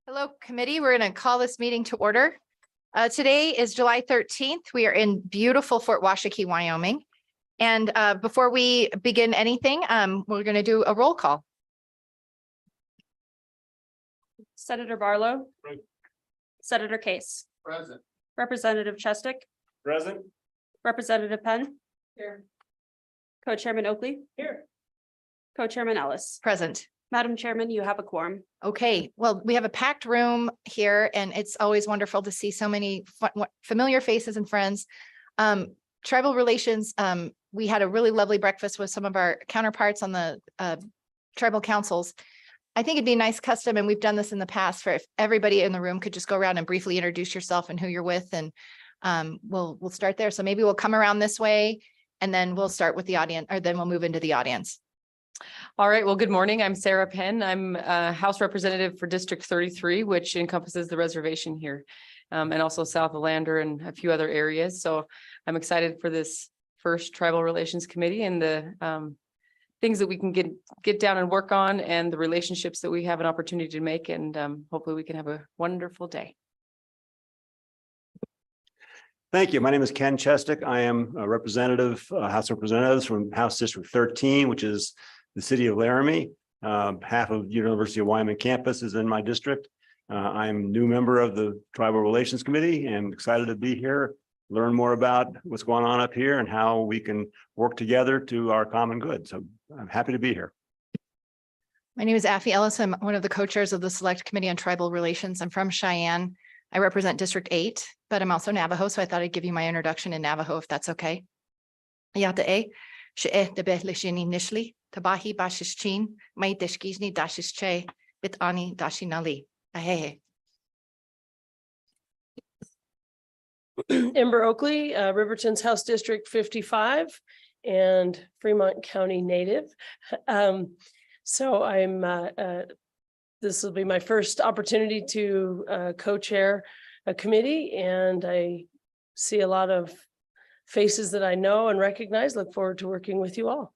Hello, committee. We're going to call this meeting to order. Today is July 13th. We are in beautiful Fort Washakie, Wyoming. And before we begin anything, we're going to do a roll call. Senator Barlow. Present. Senator Case. Present. Representative Chestick. Present. Representative Penn. Here. Co-chairman Oakley. Here. Co-chairman Ellis. Present. Madam Chairman, you have a quorum. Okay, well, we have a packed room here and it's always wonderful to see so many familiar faces and friends. Tribal relations, we had a really lovely breakfast with some of our counterparts on the tribal councils. I think it'd be a nice custom, and we've done this in the past, for if everybody in the room could just go around and briefly introduce yourself and who you're with, and we'll start there. So maybe we'll come around this way and then we'll start with the audience, or then we'll move into the audience. All right. Well, good morning. I'm Sarah Penn. I'm a House Representative for District 33, which encompasses the reservation here, and also south of Lander and a few other areas. So I'm excited for this first Tribal Relations Committee and the things that we can get down and work on, and the relationships that we have an opportunity to make. And hopefully we can have a wonderful day. Thank you. My name is Ken Chestick. I am a representative, House Representatives from House District 13, which is the city of Laramie. Half of University of Wyoming campus is in my district. I'm a new member of the Tribal Relations Committee and excited to be here, learn more about what's going on up here and how we can work together to our common good. So I'm happy to be here. My name is Affie Ellis. I'm one of the co-chairs of the Select Committee on Tribal Relations. I'm from Cheyenne. I represent District 8, but I'm also Navajo, so I thought I'd give you my introduction in Navajo, if that's okay. Yata she'e de betlishini nishli, tabahi bashishchin, mai deshkizni dashishche, bitani dashinali. Ahehe. Ember Oakley, Riverton's House District 55 and Fremont County native. So I'm this will be my first opportunity to co-chair a committee, and I see a lot of faces that I know and recognize. Look forward to working with you all.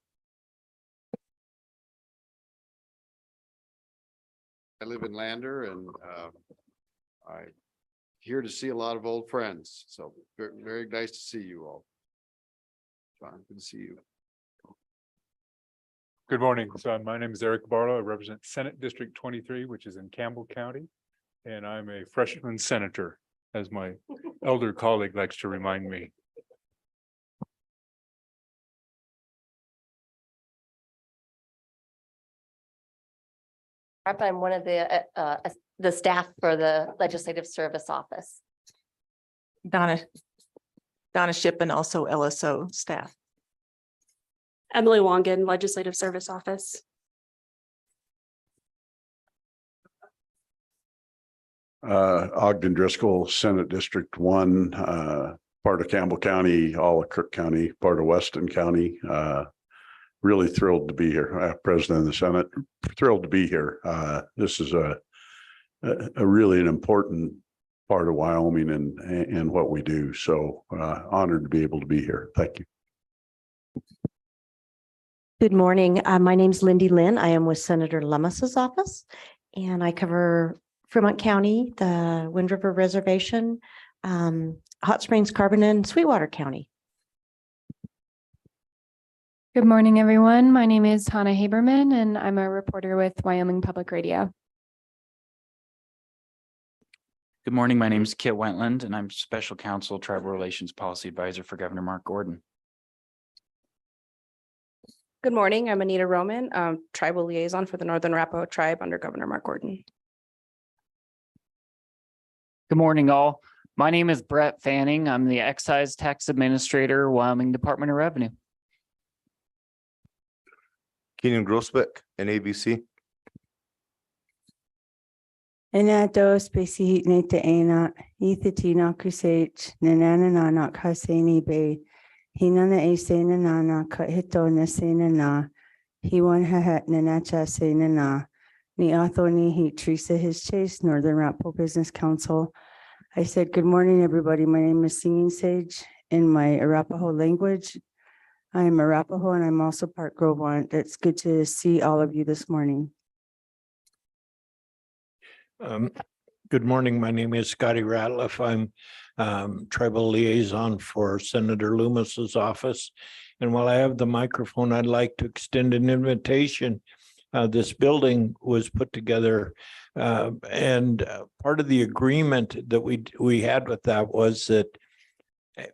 I live in Lander, and I'm here to see a lot of old friends. So very, very nice to see you all. John, good to see you. Good morning. So my name is Eric Barlow. I represent Senate District 23, which is in Campbell County. And I'm a freshman senator, as my elder colleague likes to remind me. I'm one of the staff for the Legislative Service Office. Donna Shippen, also LSO staff. Emily Wangan, Legislative Service Office. Ogden Driscoll, Senate District 1, part of Campbell County, all of Cook County, part of Weston County. Really thrilled to be here. President of the Senate, thrilled to be here. This is a really an important part of Wyoming and what we do. So honored to be able to be here. Thank you. Good morning. My name is Lindy Lynn. I am with Senator Lummis's office, and I cover Fremont County, the Wind River Reservation, Hot Springs, Carbon, and Sweetwater County. Good morning, everyone. My name is Hannah Haberman, and I'm a reporter with Wyoming Public Radio. Good morning. My name is Kit Wentland, and I'm Special Counsel, Tribal Relations Policy Advisor for Governor Mark Gordon. Good morning. I'm Anita Roman, Tribal Liaison for the Northern Arapaho Tribe under Governor Mark Gordon. Good morning, all. My name is Brett Fanning. I'm the Excise Tax Administrator, Wyoming Department of Revenue. Keenan Grossbeck, NABC. Enato spesi nete ena ithatina kusage nanana not kaseni bay. Hinana a sena nana cut hito na sena na. He won hahat nanacha sena na. Ni athoni he Teresa his chase, Northern Arapaho Business Council. I said, good morning, everybody. My name is Singing Sage in my Arapaho language. I am Arapaho and I'm also part Grovant. It's good to see all of you this morning. Good morning. My name is Scotty Ratliff. I'm tribal liaison for Senator Loomis's office. And while I have the microphone, I'd like to extend an invitation. This building was put together and part of the agreement that we had with that was that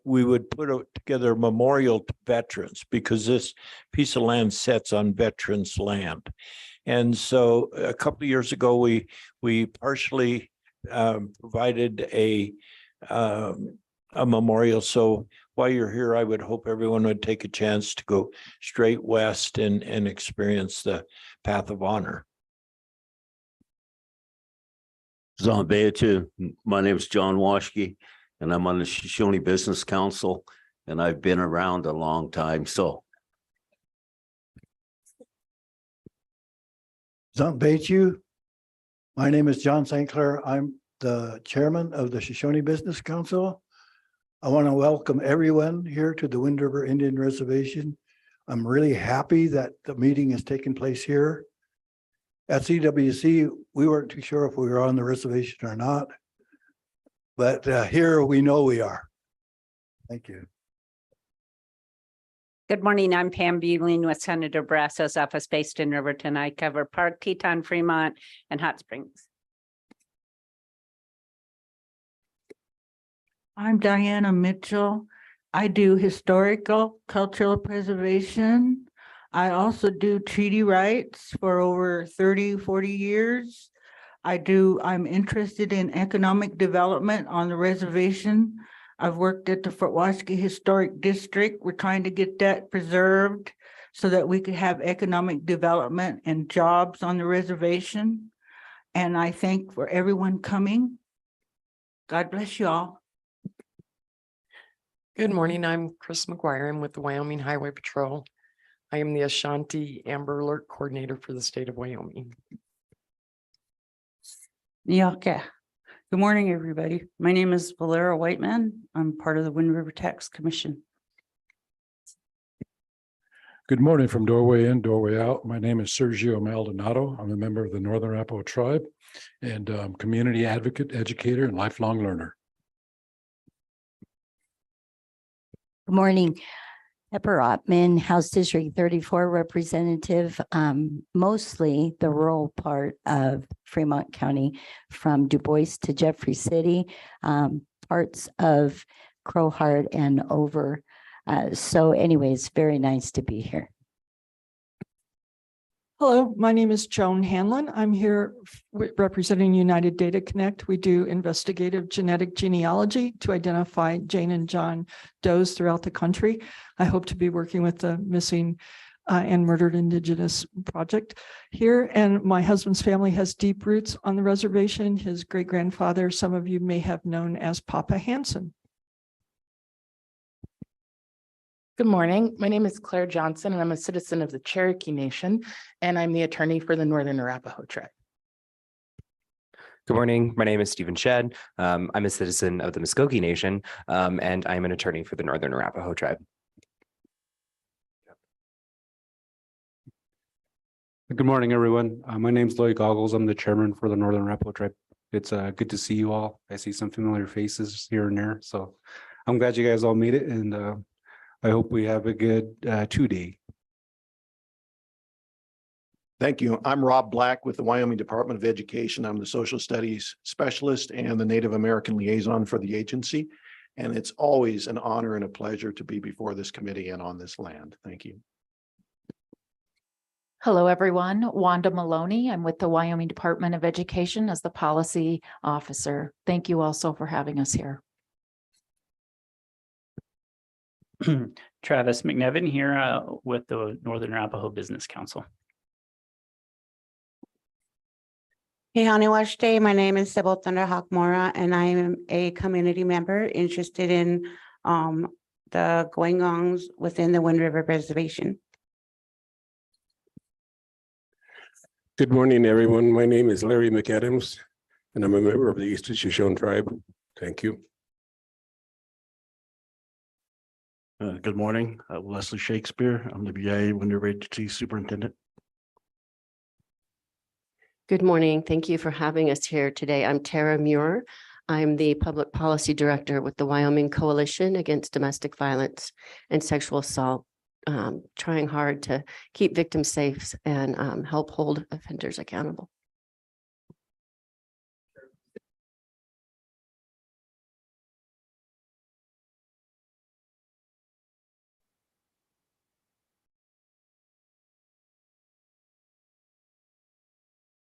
we would put together a memorial to veterans because this piece of land sits on veterans' land. And so a couple of years ago, we partially provided a memorial. So while you're here, I would hope everyone would take a chance to go straight west and experience the Path of Honor. Zonbeatu. My name is John Washke, and I'm on the Shoshone Business Council, and I've been around a long time. So Zonbeatu. My name is John St. Clair. I'm the chairman of the Shoshone Business Council. I want to welcome everyone here to the Wind River Indian Reservation. I'm really happy that the meeting is taking place here. At CWC, we weren't too sure if we were on the reservation or not, but here we know we are. Thank you. Good morning. I'm Pam Bueling with Senator Brasso's office based in Riverton. I cover Park, Teton, Fremont, and Hot Springs. I'm Diana Mitchell. I do historical cultural preservation. I also do treaty rights for over 30, 40 years. I'm interested in economic development on the reservation. I've worked at the Fort Wasky Historic District. We're trying to get that preserved so that we could have economic development and jobs on the reservation. And I thank for everyone coming. God bless you all. Good morning. I'm Chris McGuire. I'm with the Wyoming Highway Patrol. I am the Ashanti Amber Alert Coordinator for the state of Wyoming. Okay. Good morning, everybody. My name is Valera Whiteman. I'm part of the Wind River Tax Commission. Good morning from Doorway In, Doorway Out. My name is Sergio Maldonado. I'm a member of the Northern Arapaho Tribe and community advocate, educator, and lifelong learner. Good morning. Pepper Ottman, House District 34 representative, mostly the rural part of Fremont County from Du Bois to Jeffrey City, parts of Crowheart and over. So anyways, very nice to be here. Hello, my name is Joan Hanlon. I'm here representing United Data Connect. We do investigative genetic genealogy to identify Jane and John Does throughout the country. I hope to be working with the Missing and Murdered Indigenous Project here. And my husband's family has deep roots on the reservation. His great-grandfather, some of you may have known as Papa Hansen. Good morning. My name is Claire Johnson, and I'm a citizen of the Cherokee Nation, and I'm the attorney for the Northern Arapaho Tribe. Good morning. My name is Stephen Shedd. I'm a citizen of the Muskogee Nation, and I'm an attorney for the Northern Arapaho Tribe. Good morning, everyone. My name is Lloyd Goggles. I'm the chairman for the Northern Arapaho Tribe. It's good to see you all. I see some familiar faces here and there, so I'm glad you guys all made it, and I hope we have a good 2-day. Thank you. I'm Rob Black with the Wyoming Department of Education. I'm the social studies specialist and the Native American liaison for the agency. And it's always an honor and a pleasure to be before this committee and on this land. Thank you. Hello, everyone. Wanda Maloney. I'm with the Wyoming Department of Education as the policy officer. Thank you also for having us here. Travis McNevin here with the Northern Arapaho Business Council. Hey, Haniwashte. My name is Sybil Thunder Hawkmora, and I am a community member interested in the going-ons within the Wind River Reservation. Good morning, everyone. My name is Larry McAdams, and I'm a member of the Eastern Shoshone Tribe. Thank you. Good morning, Leslie Shakespeare. I'm the BIA Wind River Agency Superintendent. Good morning. Thank you for having us here today. I'm Tara Muir. I'm the Public Policy Director with the Wyoming Coalition Against Domestic Violence and Sexual Assault, trying hard to keep victims safe and help hold offenders accountable.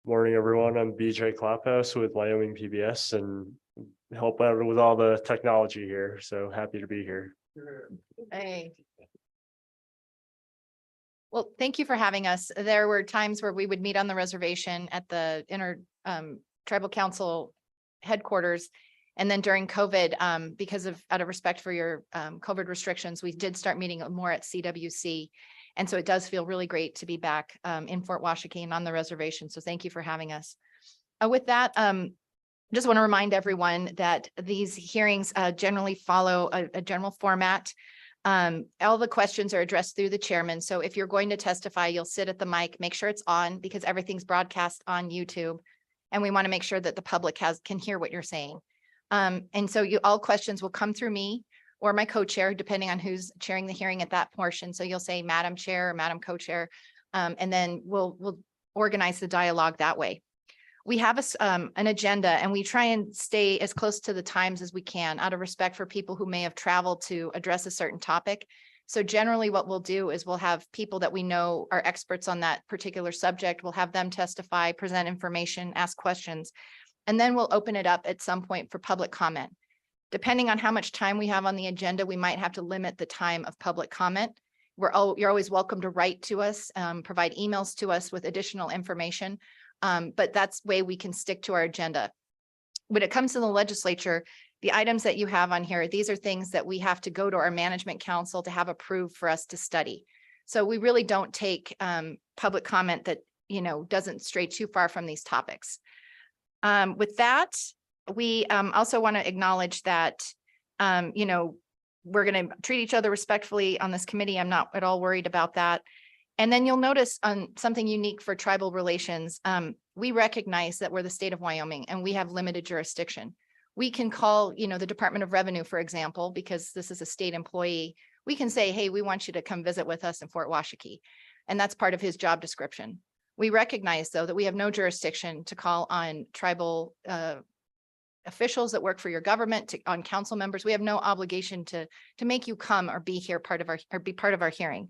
Morning, everyone. I'm BJ Claphouse with Wyoming PBS and help out with all the technology here. So happy to be here. Hey. Well, thank you for having us. There were times where we would meet on the reservation at the tribal council headquarters. And then during COVID, because of out of respect for your COVID restrictions, we did start meeting more at CWC. And so it does feel really great to be back in Fort Washakie and on the reservation. So thank you for having us. With that, just want to remind everyone that these hearings generally follow a general format. All the questions are addressed through the chairman. So if you're going to testify, you'll sit at the mic, make sure it's on because everything's broadcast on YouTube. And we want to make sure that the public can hear what you're saying. And so all questions will come through me or my co-chair, depending on who's chairing the hearing at that portion. So you'll say Madam Chair or Madam Co-Chair, and then we'll organize the dialogue that way. We have an agenda and we try and stay as close to the times as we can out of respect for people who may have traveled to address a certain topic. So generally what we'll do is we'll have people that we know are experts on that particular subject. We'll have them testify, present information, ask questions, and then we'll open it up at some point for public comment. Depending on how much time we have on the agenda, we might have to limit the time of public comment. You're always welcome to write to us, provide emails to us with additional information, but that's the way we can stick to our agenda. When it comes to the legislature, the items that you have on here, these are things that we have to go to our management council to have approved for us to study. So we really don't take public comment that, doesn't stray too far from these topics. With that, we also want to acknowledge that, we're going to treat each other respectfully on this committee. I'm not at all worried about that. And then you'll notice on something unique for tribal relations, we recognize that we're the state of Wyoming and we have limited jurisdiction. We can call, the Department of Revenue, for example, because this is a state employee. We can say, hey, we want you to come visit with us in Fort Washakie. And that's part of his job description. We recognize, though, that we have no jurisdiction to call on tribal officials that work for your government, on council members. We have no obligation to make you come or be here be part of our hearing.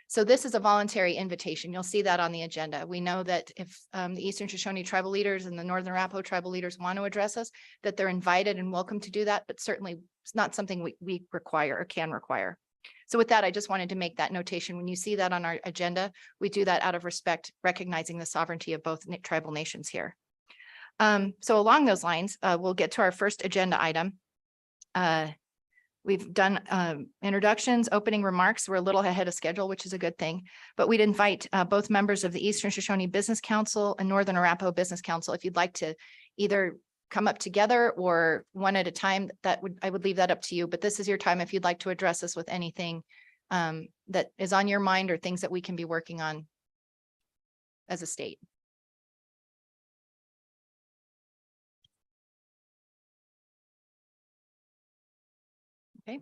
So this is a voluntary invitation. You'll see that on the agenda. We know that if the Eastern Shoshone tribal leaders and the Northern Arapaho tribal leaders want to address us, that they're invited and welcome to do that, but certainly it's not something we require or can require. So with that, I just wanted to make that notation. When you see that on our agenda, we do that out of respect, recognizing the sovereignty of both tribal nations here. So along those lines, we'll get to our first agenda item. We've done introductions, opening remarks. We're a little ahead of schedule, which is a good thing. But we'd invite both members of the Eastern Shoshone Business Council and Northern Arapaho Business Council, if you'd like to either come up together or one at a time, I would leave that up to you. But this is your time if you'd like to address us with anything that is on your mind or things that we can be working on as a state. Okay.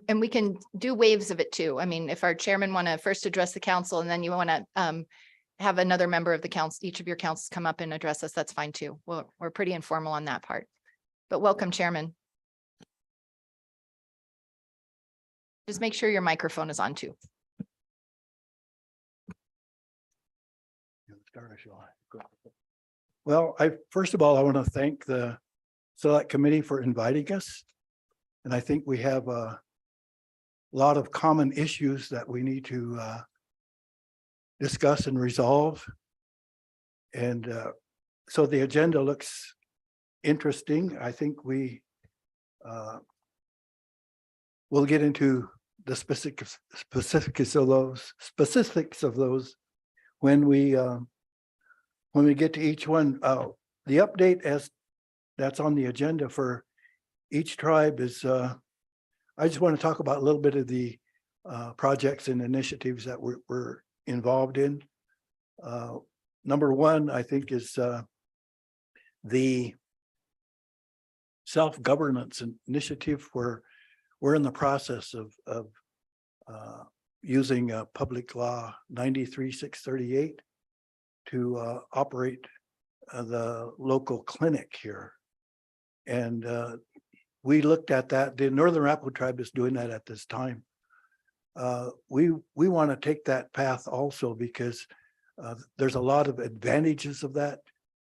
And we can do waves of it too. I mean, if our chairman want to first address the council and then you want to have another member of the council, each of your councils come up and address us, that's fine too. We're pretty informal on that part. But welcome, Chairman. Just make sure your microphone is on too. Well, first of all, I want to thank the Select Committee for inviting us. And I think we have a lot of common issues that we need to discuss and resolve. And so the agenda looks interesting. I think we will get into the specifics of those when we get to each one. The update that's on the agenda for each tribe is, I just want to talk about a little bit of the projects and initiatives that we're involved in. Number one, I think, is the self-governance initiative, where we're in the process of using Public Law 93-638 to operate the local clinic here. And we looked at that. The Northern Arapaho Tribe is doing that at this time. We want to take that path also, because there's a lot of advantages of that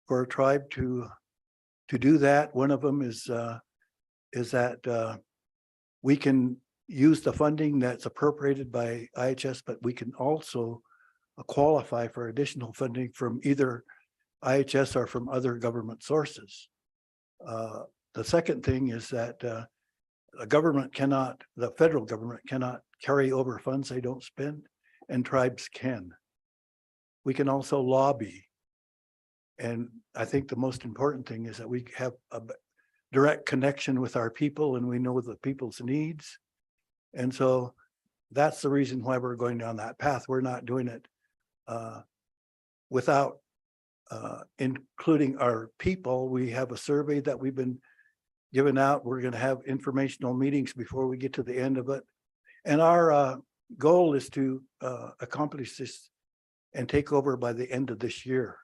for a tribe to do that. One of them is that we can use the funding that's appropriated by IHS, but we can also qualify for additional funding from either IHS or from other government sources. The second thing is that the federal government cannot carry over funds they don't spend, and tribes can. We can also lobby. And I think the most important thing is that we have a direct connection with our people, and we know the people's needs. And so that's the reason why we're going down that path. We're not doing it without including our people. We have a survey that we've been giving out. We're going to have informational meetings before we get to the end of it. And our goal is to accomplish this and take over by the end of this year.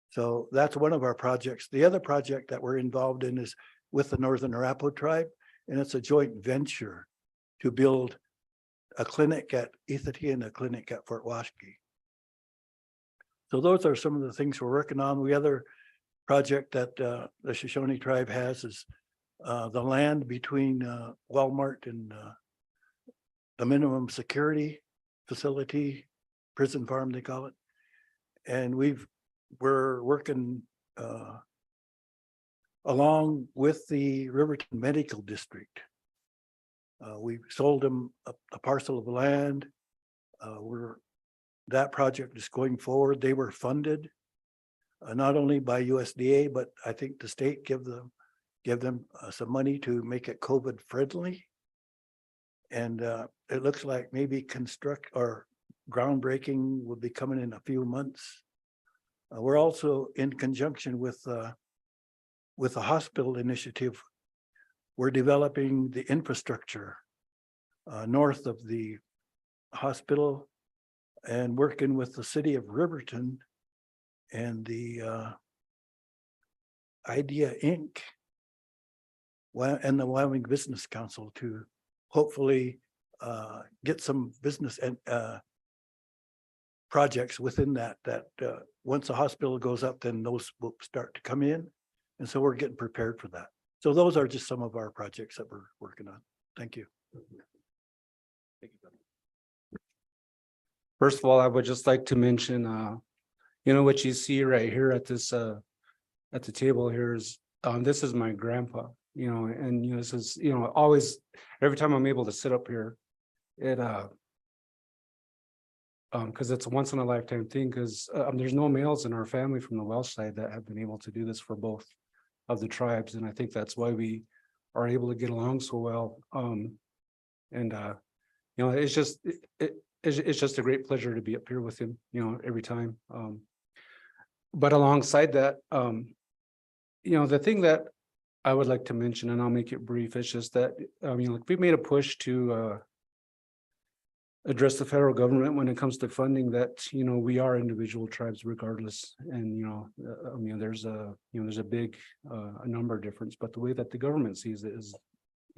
So that's one of our projects. The other project that we're involved in is with the Northern Arapaho Tribe, and it's a joint venture to build a clinic at Ethity and a clinic at Fort Washakie. So those are some of the things we're working on. The other project that the Shoshone Tribe has is the land between Walmart and the minimum security facility, prison farm they call it. And we're working along with the Riverton Medical District. We sold them a parcel of land. That project is going forward. They were funded not only by USDA, but I think the state give them some money to make it COVID friendly. And it looks like maybe groundbreaking will be coming in a few months. We're also in conjunction with the hospital initiative. We're developing the infrastructure north of the hospital and working with the city of Riverton and the Idea Inc. and the Wyoming Business Council to hopefully get some business and projects within that once the hospital goes up, then those will start to come in. And so we're getting prepared for that. So those are just some of our projects that we're working on. Thank you. First of all, I would just like to mention, what you see right here at this, at the table here is, this is my grandpa, and, this is, always, every time I'm able to sit up here, it, because it's a once in a lifetime thing, because there's no males in our family from the Welsh side that have been able to do this for both of the tribes. And I think that's why we are able to get along so well. It's just, it's just a great pleasure to be up here with him, every time. But alongside that, the thing that I would like to mention, and I'll make it brief, it's just that, we made a push to address the federal government when it comes to funding that, we are individual tribes regardless. And, there's a big a number difference, but the way that the government sees it is,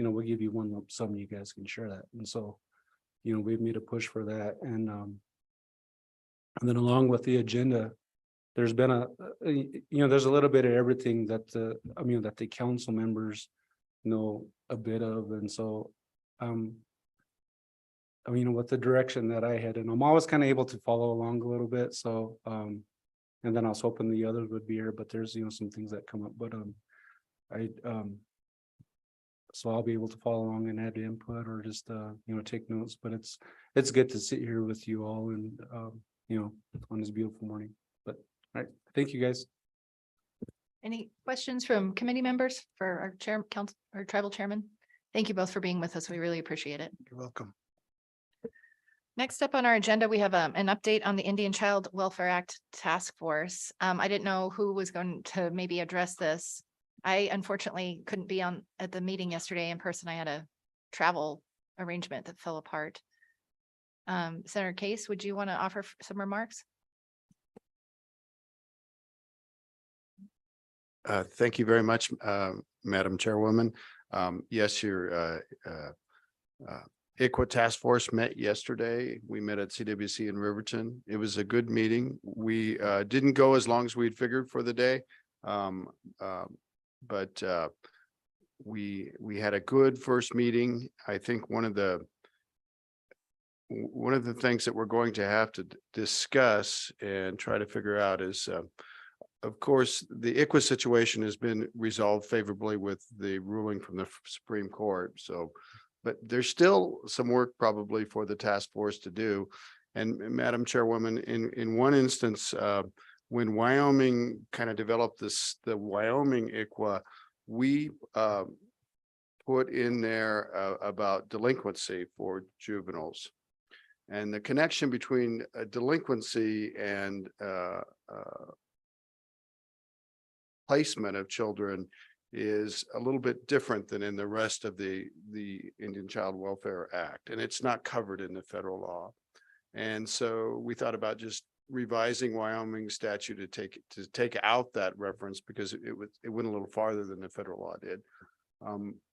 we'll give you one lump sum, you guys can share that. And so, we've made a push for that. And then along with the agenda, there's been there's a little bit of everything that that the council members know a bit of. And so, with the direction that I had, and I'm always kind of able to follow along a little bit. So, and then I was hoping the others would be here, but there's, some things that come up, but, so I'll be able to follow along and add input or just, take notes, but it's good to sit here with you all and, on this beautiful morning, but all right. Thank you guys. Any questions from committee members for our chair, council, or tribal chairman? Thank you both for being with us. We really appreciate it. You're welcome. Next up on our agenda, we have an update on the Indian Child Welfare Act Task Force. I didn't know who was going to maybe address this. I unfortunately couldn't be at the meeting yesterday in person. I had a travel arrangement that fell apart. Senator Case, would you want to offer some remarks? Thank you very much, Madam Chairwoman. Yes, your ICWA Task Force met yesterday. We met at CWC in Riverton. It was a good meeting. We didn't go as long as we'd figured for the day. But we had a good first meeting. I think one of the things that we're going to have to discuss and try to figure out is, of course, the ICWA situation has been resolved favorably with the ruling from the Supreme Court. So, but there's still some work probably for the task force to do. And Madam Chairwoman, in one instance, when Wyoming kind of developed the Wyoming ICWA, we put in there about delinquency for juveniles. And the connection between delinquency and placement of children is a little bit different than in the rest of the Indian Child Welfare Act, and it's not covered in the federal law. And so we thought about just revising Wyoming statute to take out that reference because it went a little farther than the federal law did.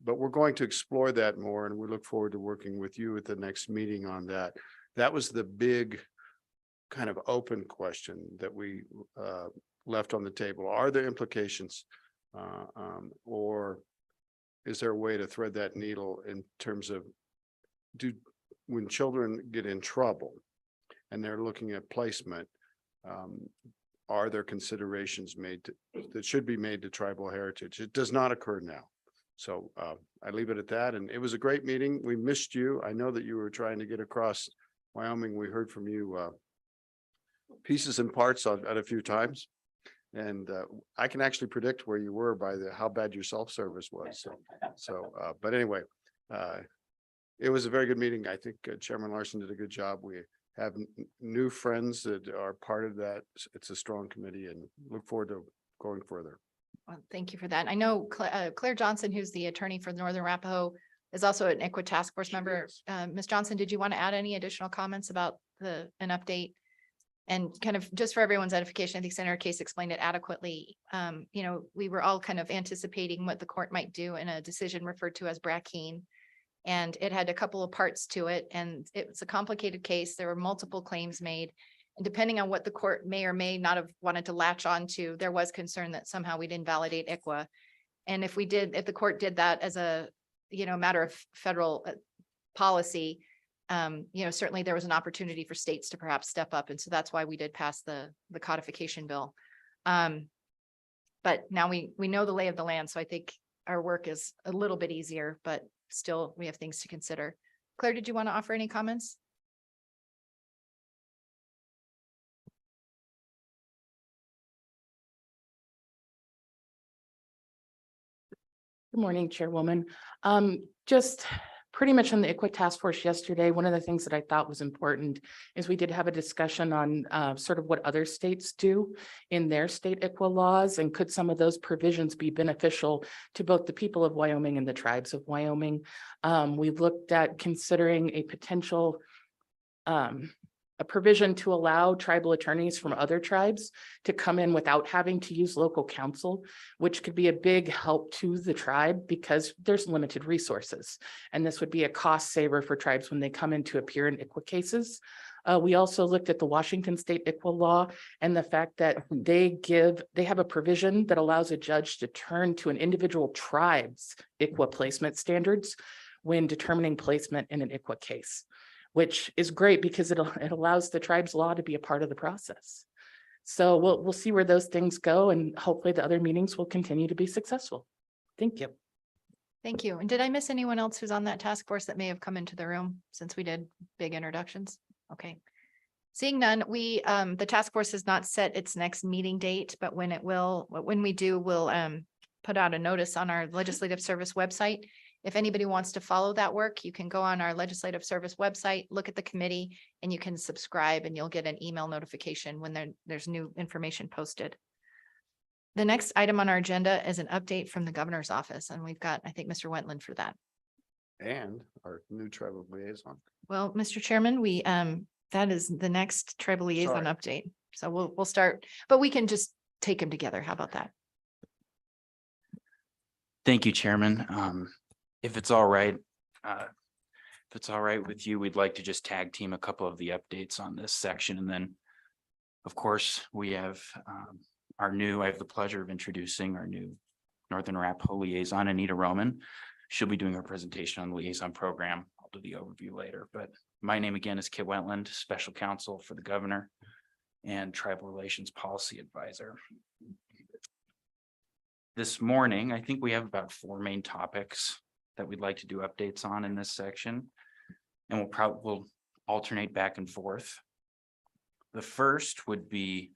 But we're going to explore that more, and we look forward to working with you at the next meeting on that. That was the big kind of open question that we left on the table. Are there implications, or is there a way to thread that needle in terms of when children get in trouble and they're looking at placement, are there considerations made that should be made to tribal heritage? It does not occur now. So I leave it at that. And it was a great meeting. We missed you. I know that you were trying to get across Wyoming. We heard from you pieces and parts at a few times. And I can actually predict where you were by how bad your self-service was. But anyway, it was a very good meeting. I think Chairman Larson did a good job. We have new friends that are part of that. It's a strong committee, and look forward to going further. Well, thank you for that. I know Claire Johnson, who's the attorney for the Northern Arapaho, is also an ICWA task force member. Ms. Johnson, did you want to add any additional comments about an update? And kind of just for everyone's edification, I think Senator Case explained it adequately. You know, we were all kind of anticipating what the court might do in a decision referred to as Brackeen. And it had a couple of parts to it, and it was a complicated case. There were multiple claims made. And depending on what the court may or may not have wanted to latch on to, there was concern that somehow we'd invalidate ICWA. And if the court did that as a, matter of federal policy, certainly there was an opportunity for states to perhaps step up. And so that's why we did pass the codification bill. But now we know the lay of the land. So I think our work is a little bit easier, but still we have things to consider. Claire, did you want to offer any comments? Good morning, Chairwoman. Just pretty much on the ICWA task force yesterday, one of the things that I thought was important is we did have a discussion on sort of what other states do in their state ICWA laws, and could some of those provisions be beneficial to both the people of Wyoming and the tribes of Wyoming. We looked at considering a potential a provision to allow tribal attorneys from other tribes to come in without having to use local counsel, which could be a big help to the tribe because there's limited resources. And this would be a cost saver for tribes when they come in to appear in ICWA cases. We also looked at the Washington State ICWA law and the fact that they have a provision that allows a judge to turn to an individual tribe's ICWA placement standards when determining placement in an ICWA case, which is great because it allows the tribe's law to be a part of the process. So we'll see where those things go, and hopefully the other meetings will continue to be successful. Thank you. Thank you. And did I miss anyone else who's on that task force that may have come into the room since we did big introductions? Okay. Seeing none, the task force has not set its next meeting date, but when we do, we'll put out a notice on our legislative service website. If anybody wants to follow that work, you can go on our legislative service website, look at the committee, and you can subscribe and you'll get an email notification when there's new information posted. The next item on our agenda is an update from the governor's office, and we've got, I think, Mr. Wentland for that. And our new tribal liaison. Well, Mr. Chairman, that is the next tribal liaison Sorry. update. So we'll start, but we can just take them together. How about that? Thank you, Chairman. If it's all right, with you, we'd like to just tag team a couple of the updates on this section. And then, of course, we have I have the pleasure of introducing our new Northern Arapaho liaison, Anita Roman. She'll be doing her presentation on the liaison program. I'll do the overview later, but my name again is Kit Wentland, Special Counsel for the Governor and Tribal Relations Policy Advisor. This morning, I think we have about 4 main topics that we'd like to do updates on in this section. And we'll alternate back and forth. The first would be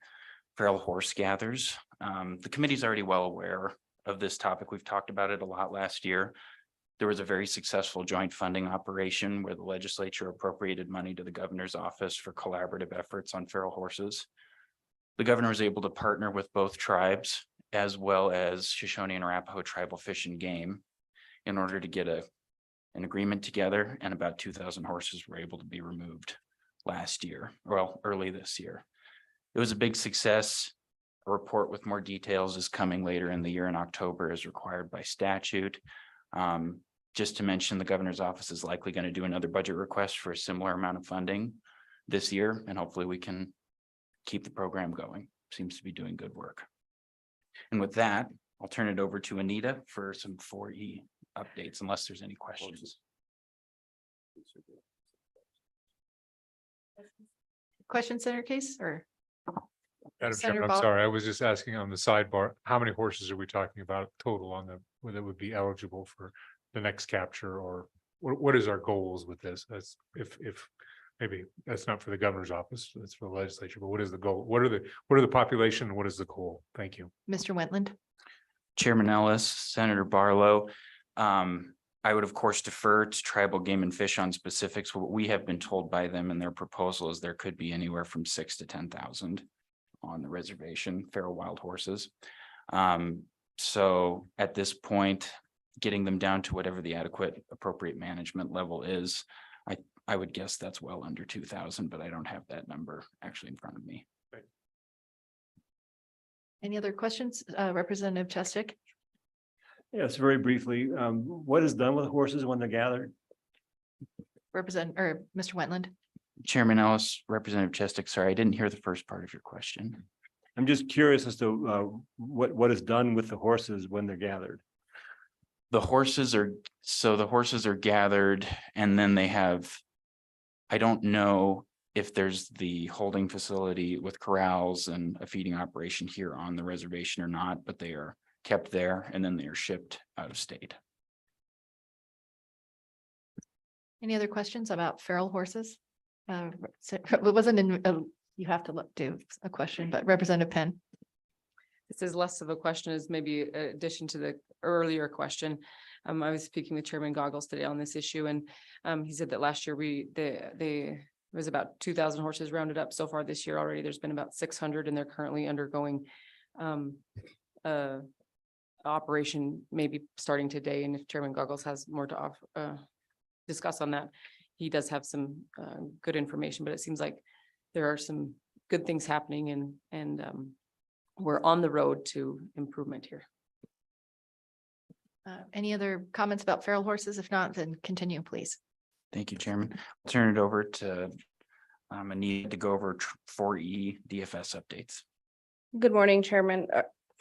feral horse gathers. The committee's already well aware of this topic. We've talked about it a lot last year. There was a very successful joint funding operation where the legislature appropriated money to the governor's office for collaborative efforts on feral horses. The governor was able to partner with both tribes as well as Shoshone and Arapaho Tribal Fish and Game in order to get an agreement together, and about 2,000 horses were able to be removed early this year. It was a big success. A report with more details is coming later in the year in October as required by statute. Just to mention, the governor's office is likely going to do another budget request for a similar amount of funding this year, and hopefully we can keep the program going. Seems to be doing good work. And with that, I'll turn it over to Anita for some 4E updates, unless there's any questions. Questions in our case or? Madam Senator Chairman, Ball- I'm sorry, I was just asking on the sidebar, how many horses are we talking about total on that would be eligible for the next capture, or what is our goals with this? That's if maybe that's not for the governor's office, that's for the legislature, but what is the goal? What are the population and what is the goal? Thank you. Mr. Wentland? Chairman Ellis, Senator Barlow. I would, of course, defer to Tribal Game and Fish on specifics. What we have been told by them in their proposal is there could be anywhere from 6,000 to 10,000 on the reservation, feral wild horses. So at this point, getting them down to whatever the adequate appropriate management level is, I would guess that's well under 2,000, but I don't have that number actually in front of me. Any other questions? Representative Chestick? Yes, very briefly, what is done with horses when they're gathered? Mr. Wentland? Chairman Ellis, Representative Chestick, sorry, I didn't hear the first part of your question. I'm just curious as to what is done with the horses when they're gathered. The horses are gathered, and then they have, I don't know if there's the holding facility with corrals and a feeding operation here on the reservation or not, but they are kept there and then they are shipped out of state. Any other questions about feral horses? It wasn't in, you have to do a question, but Representative Penn. This is less of a question as maybe an addition to the earlier question. I was speaking with Chairman Goggles today on this issue, and he said that last year there was about 2,000 horses rounded up. So far this year already, there's been about 600, and they're currently undergoing operation, maybe starting today. And if Chairman Goggles has more to discuss on that, he does have some good information, but it seems like there are some good things happening, and we're on the road to improvement here. Any other comments about feral horses? If not, then continue, please. Thank you, Chairman. I'll turn it over to Anita to go over 4E DFS updates. Good morning, Chairman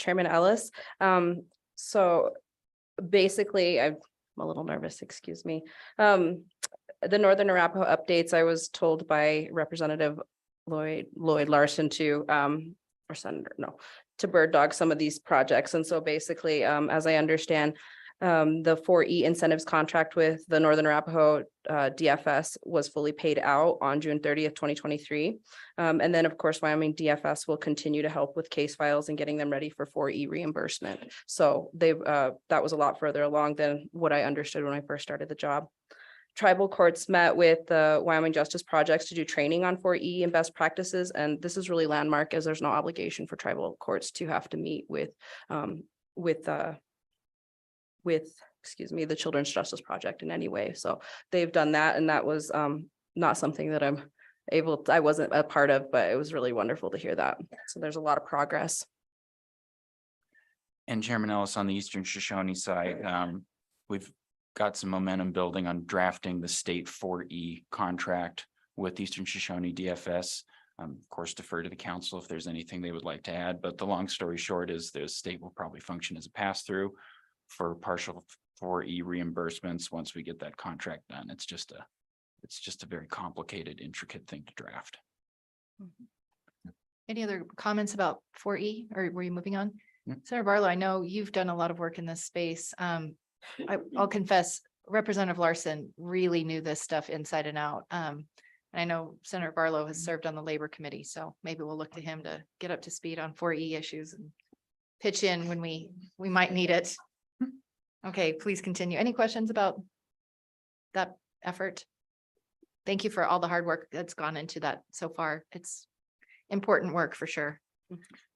Ellis. So basically, I'm a little nervous, excuse me. The Northern Arapaho updates, I was told by Representative Lloyd Larson to bird dog some of these projects. And so basically, as I understand, The 4E incentives contract with the Northern Arapahoe DFS was fully paid out on June 30th, 2023. And then, of course, Wyoming DFS will continue to help with case files and getting them ready for 4E reimbursement. So they've that was a lot further along than what I understood when I first started the job. Tribal courts met with the Wyoming Justice Projects to do training on 4E and best practices. And this is really landmark, as there's no obligation for tribal courts to have to meet with, excuse me, the Children's Justice Project in any way. So they've done that, and that was not something that I wasn't a part of, but it was really wonderful to hear that. So there's a lot of progress. And Chairman Ellis, on the Eastern Shoshone side, we've got some momentum building on drafting the state 4E contract with Eastern Shoshone DFS. Of course, defer to the council if there's anything they would like to add, but the long story short is the state will probably function as a pass-through for partial 4E reimbursements once we get that contract done. It's just a very complicated, intricate thing to draft. Any other comments about 4E, or were you moving on? Senator Barlow, I know you've done a lot of work in this space. I'll confess, Representative Larson really knew this stuff inside and out. And I know Senator Barlow has served on the Labor Committee, so maybe we'll look to him to get up to speed on 4E issues and pitch in when we might need it. Okay, please continue. Any questions about that effort? Thank you for all the hard work that's gone into that so far. It's important work for sure.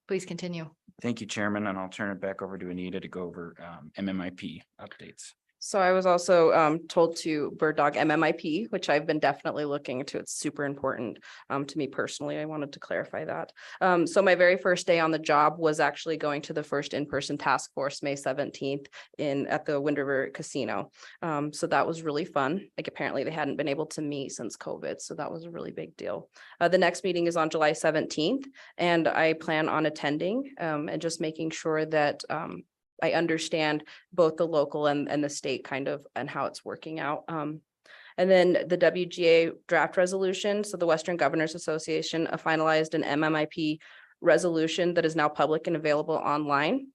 Please continue. Thank you, Chairman, and I'll turn it back over to Anita to go over MMIP updates. So I was also told to bird dog MMIP, which I've been definitely looking into. It's super important to me personally. I wanted to clarify that. So my very first day on the job was actually going to the first in-person task force, May 17th at the Wind River Casino. So that was really fun. Like, apparently they hadn't been able to meet since COVID. So that was a really big deal. The next meeting is on July 17th, and I plan on attending and just making sure that I understand both the local and the state kind of and how it's working out. And then the WGA draft resolution. So the Western Governors Association finalized an MMIP resolution that is now public and available online.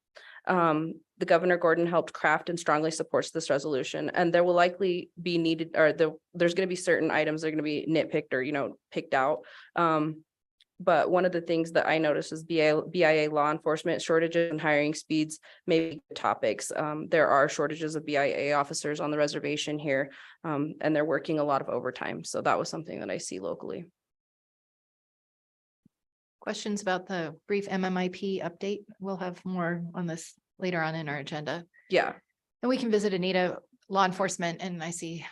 The Governor Gordon helped craft and strongly supports this resolution, and there will likely be needed, or there's going to be certain items that are going to be nitpicked or, picked out. But one of the things that I noticed is BIA law enforcement shortages and hiring speeds may be topics. There are shortages of BIA officers on the reservation here, and they're working a lot of overtime. So that was something that I see locally. Questions about the brief MMIP update? We'll have more on this later on in our agenda. Yeah. And we can visit Anita, law enforcement, and I see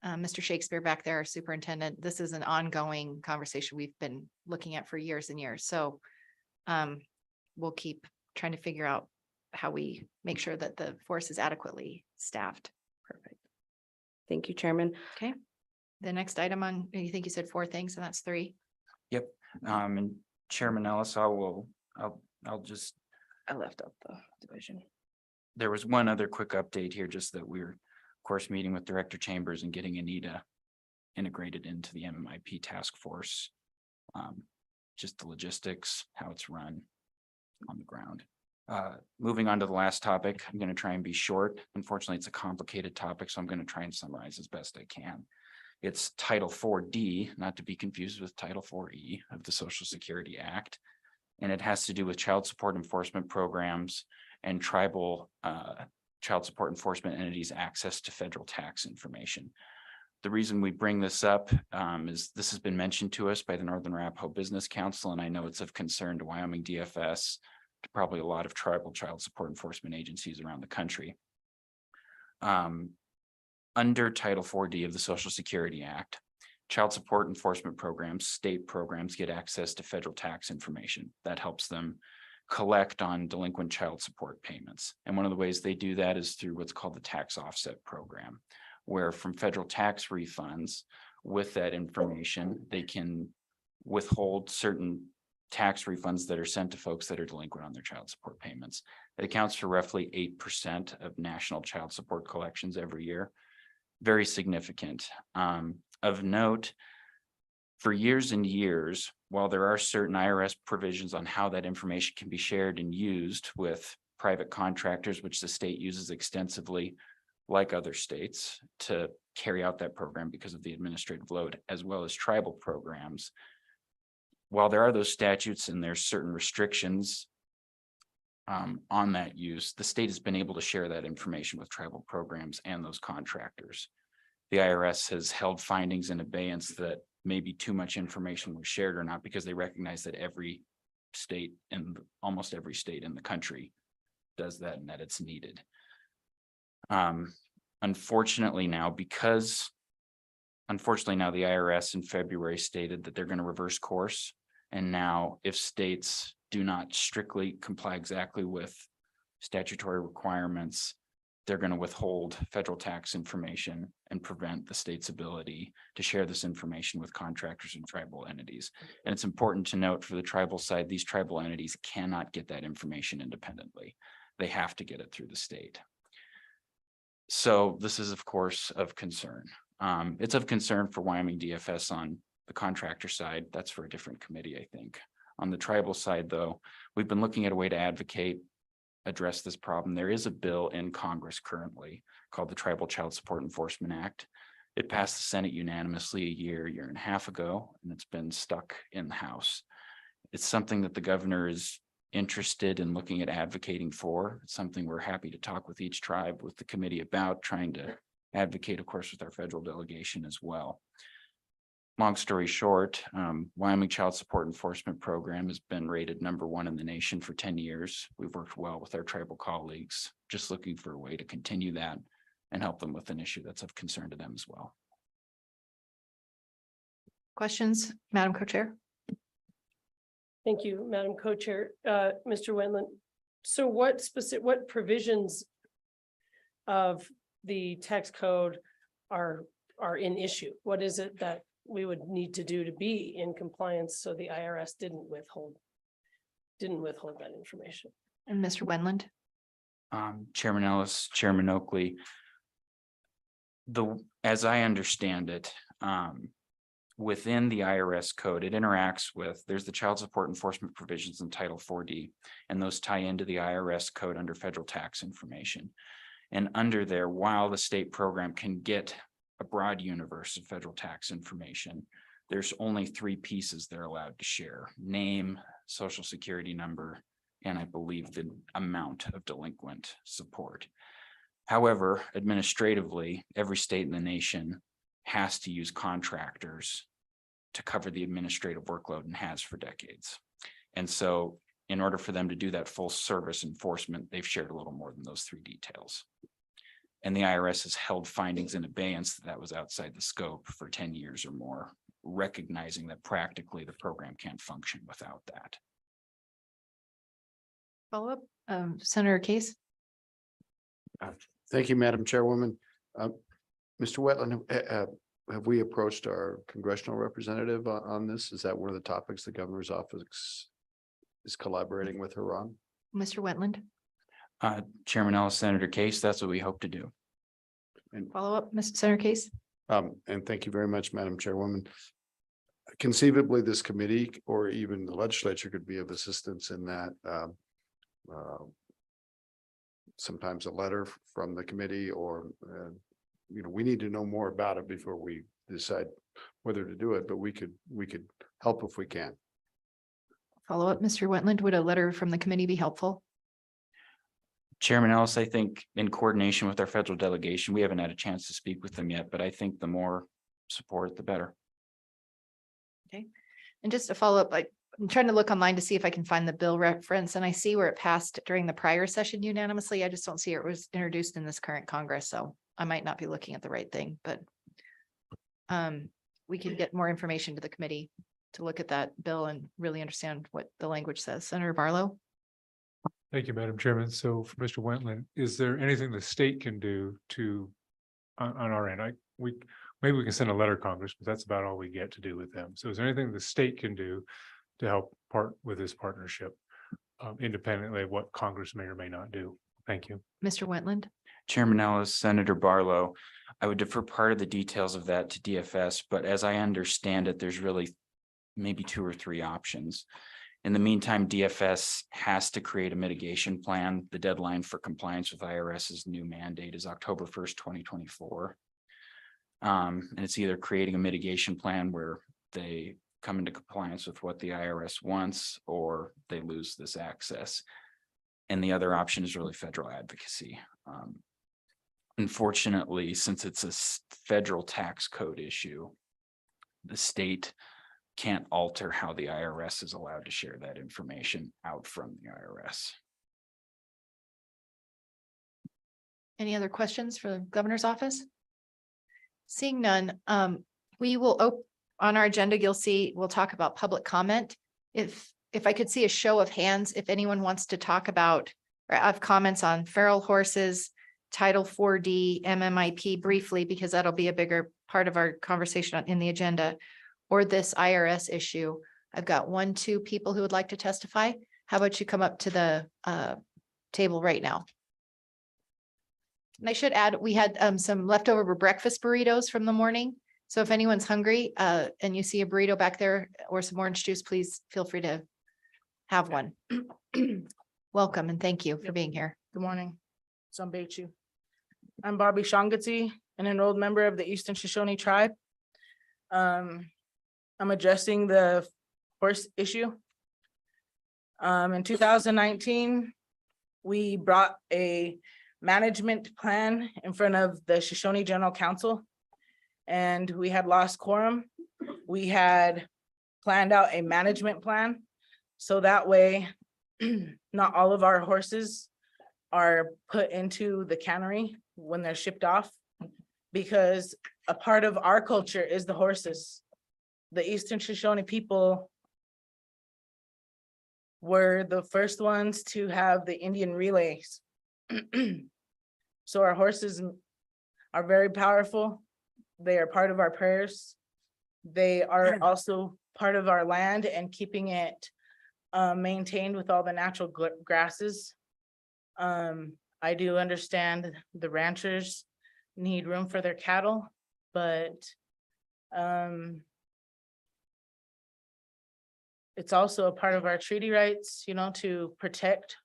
Mr. Shakespeare back there, our superintendent. This is an ongoing conversation we've been looking at for years and years. So we'll keep trying to figure out how we make sure that the force is adequately staffed. Perfect. Thank you, Chairman. Okay. The next item on, you think you said 4 things, and that's 3. Yep. And Chairman Ellis, I'll just. I left out the division. There was one other quick update here, just that we're, of course, meeting with Director Chambers and getting Anita integrated into the MMIP task force. Just the logistics, how it's run on the ground. Moving on to the last topic, I'm going to try and be short. Unfortunately, it's a complicated topic, so I'm going to try and summarize as best I can. It's Title 4D, not to be confused with Title 4E of the Social Security Act. And it has to do with child support enforcement programs and tribal child support enforcement entities' access to federal tax information. The reason we bring this up is this has been mentioned to us by the Northern Arapahoe Business Council, and I know it's of concern to Wyoming DFS, to probably a lot of tribal child support enforcement agencies around the country. Under Title 4D of the Social Security Act, child support enforcement programs, state programs, get access to federal tax information that helps them collect on delinquent child support payments. And one of the ways they do that is through what's called the tax offset program, where from federal tax refunds, with that information, they can withhold certain tax refunds that are sent to folks that are delinquent on their child support payments. It accounts for roughly 8% of national child support collections every year. Very significant. Of note, for years and years, while there are certain IRS provisions on how that information can be shared and used with private contractors, which the state uses extensively, like other states, to carry out that program because of the administrative load, as well as tribal programs. While there are those statutes and there's certain restrictions on that use, the state has been able to share that information with tribal programs and those contractors. The IRS has held findings in abeyance that maybe too much information was shared or not, because they recognize that every state and almost every state in the country does that and that it's needed. Unfortunately now the IRS in February stated that they're going to reverse course. And now if states do not strictly comply exactly with statutory requirements, they're going to withhold federal tax information and prevent the state's ability to share this information with contractors and tribal entities. And it's important to note, for the tribal side, these tribal entities cannot get that information independently. They have to get it through the state. So this is, of course, of concern. It's of concern for Wyoming DFS on the contractor side. That's for a different committee, I think. On the tribal side, though, we've been looking at a way to address this problem. There is a bill in Congress currently called the Tribal Child Support Enforcement Act. It passed the Senate unanimously a year and a half ago, and it's been stuck in the House. It's something that the governor is interested in looking at advocating for. It's something we're happy to talk with each tribe, with the committee about, trying to advocate, of course, with our federal delegation as well. Long story short, Wyoming Child Support Enforcement Program has been rated #1 in the nation for 10 years. We've worked well with our tribal colleagues, just looking for a way to continue that and help them with an issue that's of concern to them as well. Questions, Madam Co-Chair? Thank you, Madam Co-Chair. Mr. Wendland. So what provisions of the tax code are in issue? What is it that we would need to do to be in compliance so the IRS didn't withhold that information? And Mr. Wendland? Chairman Ellis, Chairman Oakley, as I understand it, within the IRS code, it interacts with, there's the child support enforcement provisions in Title 4D, and those tie into the IRS code under federal tax information. And under there, while the state program can get a broad universe of federal tax information, there's only 3 pieces they're allowed to share: name, social security number, and I believe the amount of delinquent support. However, administratively, every state in the nation has to use contractors to cover the administrative workload and has for decades. And so in order for them to do that full service enforcement, they've shared a little more than those 3 details. And the IRS has held findings in abeyance that was outside the scope for 10 years or more, recognizing that practically the program can't function without that. Follow up, Senator Case? Thank you, Madam Chairwoman. Mr. Wetland, have we approached our congressional representative on this? Is that one of the topics the governor's office is collaborating with her on? Mr. Wetland? Chairman Ellis, Senator Case, that's what we hope to do. And Follow up, Mr. Senator Case? and thank you very much, Madam Chairwoman. Conceivably, this committee or even the legislature could be of assistance in that. Sometimes a letter from the committee or, we need to know more about it before we decide whether to do it, but we could help if we can. Follow up, Mr. Wetland, would a letter from the committee be helpful? Chairman Ellis, I think in coordination with our federal delegation, we haven't had a chance to speak with them yet, but I think the more support, the better. Okay, and just to follow up, I'm trying to look online to see if I can find the bill reference, and I see where it passed during the prior session unanimously. I just don't see it was introduced in this current Congress, so I might not be looking at the right thing, but we can get more information to the committee to look at that bill and really understand what the language says. Senator Barlow? Thank you, Madam Chairman. So for Mr. Wentland, is there anything the state can do on our end? Maybe we can send a letter to Congress, but that's about all we get to do with them. So is there anything the state can do to help part with this partnership independently of what Congress may or may not do? Thank you. Mr. Wentland? Chairman Ellis, Senator Barlow, I would defer part of the details of that to DFS, but as I understand it, there's really maybe 2 or 3 options. In the meantime, DFS has to create a mitigation plan. The deadline for compliance with IRS's new mandate is October 1st, 2024. And it's either creating a mitigation plan where they come into compliance with what the IRS wants, or they lose this access. And the other option is really federal advocacy. Unfortunately, since it's a federal tax code issue, the state can't alter how the IRS is allowed to share that information out from the IRS. Any other questions for the governor's office? Seeing none, we will on our agenda, you'll see, we'll talk about public comment. If I could see a show of hands, if anyone wants to talk about or have comments on feral horses, Title 4D, MMIP briefly, because that'll be a bigger part of our conversation in the agenda, or this IRS issue. I've got 2 people who would like to testify. How about you come up to the table right now? And I should add, we had some leftover breakfast burritos from the morning. So if anyone's hungry and you see a burrito back there or some orange juice, please feel free to have one. Welcome and thank you for being here. Good morning. Sambechu. I'm Bobby Shangati, an enrolled member of the Eastern Shoshone tribe. I'm addressing the horse issue. In 2019, we brought a management plan in front of the Shoshone General Council, and we had lost quorum. We had planned out a management plan, so that way not all of our horses are put into the cannery when they're shipped off, because a part of our culture is the horses. The Eastern Shoshone people were the first ones to have the Indian relays. So our horses are very powerful. They are part of our prayers. They are also part of our land and keeping it maintained with all the natural grasses. I do understand the ranchers need room for their cattle, but it's also a part of our treaty rights, you know, to protect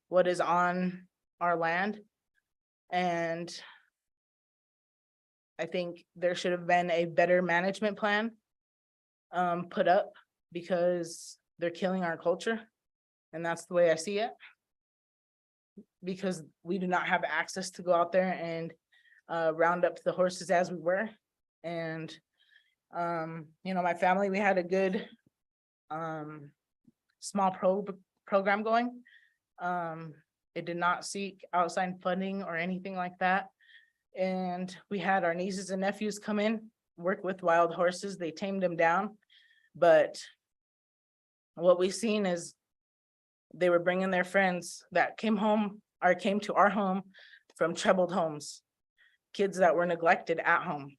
what is on our land. And I think there should have been a better management plan put up, because they're killing our culture. And that's the way I see it. Because we do not have access to go out there and round up the horses as we were. And, you know, my family, we had a good small program going. It did not seek outside funding or anything like that. And we had our nieces and nephews come in, work with wild horses. They tamed them down. But what we've seen is they were bringing their friends that came home or came to our home from troubled homes, kids that were neglected at home.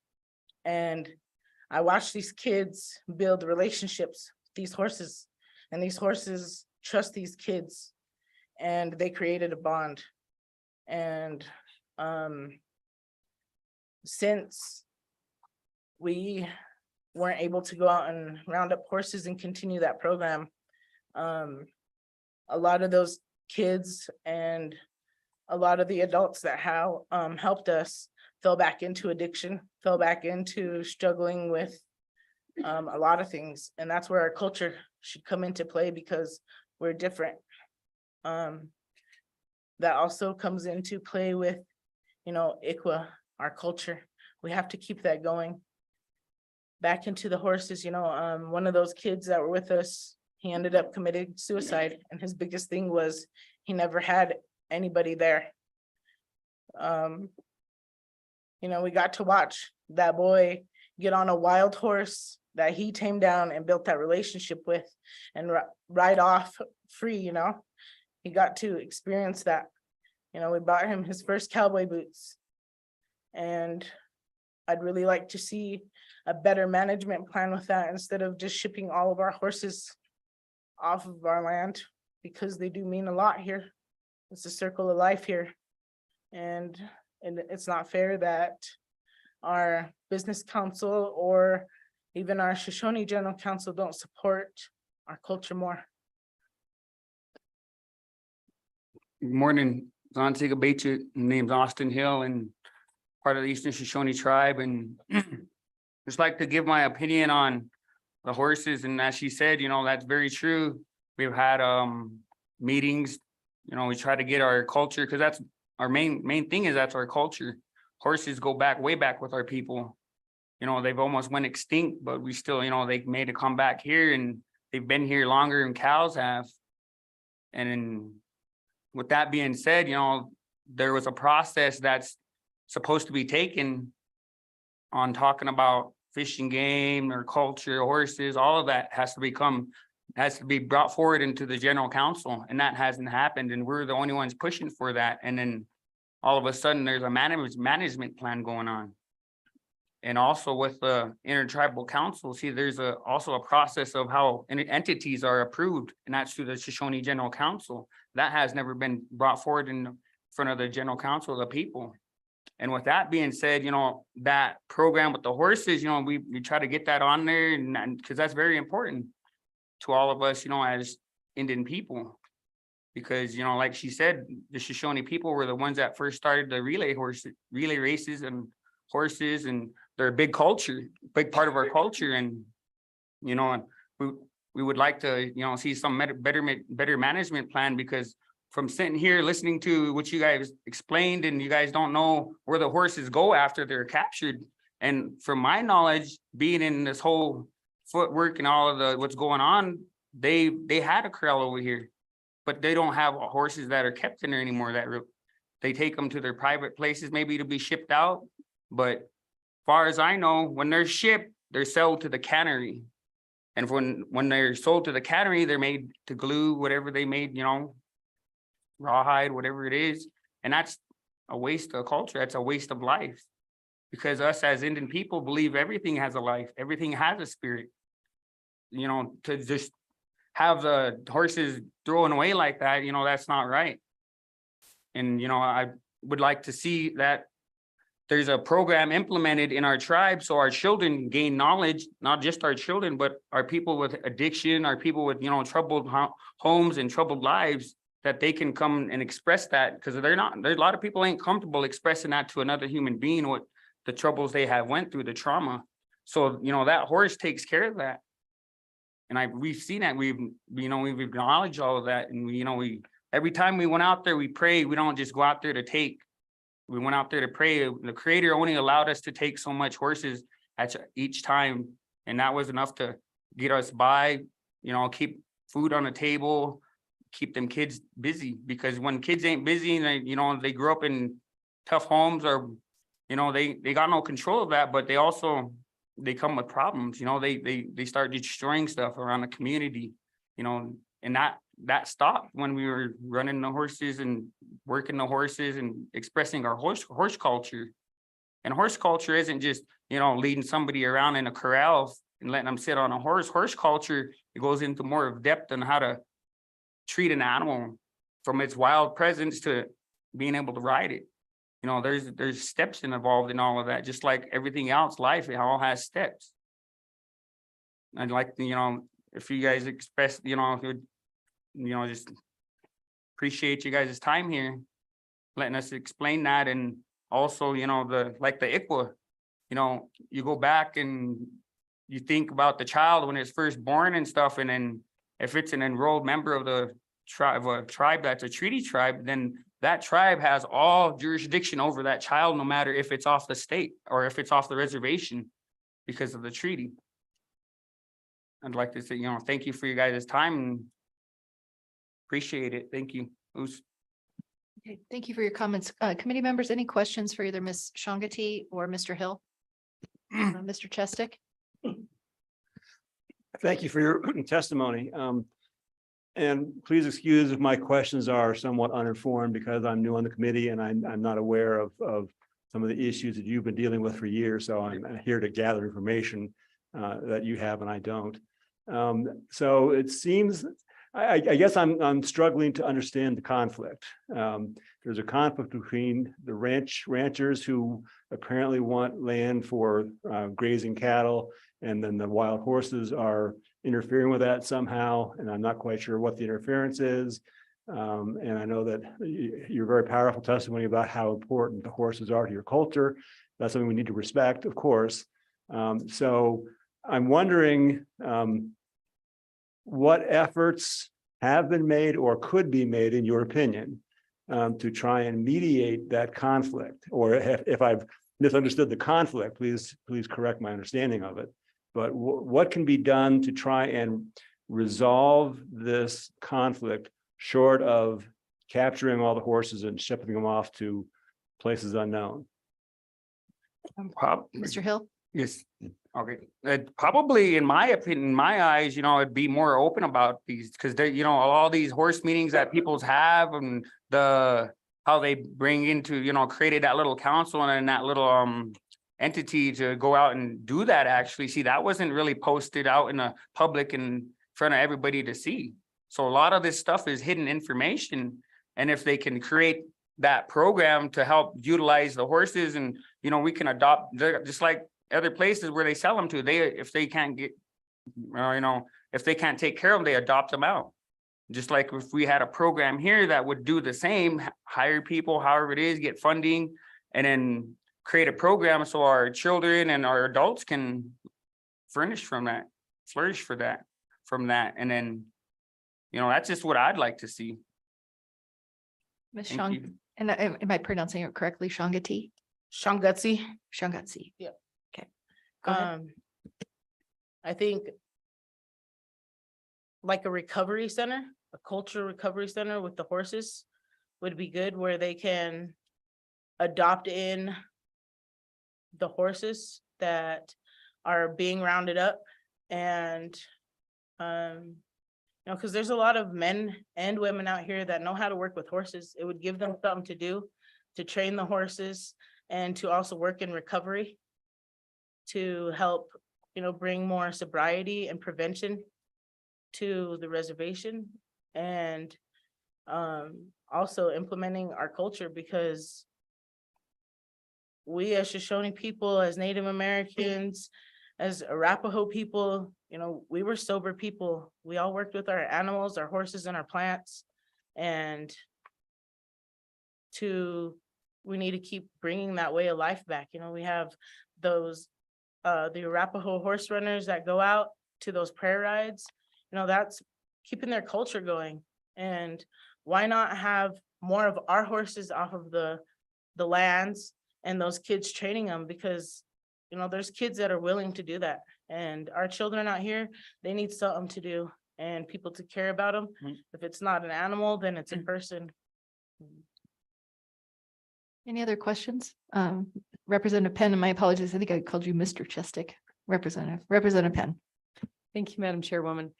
And I watched these kids build relationships with these horses, and these horses trust these kids, and they created a bond. And since we weren't able to go out and round up horses and continue that program, a lot of those kids and a lot of the adults that have helped us fell back into addiction, fell back into struggling with a lot of things. And that's where our culture should come into play, because we're different. That also comes into play with, you know, ICWA, our culture. We have to keep that going. Back into the horses, you know, one of those kids that were with us, he ended up committing suicide, and his biggest thing was he never had anybody there. You know, we got to watch that boy get on a wild horse that he tamed down and built that relationship with, and ride off free, you know. He got to experience that. You know, we bought him his first cowboy boots. And I'd really like to see a better management plan with that, instead of just shipping all of our horses off of our land, because they do mean a lot here. It's a circle of life here. And it's not fair that our business council or even our Shoshone General Council don't support our culture more. Good morning, Zantiga Beach, name's Austin Hill and part of the Eastern Shoshone tribe and just like to give my opinion on the horses. And as she said, you know, that's very true. We've had meetings, you know, we try to get our culture because that's our main thing is that's our culture. Horses go back way back with our people. You know, they've almost went extinct, but we still, you know, they made a comeback here and they've been here longer than cows have. And with that being said, you know, there was a process that's supposed to be taken on talking about fish and game or culture, horses, all of that has to be brought forward into the general council, and that hasn't happened, and we're the only ones pushing for that. And then all of a sudden there's a management plan going on. And also with the intertribal council, see, there's also a process of how entities are approved, and that's through the Shoshone General Council. That has never been brought forward in front of the general council of the people. And with that being said, you know, that program with the horses, you know, we try to get that on there, and because that's very important to all of us, you know, as Indian people. Because, you know, like she said, the Shoshone people were the ones that first started the relay races and horses, and they're a big culture, big part of our culture. And, you know, we would like to, you know, see some better management plan, because from sitting here listening to what you guys explained, and you guys don't know where the horses go after they're captured. And from my knowledge, being in this whole footwork and all of the what's going on, they had a corral over here, but they don't have horses that are kept in there anymore. That they take them to their private places, maybe to be shipped out. But far as I know, when they're shipped, they're sold to the cannery. And when they're sold to the cannery, they're made to glue whatever they made, you know, rawhide, whatever it is. And that's a waste of culture. That's a waste of life. Because us as Indian people believe everything has a life. Everything has a spirit. You know, to just have the horses thrown away like that, you know, that's not right. And, you know, I would like to see that there's a program implemented in our tribe so our children gain knowledge, not just our children, but our people with addiction, our people with, you know, troubled homes and troubled lives, that they can come and express that, because there's a lot of people ain't comfortable expressing that to another human being, what the troubles they have went through, the trauma. So, you know, that horse takes care of that. And we've seen that, we've acknowledged all of that. And every time we went out there, we pray. We don't just go out there to take. We went out there to pray. The Creator only allowed us to take so much horses at each time. And that was enough to get us by, you know, keep food on the table, keep them kids busy. Because when kids ain't busy and they grew up in tough homes, or, you know, they got no control of that, but they come with problems. You know, they start destroying stuff around the community, you know, and that stopped when we were running the horses and working the horses and expressing our horse culture. And horse culture isn't just, you know, leading somebody around in a corral and letting them sit on a horse. Horse culture, it goes into more of depth on how to treat an animal, from its wild presence to being able to ride it. You know, there's steps involved in all of that, just like everything else, life, it all has steps. I'd like to, you know, if you guys express, you know, just appreciate you guys' time here, letting us explain that. And also, you know, the ICWA, you know, you go back and you think about the child when it's first born and stuff. And then if it's an enrolled member of the tribe that's a treaty tribe, then that tribe has all jurisdiction over that child, no matter if it's off the state or if it's off the reservation, because of the treaty. I'd like to say, you know, thank you for your guys' time and appreciate it. Thank you. Okay, thank you for your comments. Committee members, any questions for either Ms. Shongati or Mr. Hill? Mr. Chestick? Thank you for your testimony. And please excuse if my questions are somewhat uninformed, because I'm new on the committee and I'm not aware of some of the issues that you've been dealing with for years. So I'm here to gather information that you have and I don't. So it seems, I guess I'm struggling to understand the conflict. There's a conflict between the ranchers who apparently want land for grazing cattle, and then the wild horses are interfering with that somehow, and I'm not quite sure what the interference is. And I know that your very powerful testimony about how important the horses are to your culture. That's something we need to respect, of course. So I'm wondering what efforts have been made or could be made, in your opinion, to try and mediate that conflict? Or if I've misunderstood the conflict, please correct my understanding of it. But what can be done to try and resolve this conflict short of capturing all the horses and shipping them off to places unknown? Mr. Hill? Yes, okay, probably in my opinion, in my eyes, you know, it'd be more open about these, because they, you know, all these horse meetings that people's have and how they bring into, you know, created that little council and then that little entity to go out and do that. Actually, see, that wasn't really posted out in the public in front of everybody to see. So a lot of this stuff is hidden information, and if they can create that program to help utilize the horses, and you know, we can adopt just like other places where they sell them to, if they can't get, you know, if they can't take care of them, they adopt them out. Just like if we had a program here that would do the same, hire people, however it is, get funding, and then create a program so our children and our adults can flourish from that. And then, you know, that's just what I'd like to see. Ms. Thank Shang, you. and am I pronouncing it correctly? Shangati? Shangutsi. Shangutsi. Yep. Okay. Go ahead. I think like a recovery center, a cultural recovery center with the horses would be good, where they can adopt in the horses that are being rounded up. And you know, because there's a lot of men and women out here that know how to work with horses. It would give them something to do, to train the horses, and to also work in recovery, to help, you know, bring more sobriety and prevention to the reservation. And also implementing our culture, because we as Shoshone people, as Native Americans, as Arapaho people, you know, we were sober people. We all worked with our animals, our horses, and our plants. And we need to keep bringing that way of life back. You know, we have those, the Arapaho horse runners that go out to those prayer rides. You know, that's keeping their culture going. And why not have more of our horses off of the lands, and those kids training them? Because, you know, there's kids that are willing to do that. And our children out here, they need something to do and people to care about them. If it's not an animal, then it's a person. Any other questions? Representative Penn, and my apologies, I think I called you Mr. Chestick. Representative Penn. Thank you, Madam Chairwoman.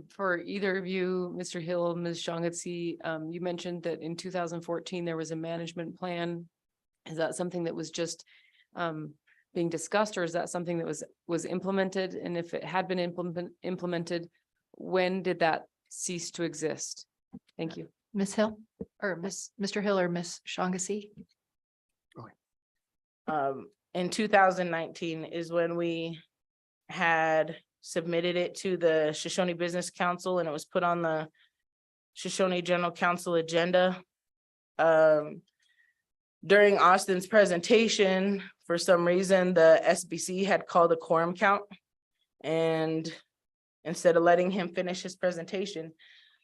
For either of you, Mr. Hill, Ms. Shangutsi, you mentioned that in 2014, there was a management plan. Is that something that was just being discussed, or is that something that was implemented? And if it had been implemented, when did that cease to exist? Thank you. Ms. Hill, or Mr. Hill, or Ms. Shangutsi? In 2019 is when we had submitted it to the Shoshone Business Council, and it was put on the Shoshone General Council agenda. During Austin's presentation, for some reason, the SBC had called a quorum count, and instead of letting him finish his presentation.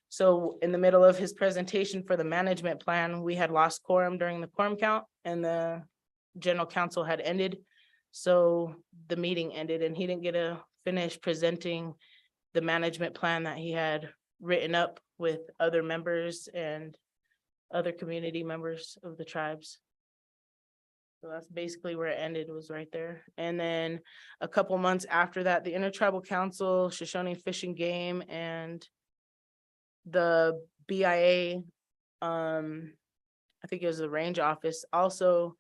So in the middle of his presentation for the management plan, we had lost quorum during the quorum count, and the general council had ended. So the meeting ended, and he didn't get to finish presenting the management plan that he had written up with other members and other community members of the tribes. So that's basically where it ended, was right there. And then a couple months after that, the Intertribal Council, Shoshone Fish and Game, and the BIA, I think it was the range office, also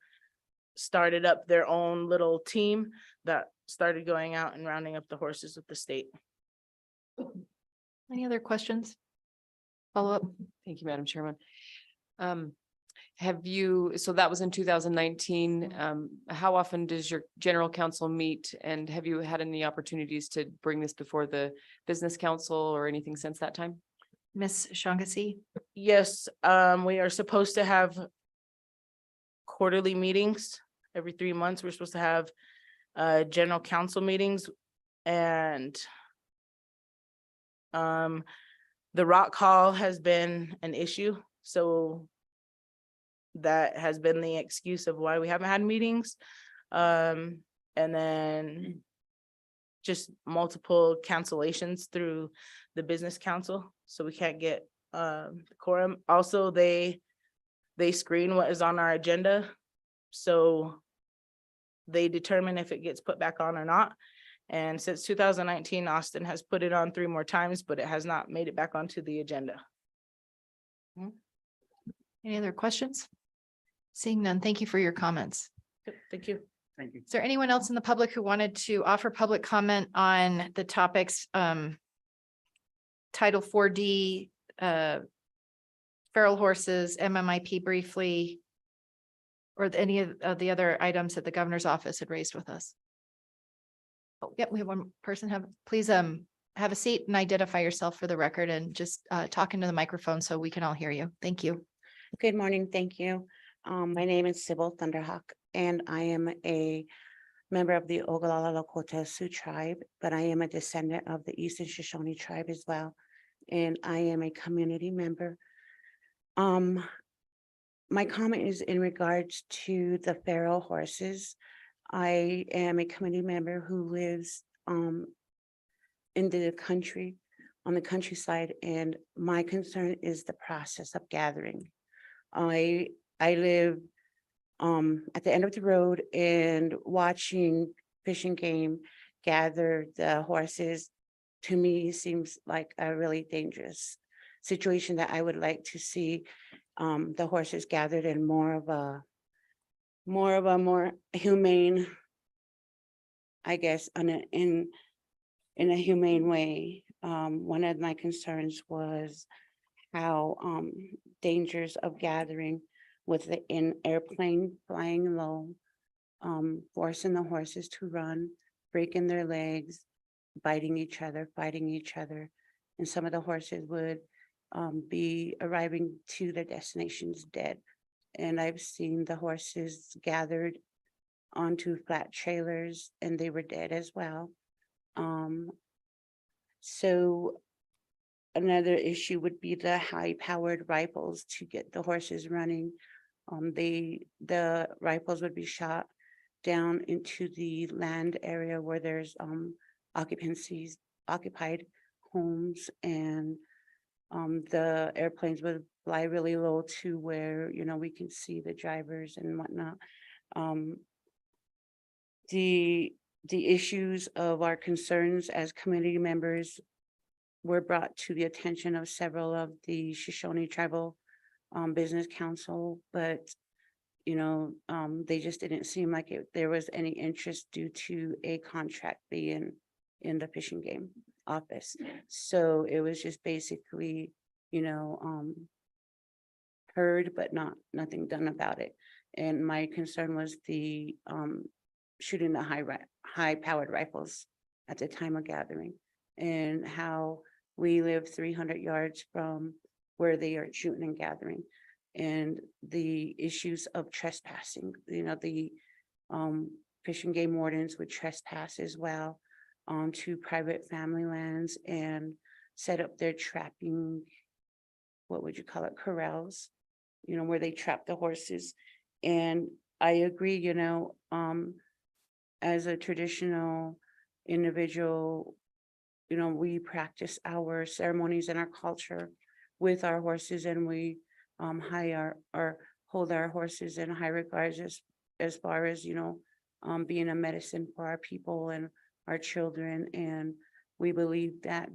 started up their own little team that started going out and rounding up the horses with the state. Any other questions? Follow up? Thank you, Madam Chairman. Have you, so that was in 2019. How often does your general council meet, and have you had any opportunities to bring this before the business council or anything since that time? Ms. Shaughnessy? Yes, we are supposed to have quarterly meetings. Every 3 months, we're supposed to have general council meetings and the rock hall has been an issue, so that has been the excuse of why we haven't had meetings. And then just multiple cancellations through the business council, so we can't get quorum. Also, they screen what is on our agenda, so they determine if it gets put back on or not. And since 2019, Austin has put it on 3 more times, but it has not made it back onto the agenda. Any other questions? Seeing none, thank you for your comments. Thank you. Thank you. Is there anyone else in the public who wanted to offer public comment on the topics, Title 4D, feral horses, MMIP briefly, or any of the other items that the governor's office had raised with us? Oh, yep, we have one person. Please have a seat and identify yourself for the record and just talk into the microphone so we can all hear you. Thank you. Good morning, thank you. My name is Sybil Thunderhawk, and I am a member of the Ogallala Lakota Sioux tribe, but I am a descendant of the Eastern Shoshone tribe as well, and I am a community member. My comment is in regards to the feral horses. I am a community member who lives in the country, on the countryside, and my concern is the process of gathering. I live at the end of the road, and watching Fish and Game gather the horses to me seems like a really dangerous situation that I would like to see the horses gathered in more of a more humane, I guess, in a humane way. One of my concerns was how dangers of gathering with an airplane flying low, forcing the horses to run, breaking their legs, biting each other, fighting each other. And some of the horses would be arriving to their destinations dead. And I've seen the horses gathered onto flat trailers and they were dead as well. So another issue would be the high-powered rifles to get the horses running. The rifles would be shot down into the land area where there's occupied homes, and the airplanes would fly really low to where, you know, we can see the drivers and whatnot. The issues of our concerns as community members were brought to the attention of several of the Shoshone Tribal Business Council, but you know, they just didn't seem like there was any interest due to a contract being in the Fish and Game office. So it was just basically, you know, heard, but nothing done about it. And my concern was the shooting the high-powered rifles at the time of gathering, and how we live 300 yards from where they are shooting and gathering, and the issues of trespassing. You know, the Fish and Game wardens would trespass as well onto private family lands and set up their trapping, what would you call it, corrals, you know, where they trap the horses. And I agree, you know, as a traditional individual, you know, we practice our ceremonies and our culture with our horses, and we hold our horses in high regards as far as, you know, being a medicine for our people and our children. And we believe that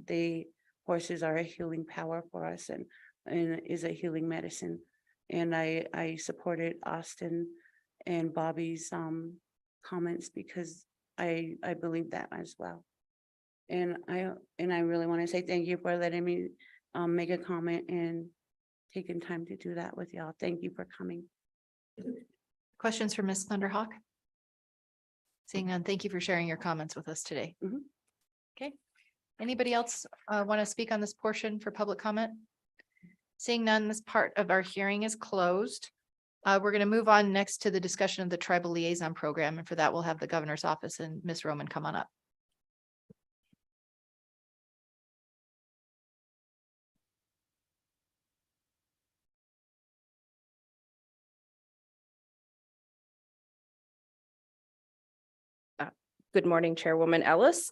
horses are a healing power for us, and is a healing medicine. And I supported Austin and Bobby's comments because I believe that as well. And I really want to say thank you for letting me make a comment and taking time to do that with y'all. Thank you for coming. Questions for Ms. Thunderhawk? Seeing none, thank you for sharing your comments with us today. Okay. Anybody else want to speak on this portion for public comment? Seeing none, this part of our hearing is closed. We're going to move on next to the discussion of the tribal liaison program. And for that, we'll have the governor's office and Ms. Roman come on up. Good morning, Chairwoman Ellis.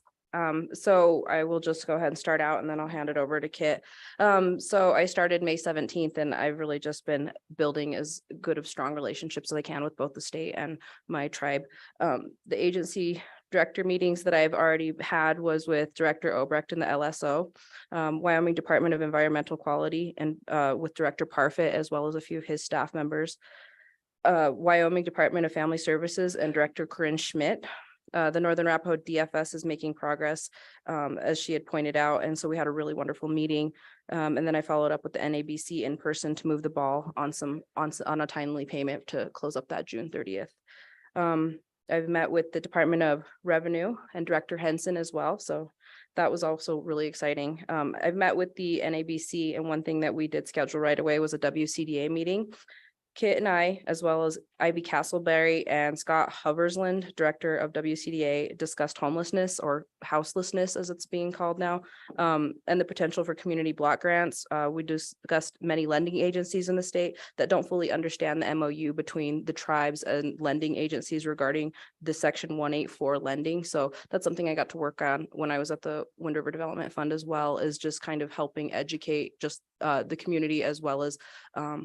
So I will just go ahead and start out and then I'll hand it over to Kit. So I started May 17th and I've really just been building as good of strong relationships as I can with both the state and my tribe. The agency director meetings that I've already had was with Director Obrecht and the LSO, Wyoming Department of Environmental Quality, and with Director Parfit, as well as a few of his staff members. Wyoming Department of Family Services and Director Corinne Schmidt. The Northern Arapahoe DFS is making progress, as she had pointed out. And so we had a really wonderful meeting. And then I followed up with the NABC in person to move the ball on a timely payment to close up that June 30th. I've met with the Department of Revenue and Director Henson as well. So that was also really exciting. I've met with the NABC, and one thing that we did schedule right away was a WCDA meeting. Kit and I, as well as Ivy Castleberry and Scott Hoversland, Director of WCDA, discussed homelessness, or houselessness as it's being called now, and the potential for community block grants. We discussed many lending agencies in the state that don't fully understand the MOU between the tribes and lending agencies regarding the Section 184 lending. So that's something I got to work on when I was at the Wind River Development Fund, as well as just kind of helping educate just the community as well as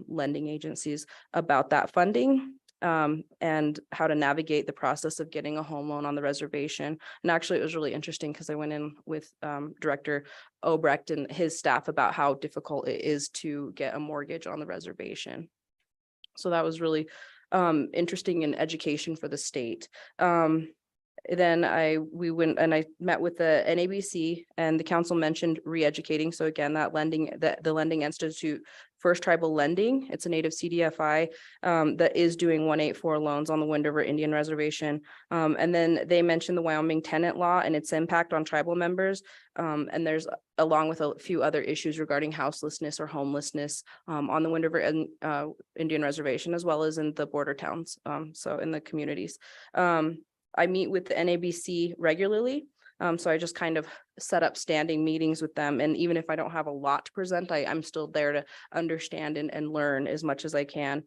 lending agencies about that funding, and how to navigate the process of getting a home loan on the reservation. And actually, it was really interesting because I went in with Director Obrecht and his staff about how difficult it is to get a mortgage on the reservation. So that was really interesting in education for the state. Then we went and I met with the NABC, and the council mentioned re-educating. So again, that lending, the Lending Institute First Tribal Lending, it's a native CDFI that is doing 184 loans on the Wind River Indian Reservation. And then they mentioned the Wyoming tenant law and its impact on tribal members. And there's, along with a few other issues regarding houselessness or homelessness on the Wind River and Indian Reservation, as well as in the border towns, so in the communities. I meet with the NABC regularly. So I just kind of set up standing meetings with them. And even if I don't have a lot to present, I'm still there to understand and learn as much as I can.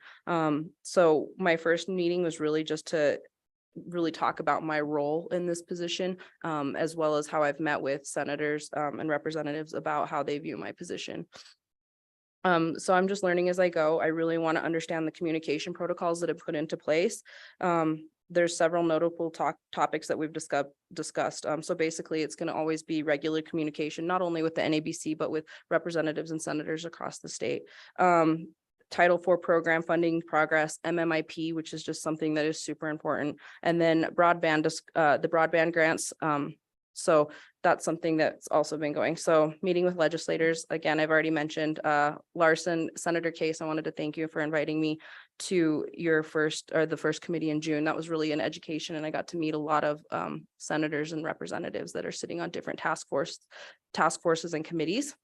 So my first meeting was really just to really talk about my role in this position, as well as how I've met with senators and representatives about how they view my position. So I'm just learning as I go. I really want to understand the communication protocols that have put into place. There's several notable topics that we've discussed. So basically, it's going to always be regular communication, not only with the NABC, but with representatives and senators across the state. Title IV program funding progress, MMIP, which is just something that is super important. And then the broadband grants. So that's something that's also been going. So meeting with legislators, again, I've already mentioned Larson, Senator Case. I wanted to thank you for inviting me to your the first committee in June. That was really an education, and I got to meet a lot of senators and representatives that are sitting on different task forces and committees.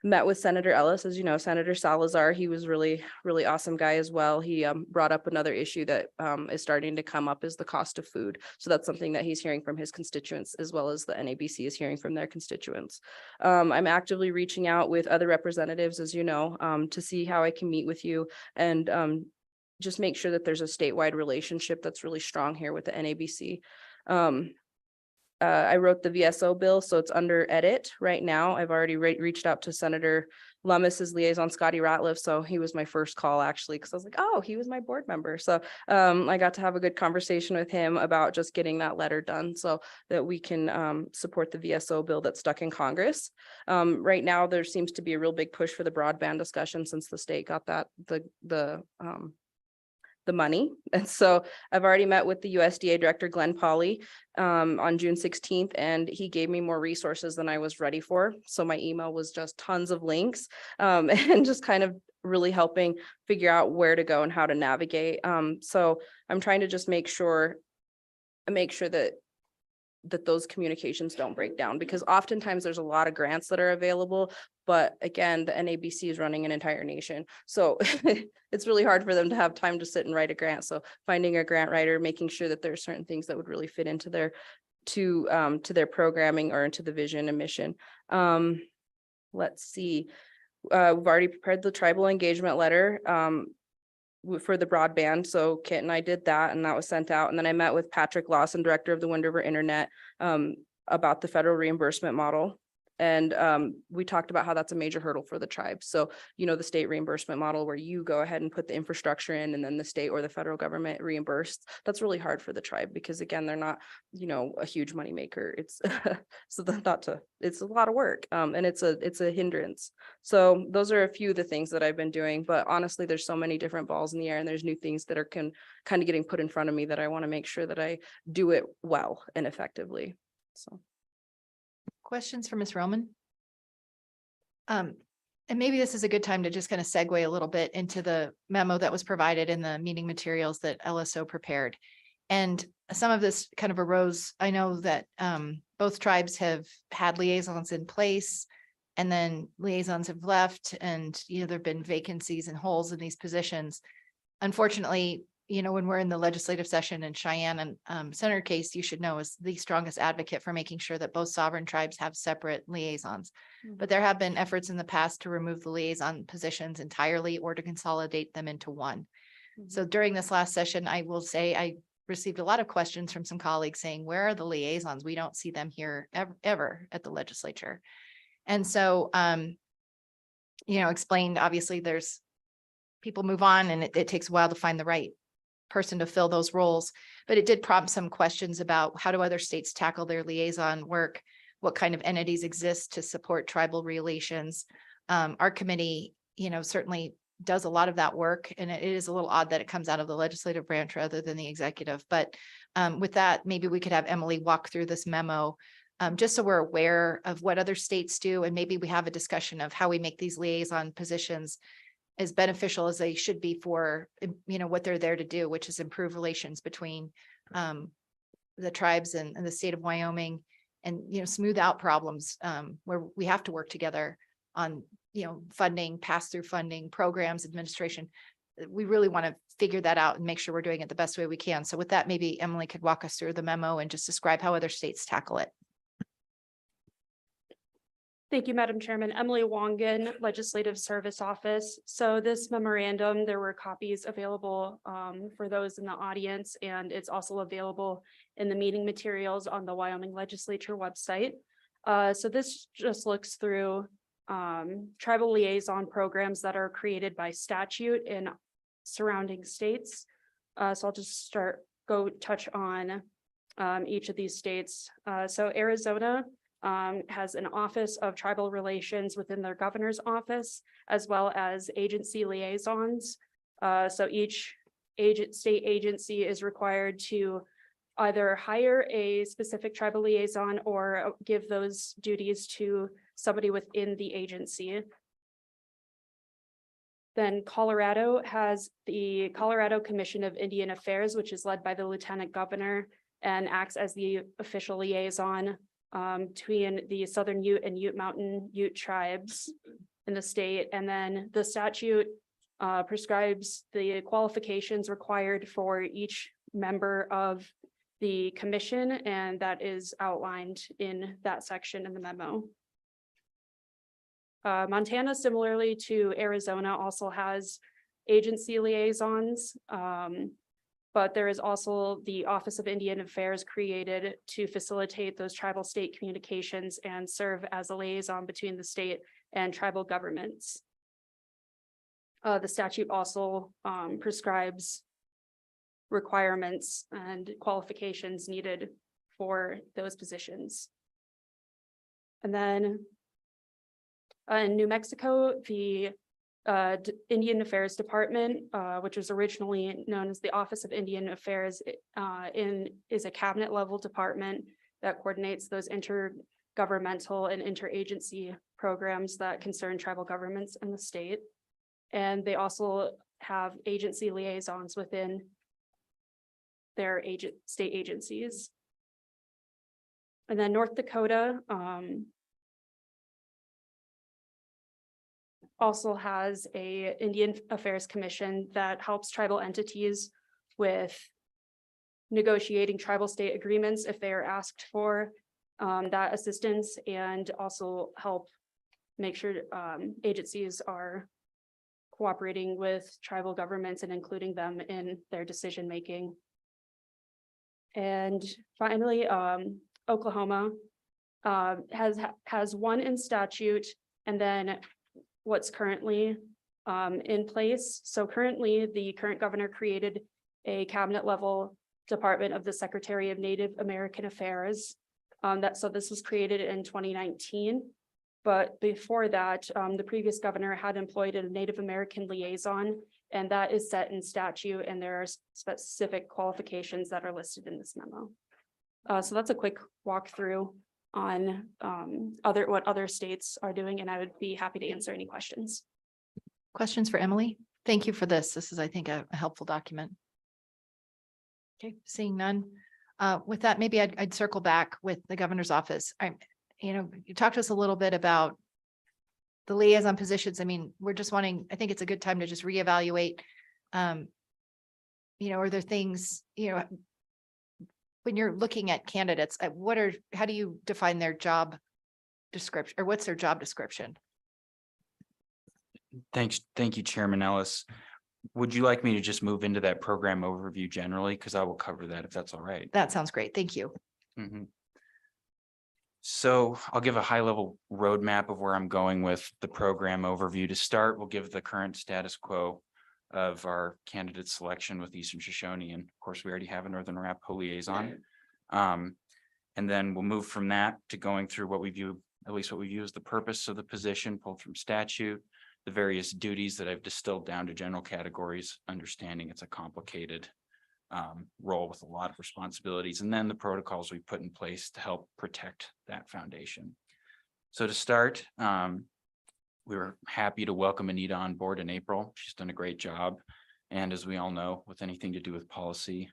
Met with Senator Ellis, as you know, Senator Salazar. He was really awesome guy as well. He brought up another issue that is starting to come up, is the cost of food. So that's something that he's hearing from his constituents, as well as the NABC is hearing from their constituents. I'm actively reaching out with other representatives, as you know, to see how I can meet with you and just make sure that there's a statewide relationship that's really strong here with the NABC. I wrote the VSO bill, so it's under edit right now. I've already reached out to Senator Lummis's liaison, Scotty Ratliff. So he was my first call, actually, because I was like, oh, he was my board member. So I got to have a good conversation with him about just getting that letter done so that we can support the VSO bill that's stuck in Congress. Right now, there seems to be a real big push for the broadband discussion since the state got that the money. And so I've already met with the USDA Director Glenn Pauly on June 16th, and he gave me more resources than I was ready for. So my email was just tons of links and just kind of really helping figure out where to go and how to navigate. So I'm trying to just make sure that that those communications don't break down, because oftentimes there's a lot of grants that are available. But again, the NABC is running an entire nation. So it's really hard for them to have time to sit and write a grant. So finding a grant writer, making sure that there are certain things that would really fit into their to their programming or into the vision and mission. Let's see. We've already prepared the tribal engagement letter for the broadband. So Kit and I did that, and that was sent out. And then I met with Patrick Lawson, director of the Wind River Internet, about the federal reimbursement model. And we talked about how that's a major hurdle for the tribe. So, you know, the state reimbursement model where you go ahead and put the infrastructure in and then the state or the federal government reimbursed. That's really hard for the tribe because again, they're not, you know, a huge money maker. It's so it's a lot of work and it's a hindrance. So those are a few of the things that I've been doing. But honestly, there's so many different balls in the air and there's new things that are kind of getting put in front of me that I want to make sure that I do it well and effectively. So. Questions for Ms. Roman? And maybe this is a good time to just kind of segue a little bit into the memo that was provided in the meeting materials that LSO prepared. And some of this kind of arose, I know that both tribes have had liaisons in place and then liaisons have left and, you know, there've been vacancies and holes in these positions. Unfortunately, you know, when we're in the legislative session and Cheyenne and Senator Case, you should know, is the strongest advocate for making sure that both sovereign tribes have separate liaisons. But there have been efforts in the past to remove the liaison positions entirely or to consolidate them into one. So during this last session, I will say I received a lot of questions from some colleagues saying, where are the liaisons? We don't see them here ever at the legislature. And so, you know, explained, obviously there's people move on and it takes a while to find the right person to fill those roles, but it did prompt some questions about how do other states tackle their liaison work? What kind of entities exist to support tribal relations? Our committee, you know, certainly does a lot of that work, and it is a little odd that it comes out of the legislative branch rather than the executive. But with that, maybe we could have Emily walk through this memo just so we're aware of what other states do, and maybe we have a discussion of how we make these liaison positions as beneficial as they should be for, you know, what they're there to do, which is improve relations between the tribes and the state of Wyoming, and, you know, smooth out problems where we have to work together on, you know, funding, pass-through funding, programs, administration. We really want to figure that out and make sure we're doing it the best way we can. So with that, maybe Emily could walk us through the memo and just describe how other states tackle it. Thank you, Madam Chairman. Emily Wongan, Legislative Service Office. So this memorandum, there were copies available for those in the audience, and it's also available in the meeting materials on the Wyoming Legislature website. So this just looks through tribal liaison programs that are created by statute in surrounding states. So I'll just touch on each of these states. So Arizona has an Office of Tribal Relations within their governor's office, as well as agency liaisons. So each state agency is required to either hire a specific tribal liaison or give those duties to somebody within the agency. Then Colorado has the Colorado Commission of Indian Affairs, which is led by the Lieutenant Governor and acts as the official liaison between the Southern Ute and Ute Mountain Ute tribes in the state. And then the statute prescribes the qualifications required for each member of the commission, and that is outlined in that section in the memo. Montana, similarly to Arizona, also has agency liaisons. But there is also the Office of Indian Affairs created to facilitate those tribal state communications and serve as a liaison between the state and tribal governments. The statute also prescribes requirements and qualifications needed for those positions. And then in New Mexico, the Indian Affairs Department, which was originally known as the Office of Indian Affairs, is a cabinet level department that coordinates those intergovernmental and interagency programs that concern tribal governments in the state. And they also have agency liaisons within their state agencies. And then North Dakota, also has a Indian Affairs Commission that helps tribal entities with negotiating tribal state agreements if they are asked for that assistance, and also help make sure agencies are cooperating with tribal governments and including them in their decision making. And finally, Oklahoma has one in statute, and then what's currently in place. So currently, the current governor created a cabinet level Department of the Secretary of Native American Affairs. So this was created in 2019. But before that, the previous governor had employed a Native American liaison, and that is set in statute, and there are specific qualifications that are listed in this memo. So that's a quick walkthrough on what other states are doing, and I would be happy to answer any questions. Questions for Emily? Thank you for this. This is, I think, a helpful document. Okay, seeing none. With that, maybe I'd circle back with the governor's office. You talked to us a little bit about the liaison positions. I mean, we're just wanting, I think it's a good time to just reevaluate. Are there things, when you're looking at candidates, how do you define their job description, or what's their job description? Thank you, Chairman Ellis. Would you like me to just move into that program overview generally? Because I will cover that if that's all right. That sounds great. Thank you. So I'll give a high level roadmap of where I'm going with the program overview. To start, we'll give the current status quo of our candidate selection with Eastern Shoshone. And of course, we already have a Northern Arapaho liaison. And then we'll move from that to going through what we view as the purpose of the position, pulled from statute, the various duties that I've distilled down to general categories, understanding it's a complicated role with a lot of responsibilities, and then the protocols we put in place to help protect that foundation. So to start, we were happy to welcome Anita on board in April. She's done a great job. And as we all know, with anything to do with policy,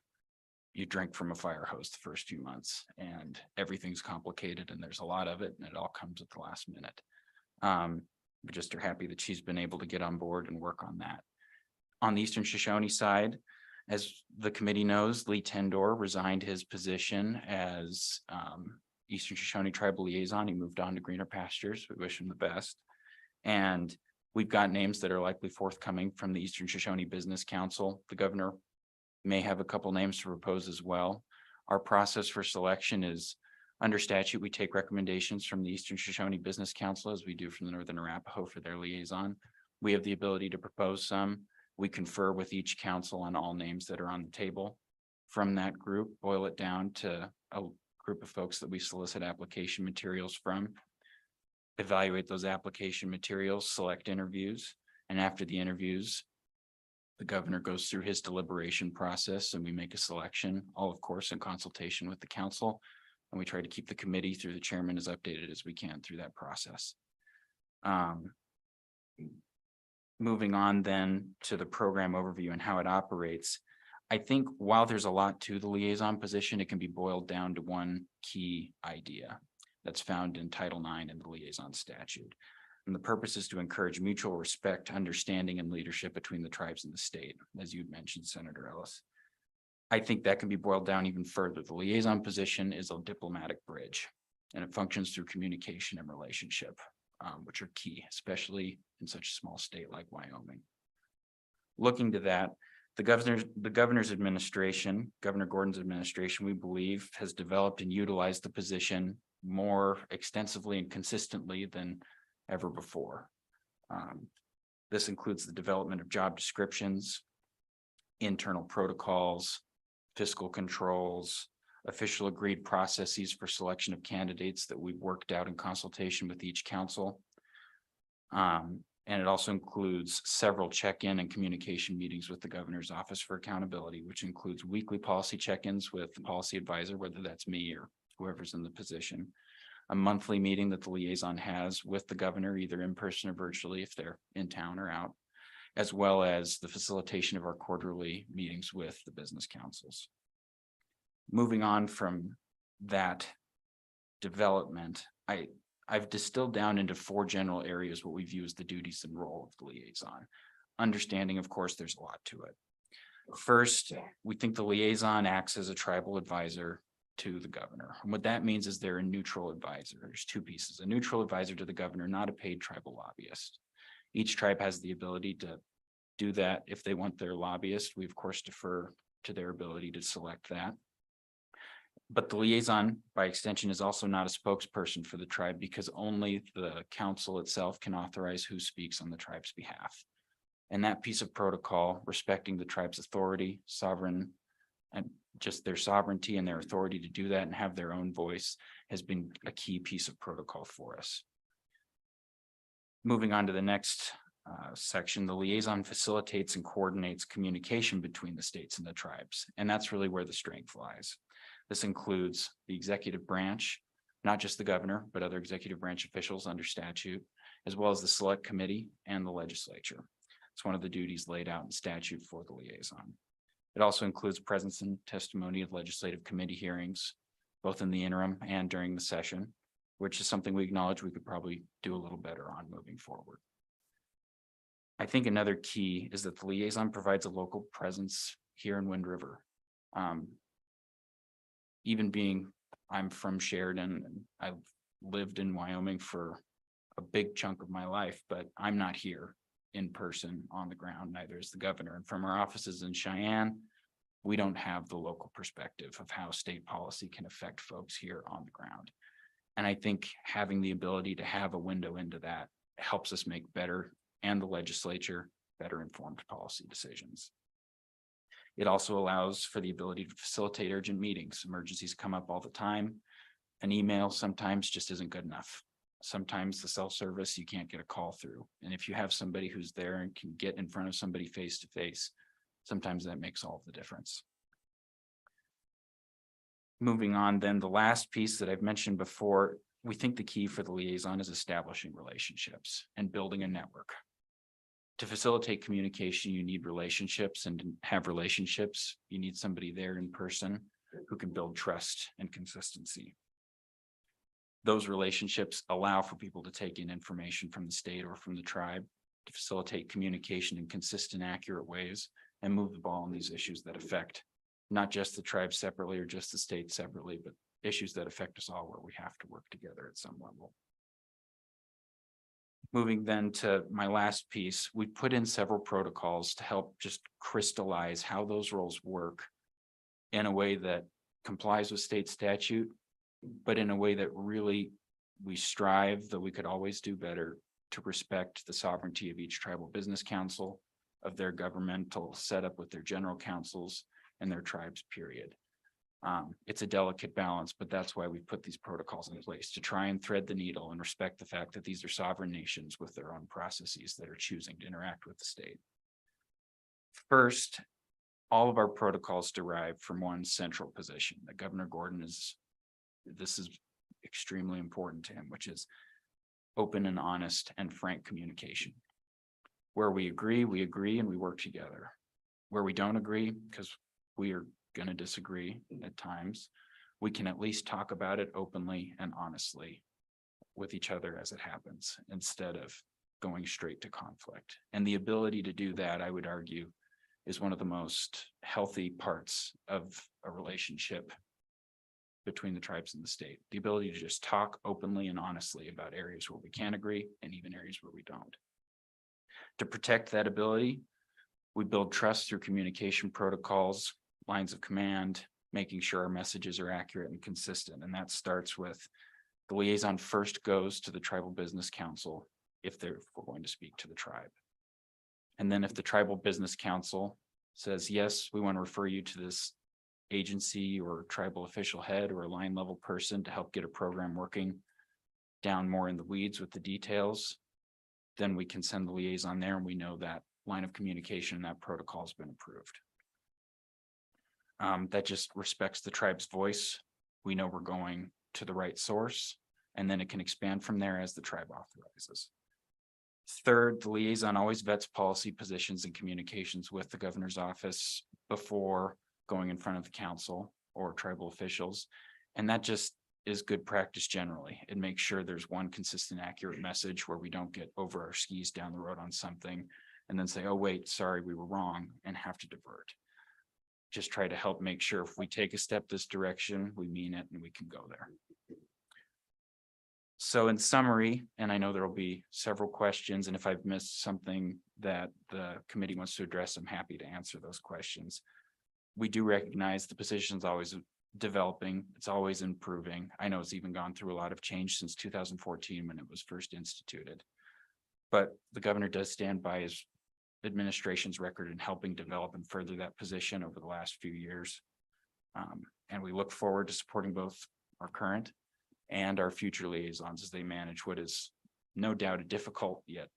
you drink from a fire hose the first few months, and everything's complicated and there's a lot of it, and it all comes at the last minute. We just are happy that she's been able to get on board and work on that. On the Eastern Shoshone side, as the committee knows, Lee Tendor resigned his position as Eastern Shoshone Tribal Liaison. He moved on to greener pastures. We wish him the best. And we've got names that are likely forthcoming from the Eastern Shoshone Business Council. The governor may have a couple names to propose as well. Our process for selection is under statute. We take recommendations from the Eastern Shoshone Business Council as we do from the Northern Arapaho for their liaison. We have the ability to propose some. We confer with each council on all names that are on the table. From that group, boil it down to a group of folks that we solicit application materials from, evaluate those application materials, select interviews, and after the interviews, the governor goes through his deliberation process and we make a selection, all of course in consultation with the council. And we try to keep the committee through the chairman as updated as we can through that process. Moving on then to the program overview and how it operates. I think while there's a lot to the liaison position, it can be boiled down to one key idea that's found in Title IX in the liaison statute. And the purpose is to encourage mutual respect, understanding, and leadership between the tribes and the state, as you'd mentioned, Senator Ellis. I think that can be boiled down even further. The liaison position is a diplomatic bridge, and it functions through communication and relationship, which are key, especially in such a small state like Wyoming. Looking to that, the governor's administration, Governor Gordon's administration, we believe has developed and utilized the position more extensively and consistently than ever before. This includes the development of job descriptions, internal protocols, fiscal controls, official agreed processes for selection of candidates that we've worked out in consultation with each council. And it also includes several check-in and communication meetings with the governor's office for accountability, which includes weekly policy check-ins with the policy advisor, whether that's me or whoever's in the position, a monthly meeting that the liaison has with the governor, either in person or virtually if they're in town or out, as well as the facilitation of our quarterly meetings with the business councils. Moving on from that development, I've distilled down into 4 general areas what we view as the duties and role of the liaison. Understanding, of course, there's a lot to it. First, we think the liaison acts as a tribal advisor to the governor. And what that means is they're a neutral advisor. There's 2 pieces, a neutral advisor to the governor, not a paid tribal lobbyist. Each tribe has the ability to do that if they want their lobbyist. We of course defer to their ability to select that. But the liaison, by extension, is also not a spokesperson for the tribe because only the council itself can authorize who speaks on the tribe's behalf. And that piece of protocol, respecting the tribe's authority, sovereign, and just their sovereignty and their authority to do that and have their own voice, has been a key piece of protocol for us. Moving on to the next section, the liaison facilitates and coordinates communication between the states and the tribes. And that's really where the strength lies. This includes the executive branch, not just the governor, but other executive branch officials under statute, as well as the select committee and the legislature. It's one of the duties laid out in statute for the liaison. It also includes presence and testimony of legislative committee hearings, both in the interim and during the session, which is something we acknowledge we could probably do a little better on moving forward. I think another key is that the liaison provides a local presence here in Wind River. Even being, I'm from Sheridan and I've lived in Wyoming for a big chunk of my life, but I'm not here in person on the ground, neither is the governor. And from our offices in Cheyenne, we don't have the local perspective of how state policy can affect folks here on the ground. And I think having the ability to have a window into that helps us make better, and the legislature, better informed policy decisions. It also allows for the ability to facilitate urgent meetings. Emergencies come up all the time. An email sometimes just isn't good enough. Sometimes the self-service, you can't get a call through. And if you have somebody who's there and can get in front of somebody face to face, sometimes that makes all the difference. Moving on, then the last piece that I've mentioned before, we think the key for the liaison is establishing relationships and building a network. To facilitate communication, you need relationships, and to have relationships, you need somebody there in person who can build trust and consistency. Those relationships allow for people to take in information from the state or from the tribe to facilitate communication in consistent, accurate ways and move the ball on these issues that affect not just the tribe separately or just the state separately, but issues that affect us all where we have to work together at some level. Moving then to my last piece, we put in several protocols to help just crystallize how those roles work in a way that complies with state statute, but in a way that really we strive, that we could always do better, to respect the sovereignty of each tribal business council, of their governmental setup with their general councils and their tribes, period. It's a delicate balance, but that's why we put these protocols in place, to try and thread the needle and respect the fact that these are sovereign nations with their own processes that are choosing to interact with the state. First, all of our protocols derive from one central position that Governor Gordon this is extremely important to him, which is open and honest and frank communication. Where we agree and we work together. Where we don't agree, because we are going to disagree at times, we can at least talk about it openly and honestly with each other as it happens, instead of going straight to conflict. And the ability to do that, I would argue, is one of the most healthy parts of a relationship between the tribes and the state. The ability to just talk openly and honestly about areas where we can agree and even areas where we don't. To protect that ability, we build trust through communication protocols, lines of command, making sure our messages are accurate and consistent. And that starts with the liaison first goes to the tribal business council if we're going to speak to the tribe. And then if the tribal business council says, yes, we want to refer you to this agency or tribal official head or a line level person to help get a program working down more in the weeds with the details, then we can send the liaison there and we know that line of communication and that protocol has been approved. That just respects the tribe's voice. We know we're going to the right source, and then it can expand from there as the tribe authorizes. Third, the liaison always vets policy positions and communications with the governor's office before going in front of the council or tribal officials. And that just is good practice generally. It makes sure there's one consistent, accurate message where we don't get over our skis down the road on something and then say, oh, wait, sorry, we were wrong, and have to divert. Just try to help make sure if we take a step this direction, we mean it and we can go there. So in summary, and I know there will be several questions, and if I've missed something that the committee wants to address, I'm happy to answer those questions. We do recognize the position is always developing, it's always improving. I know it's even gone through a lot of change since 2014 when it was first instituted. But the governor does stand by his administration's record in helping develop and further that position over the last few years. And we look forward to supporting both our current and our future liaisons as they manage what is no doubt a difficult yet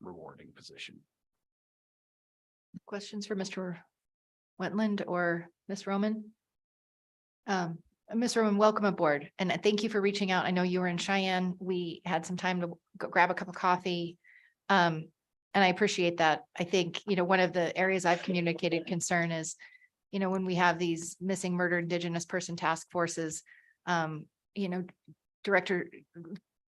rewarding position. Questions for Mr. Wetland or Ms. Roman? Ms. Roman, welcome aboard, and thank you for reaching out. I know you were in Cheyenne. We had some time to go grab a cup of coffee. And I appreciate that. I think, one of the areas I've communicated concern is, when we have these missing murdered Indigenous person task forces, Director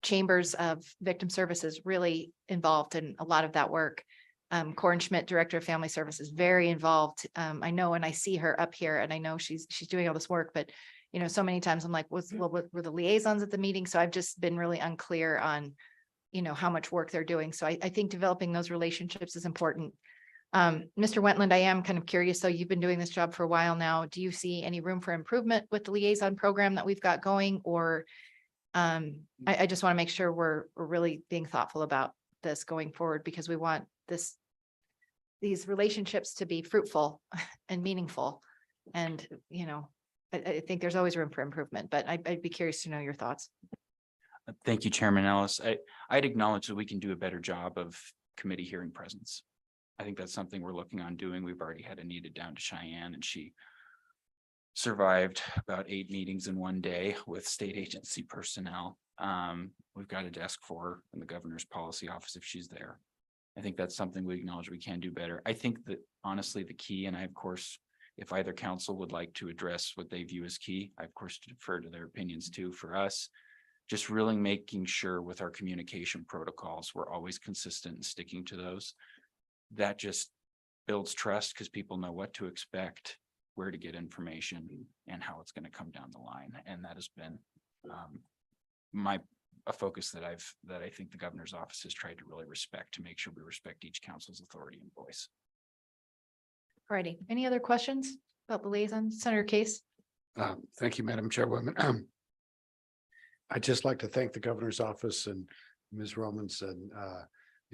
Chambers of Victim Services really involved in a lot of that work. Corin Schmidt, Director of Family Services, very involved. I know, and I see her up here, and I know she's doing all this work, but so many times I'm like, were the liaisons at the meeting? So I've just been really unclear on, how much work they're doing. So I think developing those relationships is important. Mr. Wetland, I am kind of curious. So you've been doing this job for a while now. Do you see any room for improvement with the liaison program that we've got going? Or I just want to make sure we're really being thoughtful about this going forward, because we want these relationships to be fruitful and meaningful. And, I think there's always room for improvement, but I'd be curious to know your thoughts. Thank you, Chairman Ellis. I'd acknowledge that we can do a better job of committee hearing presence. I think that's something we're looking on doing. We've already had Anita down to Cheyenne, and she survived about 8 meetings in one day with state agency personnel. We've got a desk for her in the governor's policy office if she's there. I think that's something we acknowledge we can do better. I think that honestly, the key, and I, of course, if either council would like to address what they view as key, I of course defer to their opinions too. For us, just really making sure with our communication protocols, we're always consistent and sticking to those. That just builds trust because people know what to expect, where to get information, and how it's going to come down the line. And that has been a focus that I think the governor's office has tried to really respect, to make sure we respect each council's authority and voice. Alrighty, any other questions about the liaison? Senator Case? Thank you, Madam Chairwoman. I'd just like to thank the governor's office and Ms. Romanson.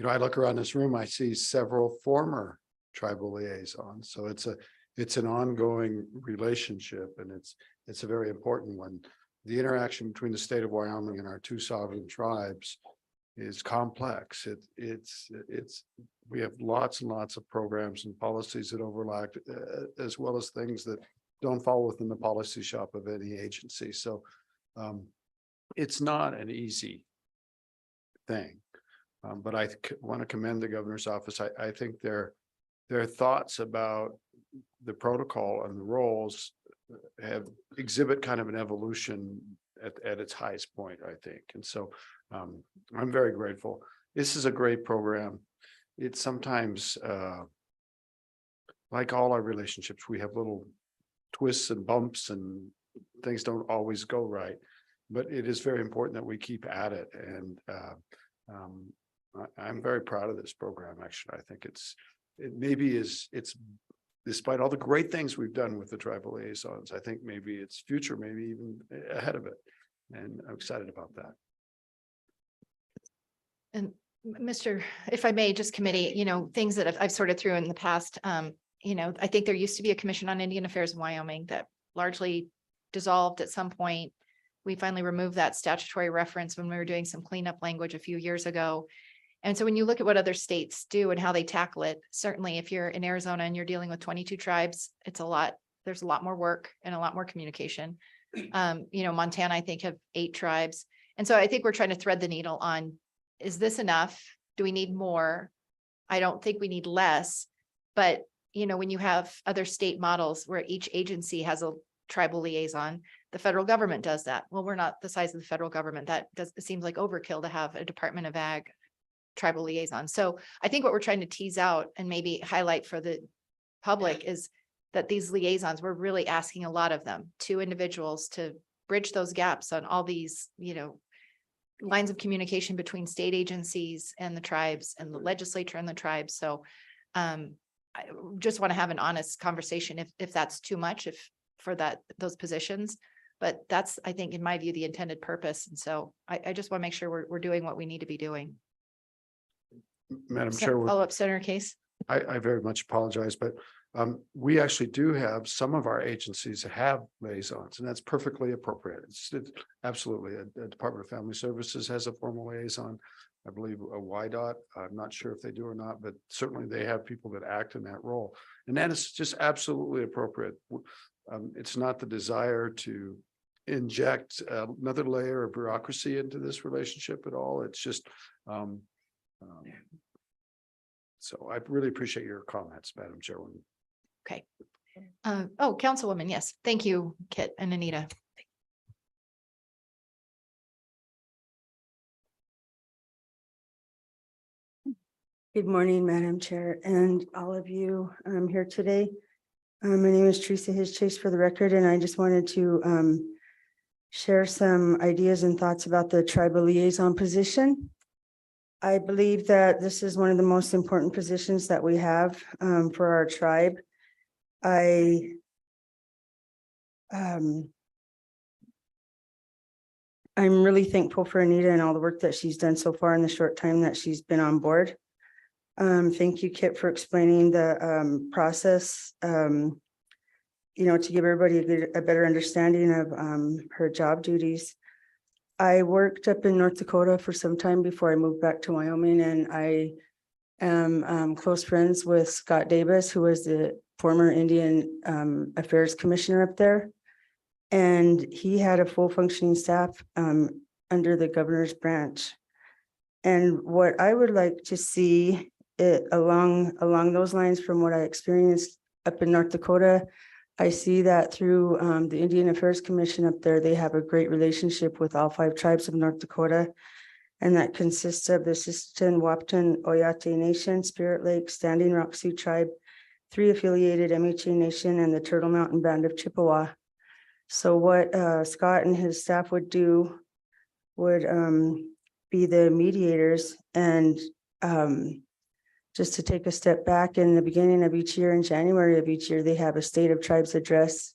I look around this room, I see several former tribal liaisons. So it's an ongoing relationship, and it's a very important one. The interaction between the state of Wyoming and our 2 sovereign tribes is complex. We have lots and lots of programs and policies that overlap, as well as things that don't fall within the policy shop of any agency. So it's not an easy thing, but I want to commend the governor's office. I think their thoughts about the protocol and the roles exhibit kind of an evolution at its highest point, I think. And so I'm very grateful. This is a great program. It's sometimes like all our relationships, we have little twists and bumps and things don't always go right, but it is very important that we keep at it. And I'm very proud of this program. Actually, I think it's despite all the great things we've done with the tribal liaisons, I think maybe its future, maybe even ahead of it. And I'm excited about that. And if I may, just committee, things that I've sorted through in the past, I think there used to be a Commission on Indian Affairs in Wyoming that largely dissolved at some point. We finally removed that statutory reference when we were doing some cleanup language a few years ago. And so when you look at what other states do and how they tackle it, certainly if you're in Arizona and you're dealing with 22 tribes, there's a lot more work and a lot more communication. Montana, I think, have 8 tribes. And so I think we're trying to thread the needle on, is this enough? Do we need more? I don't think we need less, but when you have other state models where each agency has a tribal liaison. The federal government does that. Well, we're not the size of the federal government. It seems like overkill to have a Department of Ag tribal liaison. So I think what we're trying to tease out and maybe highlight for the public is that these liaisons, we're really asking a lot of them, 2 individuals to bridge those gaps on all these, lines of communication between state agencies and the tribes and the legislature and the tribes. So I just want to have an honest conversation if that's too much, if for those positions. But that's, I think, in my view, the intended purpose. And so I just want to make sure we're doing what we need to be doing. Madam Chair, Follow up, Senator Case. I very much apologize, but we actually do have some of our agencies have liaisons, and that's perfectly appropriate. It's absolutely, a Department of Family Services has a formal liaison. I believe a YDOT, I'm not sure if they do or not, but certainly they have people that act in that role. And that is just absolutely appropriate. It's not the desire to inject another layer of bureaucracy into this relationship at all. It's just, so I really appreciate your comments, Madam Chairwoman. Okay. Councilwoman, yes. Thank you, Kit and Anita. Good morning, Madam Chair, and all of you here today. My name is Teresa Chase for the record, and I just wanted to share some ideas and thoughts about the tribal liaison position. I believe that this is one of the most important positions that we have for our tribe. I'm really thankful for Anita and all the work that she's done so far in the short time that she's been on board. Thank you, Kit, for explaining the process, to give everybody a better understanding of her job duties. I worked up in North Dakota for some time before I moved back to Wyoming, and I am close friends with Scott Davis, who was the former Indian Affairs Commissioner up there. And he had a full functioning staff under the governor's branch. And what I would like to see it along those lines, from what I experienced up in North Dakota, I see that through the Indian Affairs Commission up there, they have a great relationship with all 5 tribes of North Dakota. And that consists of the Sisseton, Wahpeton, Oyate Nation, Spirit Lake, Standing Rock Sioux Tribe, 3 affiliated MHA Nation, and the Turtle Mountain Band of Chippewa. So what Scott and his staff would do would be the mediators, and just to take a step back, in the beginning of each year, in January of each year, they have a State of Tribes address.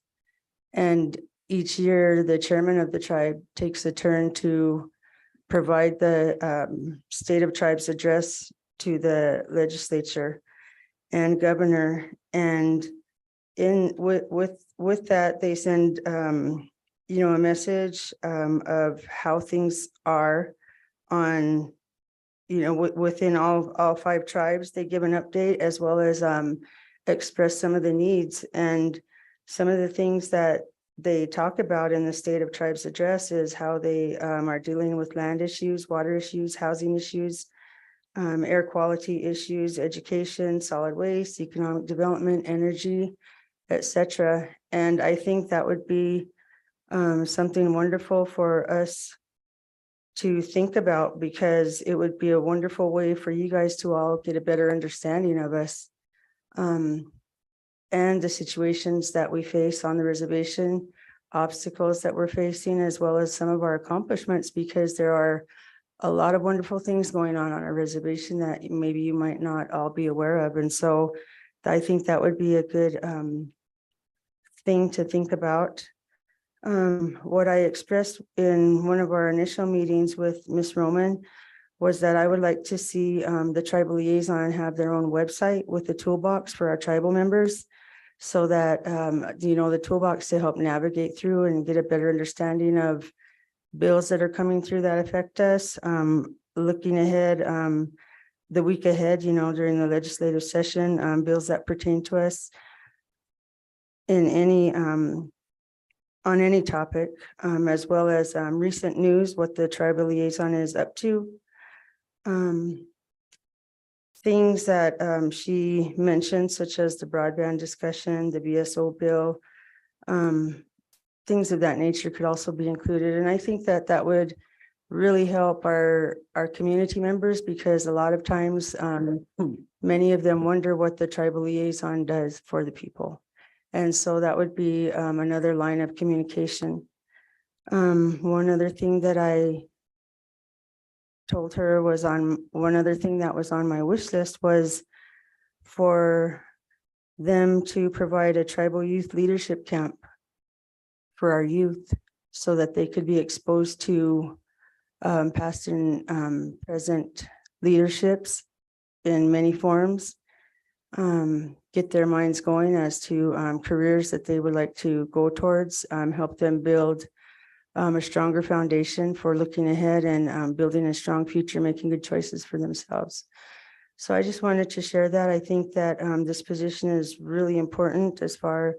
And each year, the chairman of the tribe takes a turn to provide the State of Tribes address to the legislature and governor. And with that, they send a message of how things are on, within all 5 tribes. They give an update, as well as express some of the needs. And some of the things that they talk about in the State of Tribes address is how they are dealing with land issues, water issues, housing issues, air quality issues, education, solid waste, economic development, energy, etc. And I think that would be something wonderful for us to think about, because it would be a wonderful way for you guys to all get a better understanding of us and the situations that we face on the reservation, obstacles that we're facing, as well as some of our accomplishments, because there are a lot of wonderful things going on our reservation that maybe you might not all be aware of. And so I think that would be a good thing to think about. What I expressed in one of our initial meetings with Ms. Roman was that I would like to see the tribal liaison have their own website with a toolbox for our tribal members, so that, the toolbox to help navigate through and get a better understanding of bills that are coming through that affect us, looking ahead, the week ahead, during the legislative session, bills that pertain to us in any, on any topic, as well as recent news, what the tribal liaison is up to. Things that she mentioned, such as the broadband discussion, the BSO bill, things of that nature could also be included. And I think that that would really help our community members, because a lot of times many of them wonder what the tribal liaison does for the people. And so that would be another line of communication. One other thing that I told her was one other thing that was on my wish list was for them to provide a tribal youth leadership camp for our youth so that they could be exposed to past and present leaderships in many forms, get their minds going as to careers that they would like to go towards, help them build a stronger foundation for looking ahead and building a strong future, making good choices for themselves. So I just wanted to share that. I think that this position is really important as far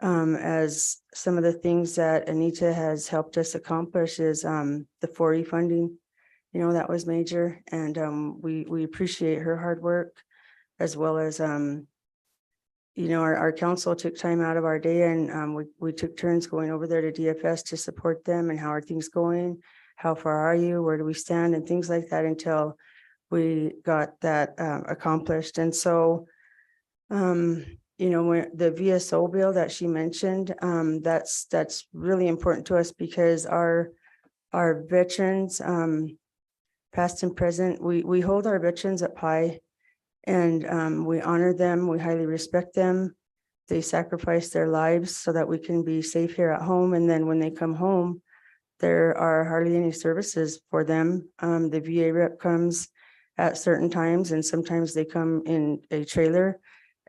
as some of the things that Anita has helped us accomplish is the 4E funding. You know, that was major, and we appreciate her hard work, as well as you know, our council took time out of our day, and we took turns going over there to DFS to support them and how are things going, how far are you, where do we stand, and things like that until we got that accomplished. And so you know, when the VSO bill that she mentioned, that's really important to us, because our veterans, past and present, we hold our veterans up high, and we honor them, we highly respect them. They sacrifice their lives so that we can be safe here at home, and then when they come home, there are hardly any services for them. The VA rep comes at certain times, and sometimes they come in a trailer,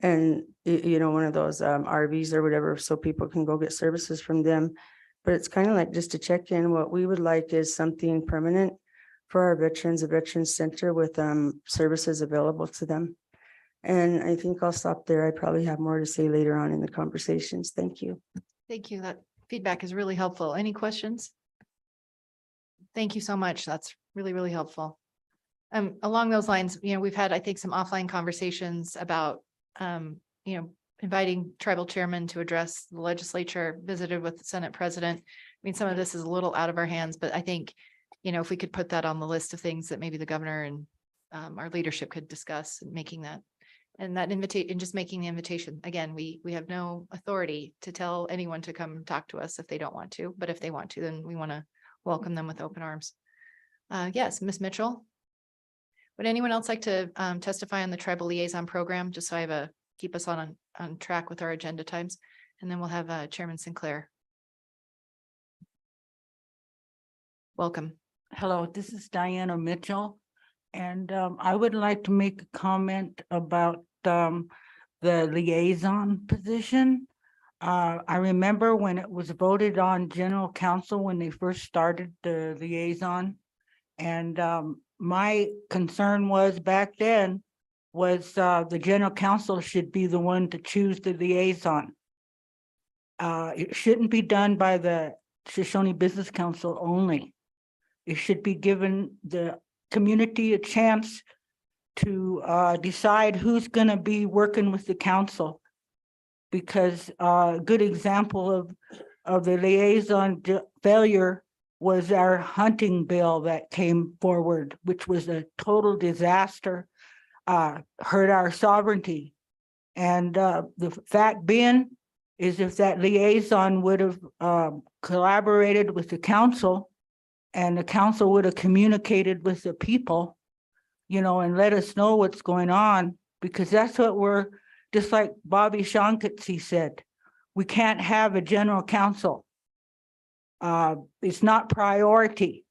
and you know, one of those RVs or whatever, so people can go get services from them. But it's kind of like just to check in. What we would like is something permanent for our veterans, a veterans center with services available to them. And I think I'll stop there. I probably have more to say later on in the conversations. Thank you. Thank you. That feedback is really helpful. Any questions? Thank you so much. That's really, really helpful. Along those lines, you know, we've had, I think, some offline conversations about, you know, inviting tribal chairmen to address the legislature, visited with the Senate president. I mean, some of this is a little out of our hands, but I think, you know, if we could put that on the list of things that maybe the governor and our leadership could discuss, and making that, and that invitation, and just making the invitation. Again, we have no authority to tell anyone to come talk to us if they don't want to, but if they want to, then we want to welcome them with open arms. Yes, Ms. Mitchell. Would anyone else like to testify on the tribal liaison program, just so I have keep us on track with our agenda times, and then we'll have Chairman Sinclair. Welcome. Hello, this is Diana Mitchell, and I would like to make a comment about the liaison position. I remember when it was voted on general council, when they first started the liaison, and my concern was back then was the general council should be the one to choose the liaison. It shouldn't be done by the Shoshone Business Council only. It should be given the community a chance to decide who's going to be working with the council. Because a good example of the liaison failure was our hunting bill that came forward, which was a total disaster, hurt our sovereignty. And the fact being is, if that liaison would have collaborated with the council, and the council would have communicated with the people, you know, and let us know what's going on, because that's what we're, just like Bobby Shankatsi said, we can't have a general council. It's not priority.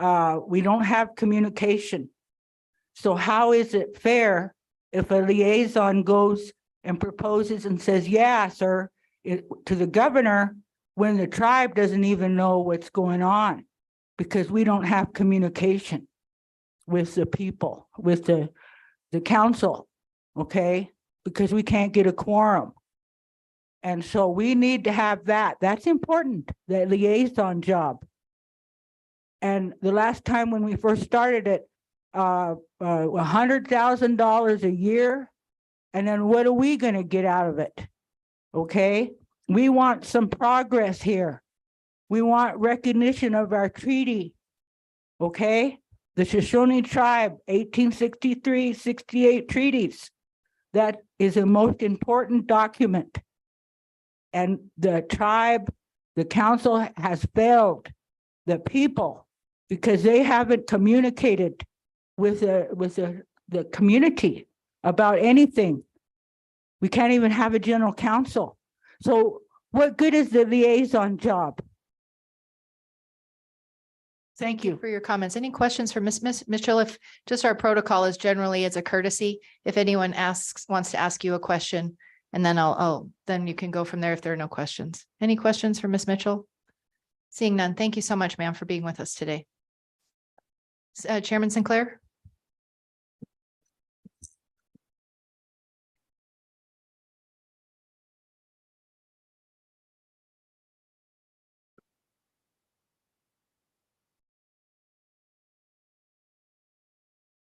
We don't have communication. So how is it fair if a liaison goes and proposes and says, yeah, sir, to the governor, when the tribe doesn't even know what's going on? Because we don't have communication with the people, with the council, okay? Because we can't get a quorum. And so we need to have that. That's important, that liaison job. And the last time when we first started it, $100,000 a year. And then what are we going to get out of it? Okay. We want some progress here. We want recognition of our treaty. Okay? The Shoshone tribe, 1863, 68 treaties. That is the most important document. And the tribe, the council has failed the people because they haven't communicated with the community about anything. We can't even have a general council. So what good is the liaison job? Thank you. For your comments. Any questions for Ms. Mitchell? If just our protocol is generally as a courtesy, if anyone wants to ask you a question, and then then you can go from there if there are no questions. Any questions for Ms. Mitchell? Seeing none. Thank you so much, ma'am, for being with us today. Chairman Sinclair?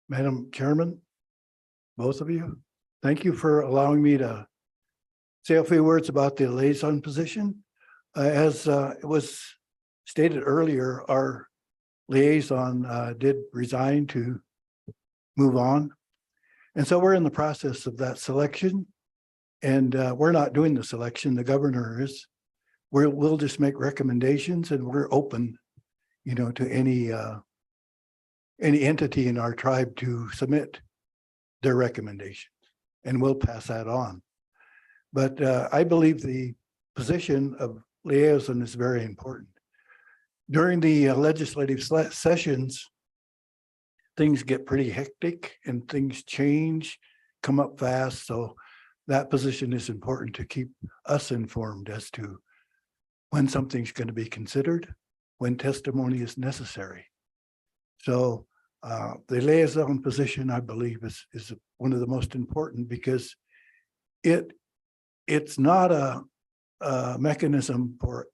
Madam Chairman, both of you, thank you for allowing me to say a few words about the liaison position. As it was stated earlier, our liaison did resign to move on. And so we're in the process of that selection. And we're not doing the selection, the governor is. We'll just make recommendations, and we're open, to any entity in our tribe to submit their recommendations, and we'll pass that on. But I believe the position of liaison is very important. During the legislative sessions, things get pretty hectic and things change, come up fast. So that position is important to keep us informed as to when something's going to be considered, when testimony is necessary. So the liaison position, I believe, is one of the most important, because it's not a mechanism for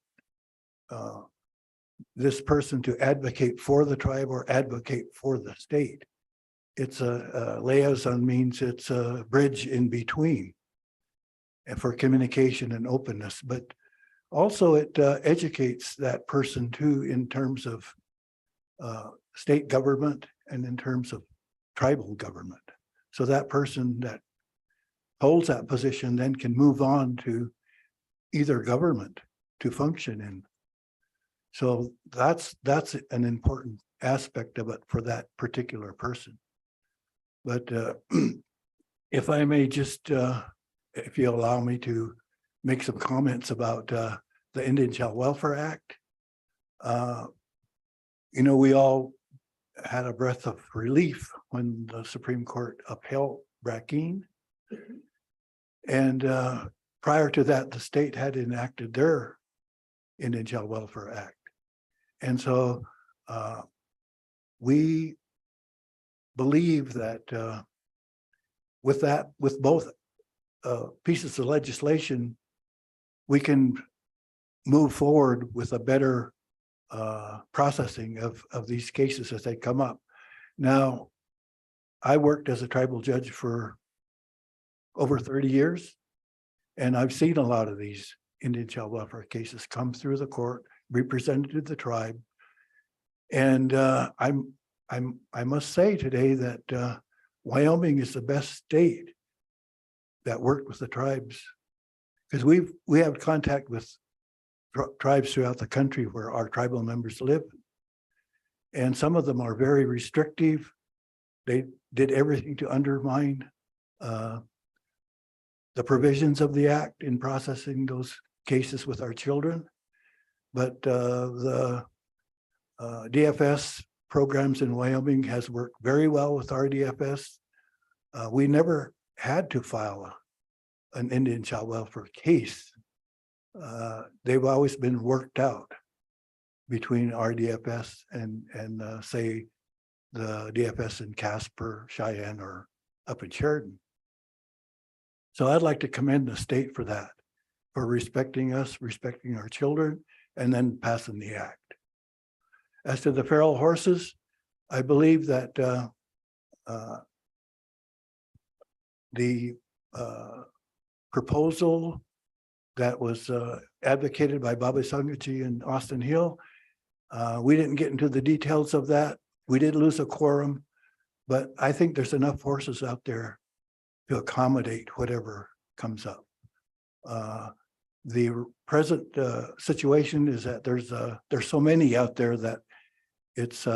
this person to advocate for the tribe or advocate for the state. It's a liaison means it's a bridge in between and for communication and openness, but also it educates that person too in terms of state government and in terms of tribal government. So that person that holds that position then can move on to either government to function in. So that's an important aspect of it for that particular person. But if I may just, if you allow me to make some comments about the Indian Child Welfare Act. We all had a breath of relief when the Supreme Court upheld Brackeen. And prior to that, the state had enacted their Indian Child Welfare Act. And so we believe that with both pieces of legislation, we can move forward with a better processing of these cases as they come up. Now, I worked as a tribal judge for over 30 years, and I've seen a lot of these Indian child welfare cases come through the court, represented the tribe. And I must say today that Wyoming is the best state that worked with the tribes, because we have contact with tribes throughout the country where our tribal members live. And some of them are very restrictive. They did everything to undermine the provisions of the act in processing those cases with our children. But the DFS programs in Wyoming has worked very well with our DFS. We never had to file an Indian child welfare case. They've always been worked out between our DFS and say the DFS in Casper, Cheyenne, or up in Sheridan. So I'd like to commend the state for that, for respecting us, respecting our children, and then passing the act. As to the feral horses, I believe that the proposal that was advocated by Bobby Sangachi and Austin Hill. We didn't get into the details of that. We did lose a quorum, but I think there's enough horses out there to accommodate whatever comes up. The present situation is that there's so many out there that it's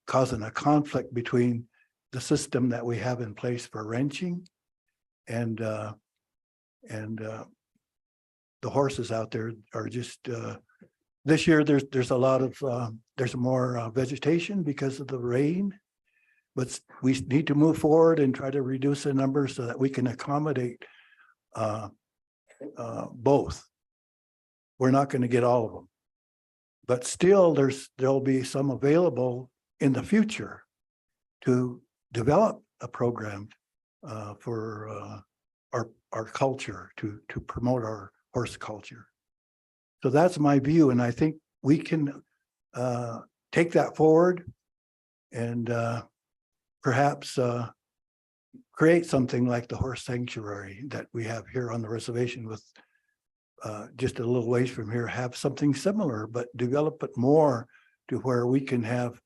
causing a conflict between the system that we have in place for ranching and the horses out there are just this year there's a lot of there's more vegetation because of the rain, but we need to move forward and try to reduce the numbers so that we can accommodate both. We're not going to get all of them, but still there'll be some available in the future to develop a program for our culture, to promote our horse culture. So that's my view, and I think we can take that forward and perhaps create something like the horse sanctuary that we have here on the reservation with just a little ways from here, have something similar, but develop it more to where we can have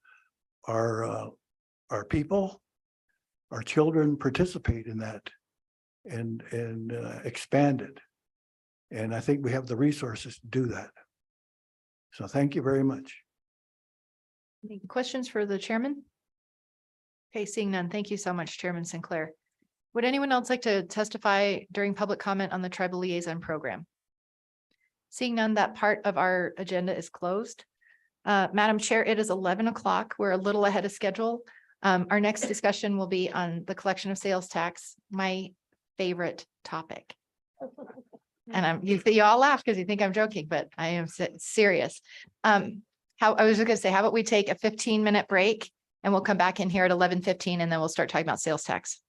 our people, our children participate in that and expand it. And I think we have the resources to do that. So thank you very much. Any questions for the chairman? Okay, seeing none. Thank you so much, Chairman Sinclair. Would anyone else like to testify during public comment on the tribal liaison program? Seeing none, that part of our agenda is closed. Madam Chair, it is 11 o'clock. We're a little ahead of schedule. Our next discussion will be on the collection of sales tax, my favorite topic. And you all laugh because you think I'm joking, but I am serious. I was just gonna say, how about we take a 15-minute break and we'll come back in here at 11:15 and then we'll start talking about sales tax.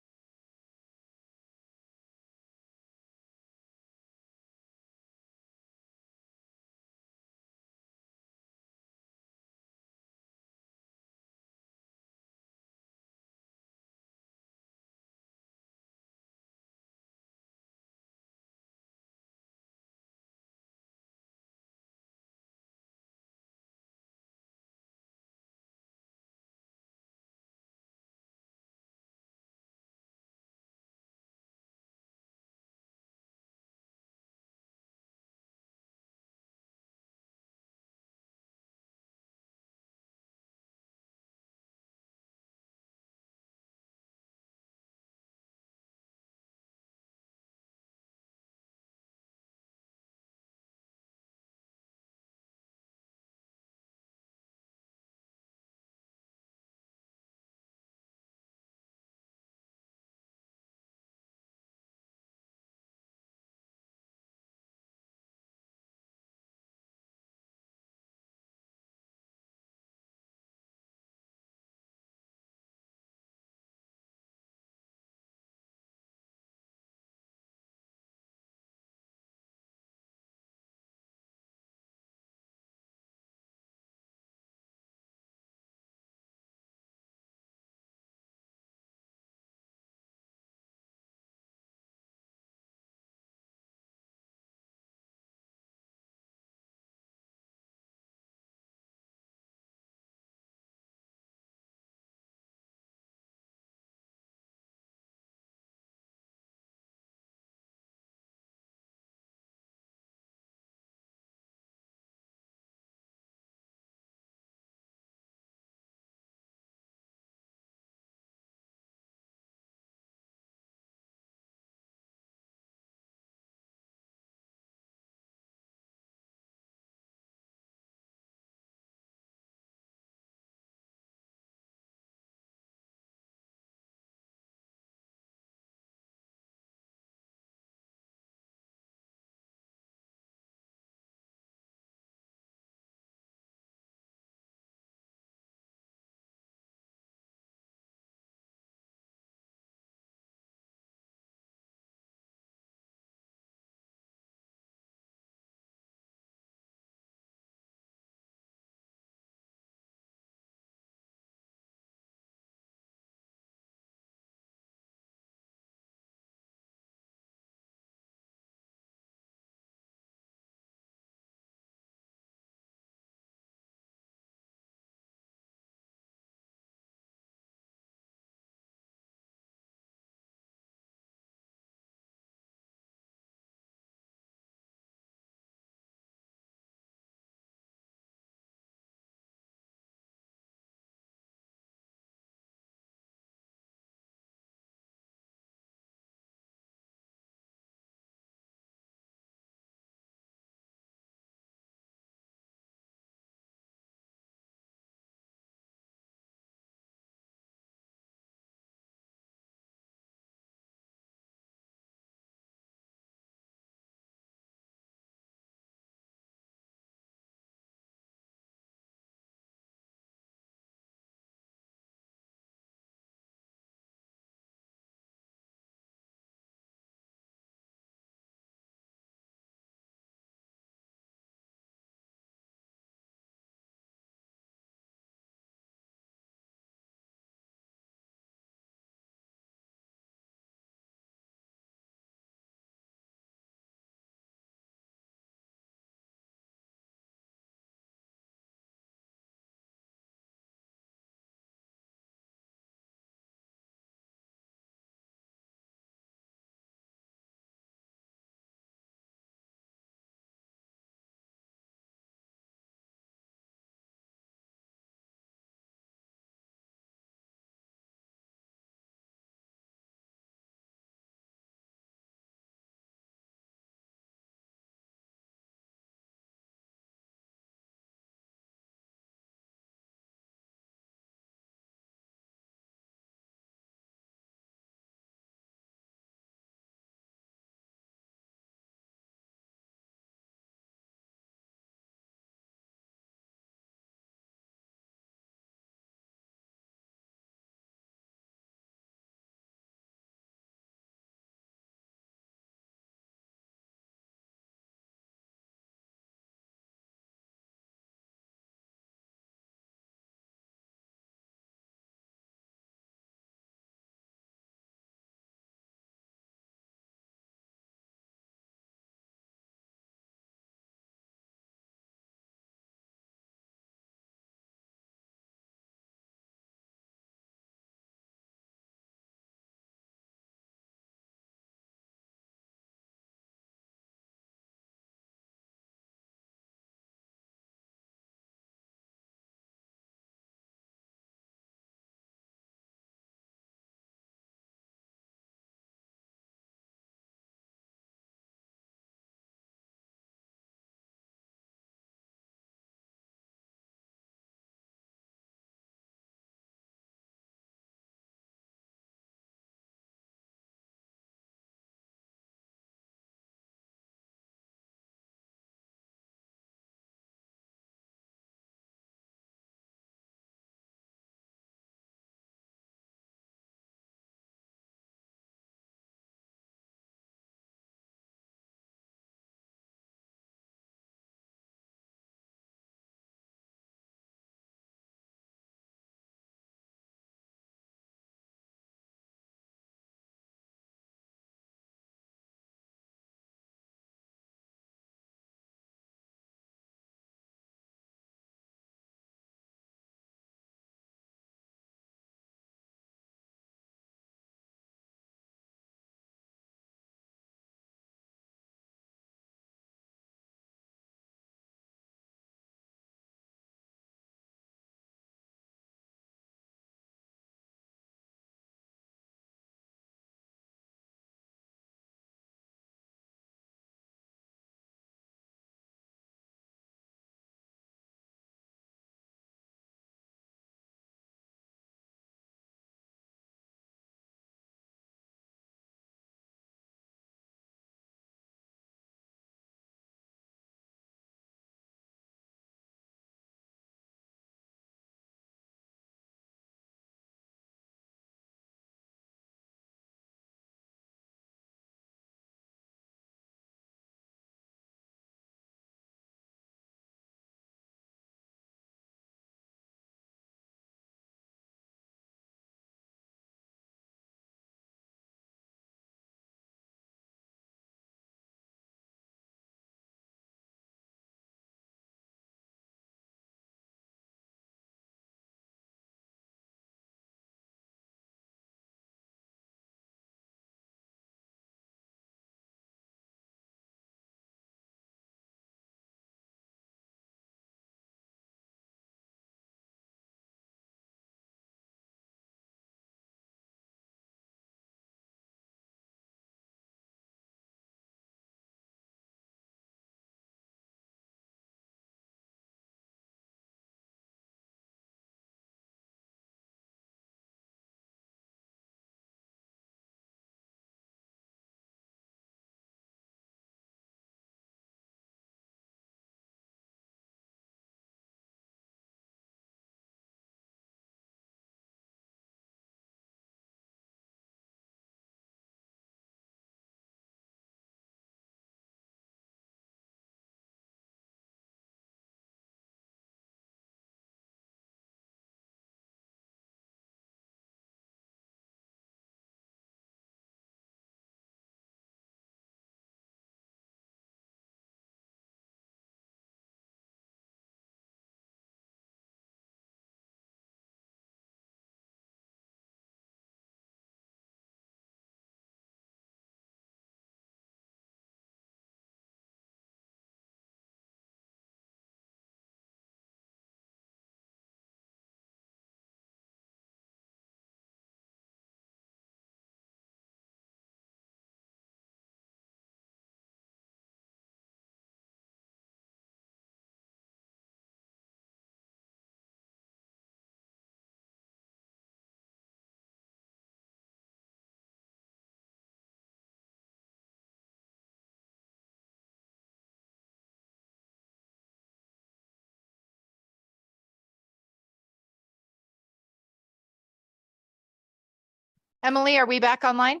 Emily, are we back online?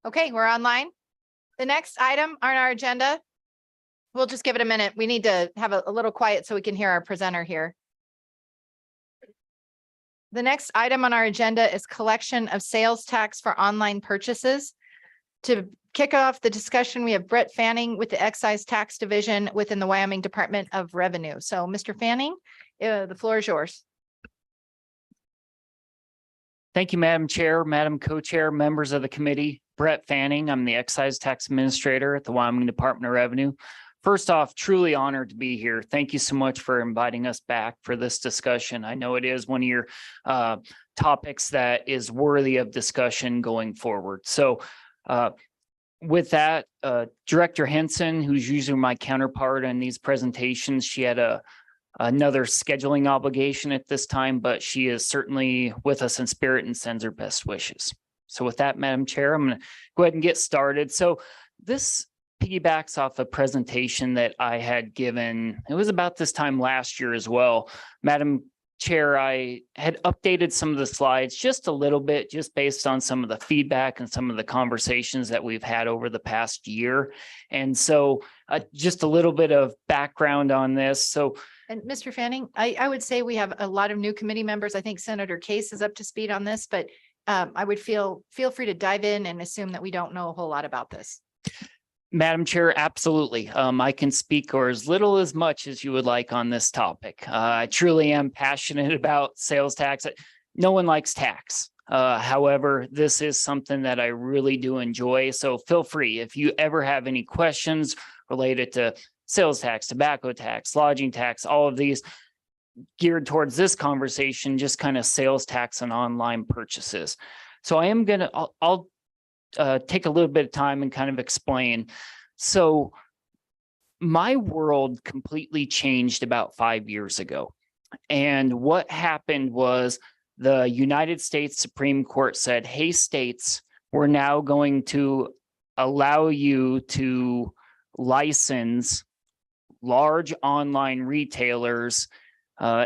Okay, we're online. The next item on our agenda, we'll just give it a minute. We need to have a little quiet so we can hear our presenter here. The next item on our agenda is collection of sales tax for online purchases. To kick off the discussion, we have Brett Fanning with the Excise Tax Division within the Wyoming Department of Revenue. So Mr. Fanning, the floor is yours. Thank you, Madam Chair, Madam Co-Chair, members of the committee. Brett Fanning, I'm the Excise Tax Administrator at the Wyoming Department of Revenue. First off, truly honored to be here. Thank you so much for inviting us back for this discussion. I know it is one of your topics that is worthy of discussion going forward. So with that, Director Henson, who's usually my counterpart in these presentations, she had another scheduling obligation at this time, but she is certainly with us in spirit and sends her best wishes. So with that, Madam Chair, I'm going to go ahead and get started. So this piggybacks off a presentation that I had given. It was about this time last year as well. Madam Chair, I had updated some of the slides just a little bit, just based on some of the feedback and some of the conversations that we've had over the past year. And so just a little bit of background on this. So And Mr. Fanning, I would say we have a lot of new committee members. I think Senator Case is up to speed on this, but I would feel free to dive in and assume that we don't know a whole lot about this. Madam Chair, absolutely. I can speak or as little as much as you would like on this topic. I truly am passionate about sales tax. No one likes tax. However, this is something that I really do enjoy. So feel free if you ever have any questions related to sales tax, tobacco tax, lodging tax, all of these geared towards this conversation, just kind of sales tax and online purchases. So I am I'll take a little bit of time and kind of explain. So my world completely changed about 5 years ago. And what happened was the United States Supreme Court said, hey, states, we're now going to allow you to license large online retailers,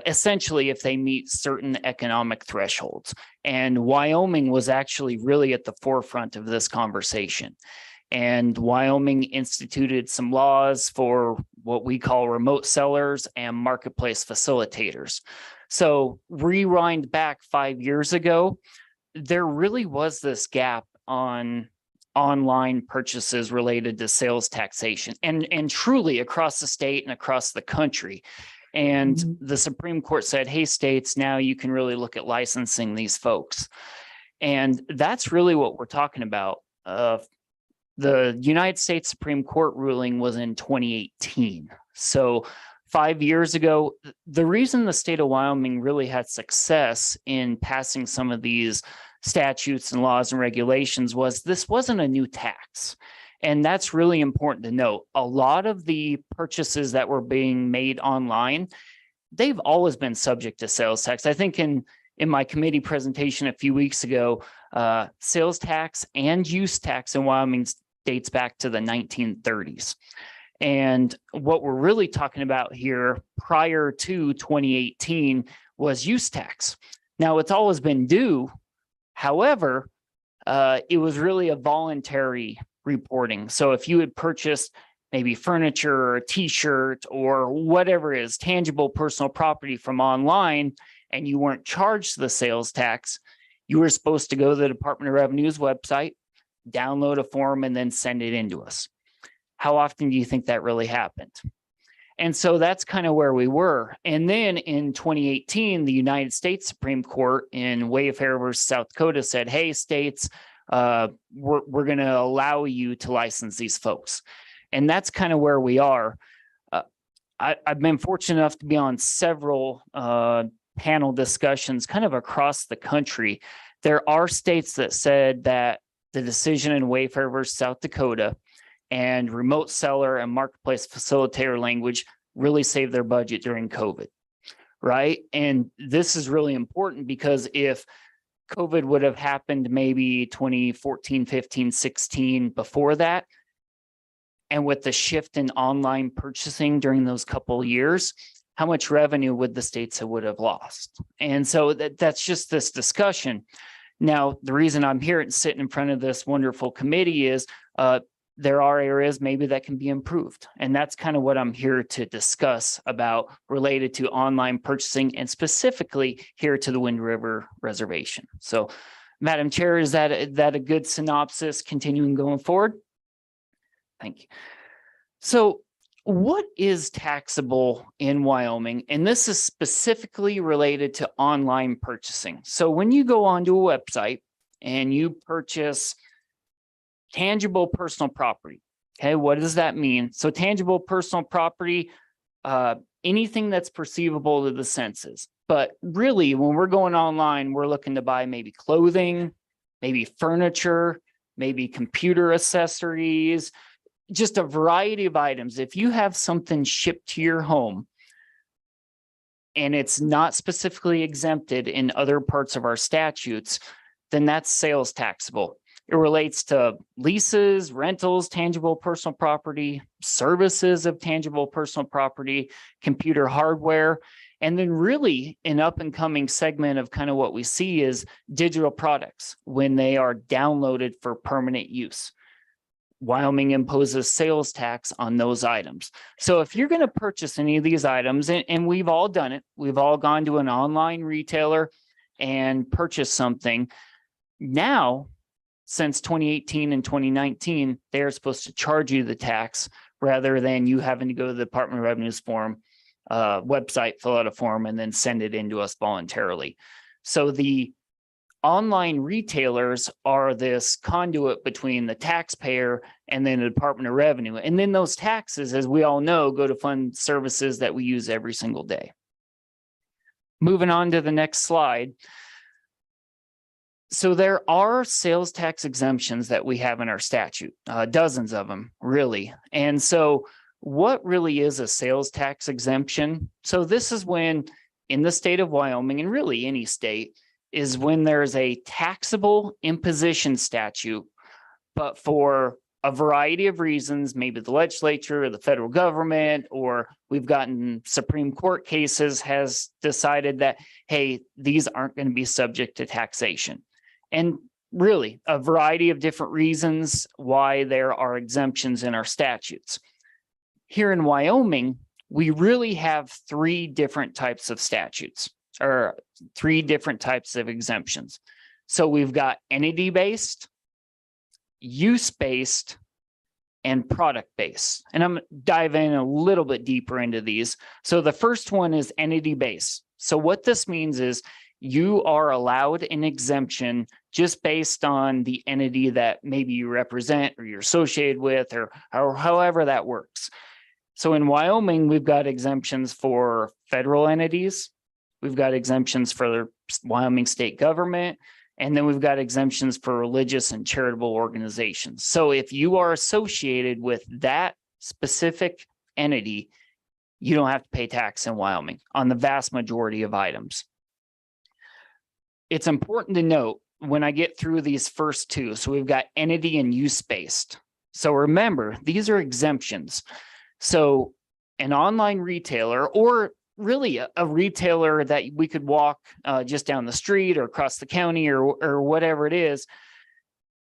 essentially if they meet certain economic thresholds. And Wyoming was actually really at the forefront of this conversation. And Wyoming instituted some laws for what we call remote sellers and marketplace facilitators. So rewind back 5 years ago, there really was this gap on online purchases related to sales taxation and truly across the state and across the country. And the Supreme Court said, hey, states, now you can really look at licensing these folks. And that's really what we're talking about. The United States Supreme Court ruling was in 2018. So 5 years ago, the reason the state of Wyoming really had success in passing some of these statutes and laws and regulations was this wasn't a new tax. And that's really important to note. A lot of the purchases that were being made online, they've always been subject to sales tax. I think in my committee presentation a few weeks ago, sales tax and use tax in Wyoming dates back to the 1930s. And what we're really talking about here prior to 2018 was use tax. Now, it's always been due. However, it was really a voluntary reporting. So if you had purchased maybe furniture or a t-shirt or whatever it is, tangible personal property from online, and you weren't charged the sales tax, you were supposed to go to the Department of Revenue's website, download a form, and then send it in to us. How often do you think that really happened? And so that's kind of where we were. And then in 2018, the United States Supreme Court in Wayfair versus South Dakota said, hey, states, we're going to allow you to license these folks. And that's kind of where we are. I've been fortunate enough to be on several panel discussions kind of across the country. There are states that said that the decision in Wayfair versus South Dakota and remote seller and marketplace facilitator language really saved their budget during COVID, right? And this is really important because if COVID would have happened maybe 2014, 15, 16 before that, and with the shift in online purchasing during those couple of years, how much revenue would the states would have lost? And so that's just this discussion. Now, the reason I'm here and sitting in front of this wonderful committee is there are areas maybe that can be improved. And that's kind of what I'm here to discuss about related to online purchasing and specifically here to the Wind River Reservation. So, Madam Chair, is that a good synopsis continuing going forward? Thank you. So what is taxable in Wyoming? And this is specifically related to online purchasing. So when you go onto a website and you purchase tangible personal property, okay, what does that mean? So tangible personal property, anything that's perceivable to the senses. But really, when we're going online, we're looking to buy maybe clothing, maybe furniture, maybe computer accessories, just a variety of items. If you have something shipped to your home and it's not specifically exempted in other parts of our statutes, then that's sales taxable. It relates to leases, rentals, tangible personal property, services of tangible personal property, computer hardware. And then really an up and coming segment of kind of what we see is digital products when they are downloaded for permanent use. Wyoming imposes sales tax on those items. So if you're going to purchase any of these items, and we've all done it, we've all gone to an online retailer and purchased something. Now, since 2018 and 2019, they're supposed to charge you the tax rather than you having to go to the Department of Revenue's form website, fill out a form, and then send it in to us voluntarily. So the online retailers are this conduit between the taxpayer and then the Department of Revenue. And then those taxes, as we all know, go to fund services that we use every single day. Moving on to the next slide. So there are sales tax exemptions that we have in our statute, dozens of them, really. And so what really is a sales tax exemption? So this is when in the state of Wyoming, and really any state, is when there's a taxable imposition statute, but for a variety of reasons, maybe the legislature or the federal government, or we've gotten Supreme Court cases has decided that, hey, these aren't going to be subject to taxation. And really a variety of different reasons why there are exemptions in our statutes. Here in Wyoming, we really have three different types of statutes, or three different types of exemptions. So we've got entity-based, use-based, and product-based. And I'm diving a little bit deeper into these. So the first one is entity-based. So what this means is you are allowed an exemption just based on the entity that maybe you represent or you're associated with, or however that works. So in Wyoming, we've got exemptions for federal entities. We've got exemptions for the Wyoming state government, and then we've got exemptions for religious and charitable organizations. So if you are associated with that specific entity, you don't have to pay tax in Wyoming on the vast majority of items. It's important to note when I get through these first two, so we've got entity and use-based. So remember, these are exemptions. So an online retailer, or really a retailer that we could walk just down the street or across the county or whatever it is,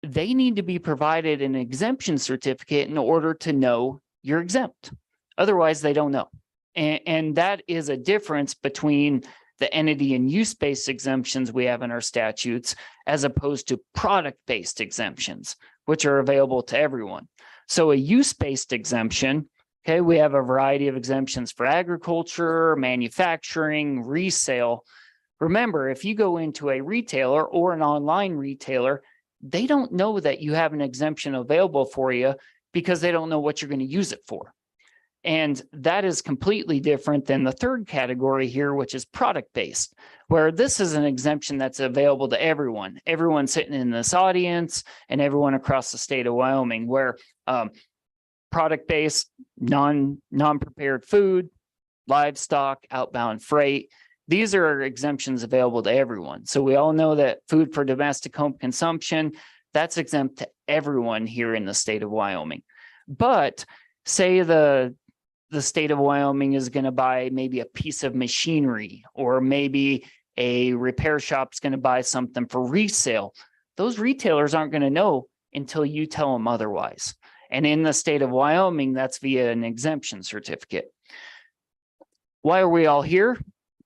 they need to be provided an exemption certificate in order to know you're exempt. Otherwise, they don't know. And that is a difference between the entity and use-based exemptions we have in our statutes, as opposed to product-based exemptions, which are available to everyone. So a use-based exemption, okay, we have a variety of exemptions for agriculture, manufacturing, resale. Remember, if you go into a retailer or an online retailer, they don't know that you have an exemption available for you because they don't know what you're going to use it for. And that is completely different than the third category here, which is product-based, where this is an exemption that's available to everyone, everyone sitting in this audience and everyone across the state of Wyoming, where product-based, non-prepared food, livestock, outbound freight, these are exemptions available to everyone. So we all know that food for domestic home consumption, that's exempt to everyone here in the state of Wyoming. But say the state of Wyoming is going to buy maybe a piece of machinery or maybe a repair shop's going to buy something for resale, those retailers aren't going to know until you tell them otherwise. And in the state of Wyoming, that's via an exemption certificate. Why are we all here?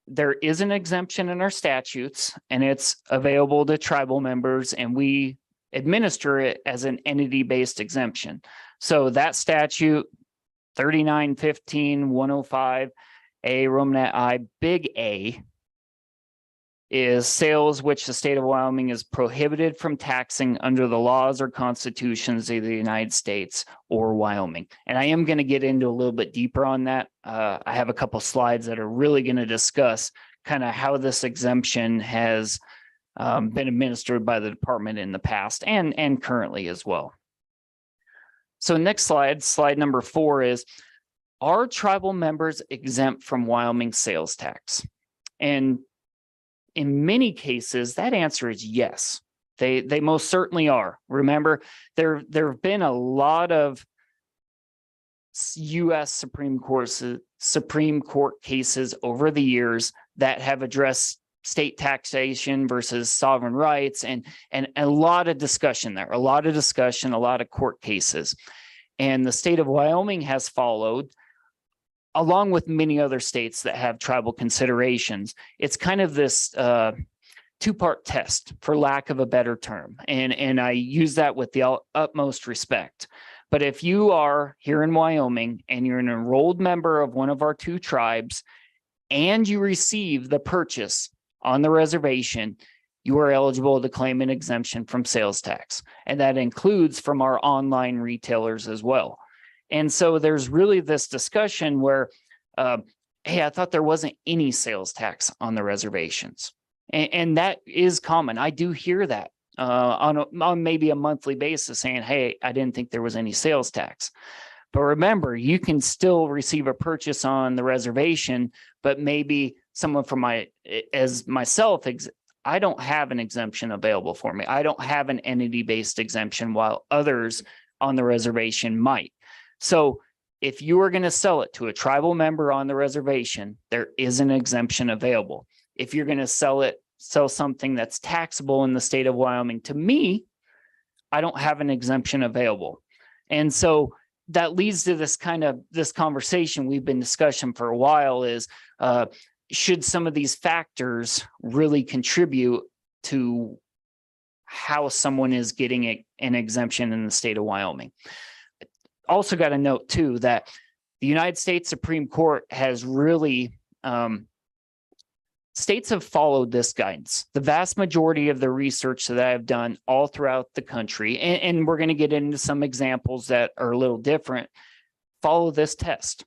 There is an exemption in our statutes, and it's available to tribal members, and we administer it as an entity-based exemption. So that statute 3915-105 A Romanet I Big A is sales which the state of Wyoming is prohibited from taxing under the laws or constitutions of the United States or Wyoming. And I am going to get into a little bit deeper on that. I have a couple slides that are really going to discuss kind of how this exemption has been administered by the department in the past and currently as well. So next slide number 4 is, are tribal members exempt from Wyoming sales tax? And in many cases, that answer is yes. They most certainly are. Remember, there have been a lot of U.S. Supreme Court cases over the years that have addressed state taxation versus sovereign rights, and a lot of discussion there, a lot of court cases. And the state of Wyoming has followed, along with many other states that have tribal considerations. It's kind of this two-part test, for lack of a better term. And I use that with the utmost respect. But if you are here in Wyoming and you're an enrolled member of one of our 2 tribes and you receive the purchase on the reservation, you are eligible to claim an exemption from sales tax. And that includes from our online retailers as well. And so there's really this discussion where, hey, I thought there wasn't any sales tax on the reservations. And that is common. I do hear that on maybe a monthly basis saying, hey, I didn't think there was any sales tax. But remember, you can still receive a purchase on the reservation, but maybe someone from myself, I don't have an exemption available for me. I don't have an entity-based exemption, while others on the reservation might. So if you are going to sell it to a tribal member on the reservation, there is an exemption available. If you're going to sell something that's taxable in the state of Wyoming to me, I don't have an exemption available. And so that leads to this conversation we've been discussing for a while is, should some of these factors really contribute to how someone is getting an exemption in the state of Wyoming? Also got to note too that the United States Supreme Court has really, states have followed this guidance. The vast majority of the research that I've done all throughout the country, and we're going to get into some examples that are a little different, follow this test.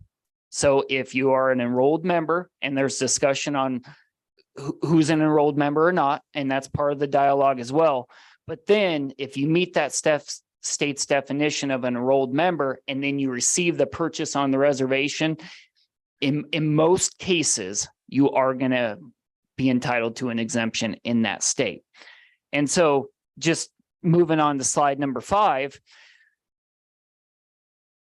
So if you are an enrolled member and there's discussion on who's an enrolled member or not, and that's part of the dialogue as well. But then if you meet that state's definition of an enrolled member, and then you receive the purchase on the reservation, in most cases, you are going to be entitled to an exemption in that state. And so just moving on to slide number 5,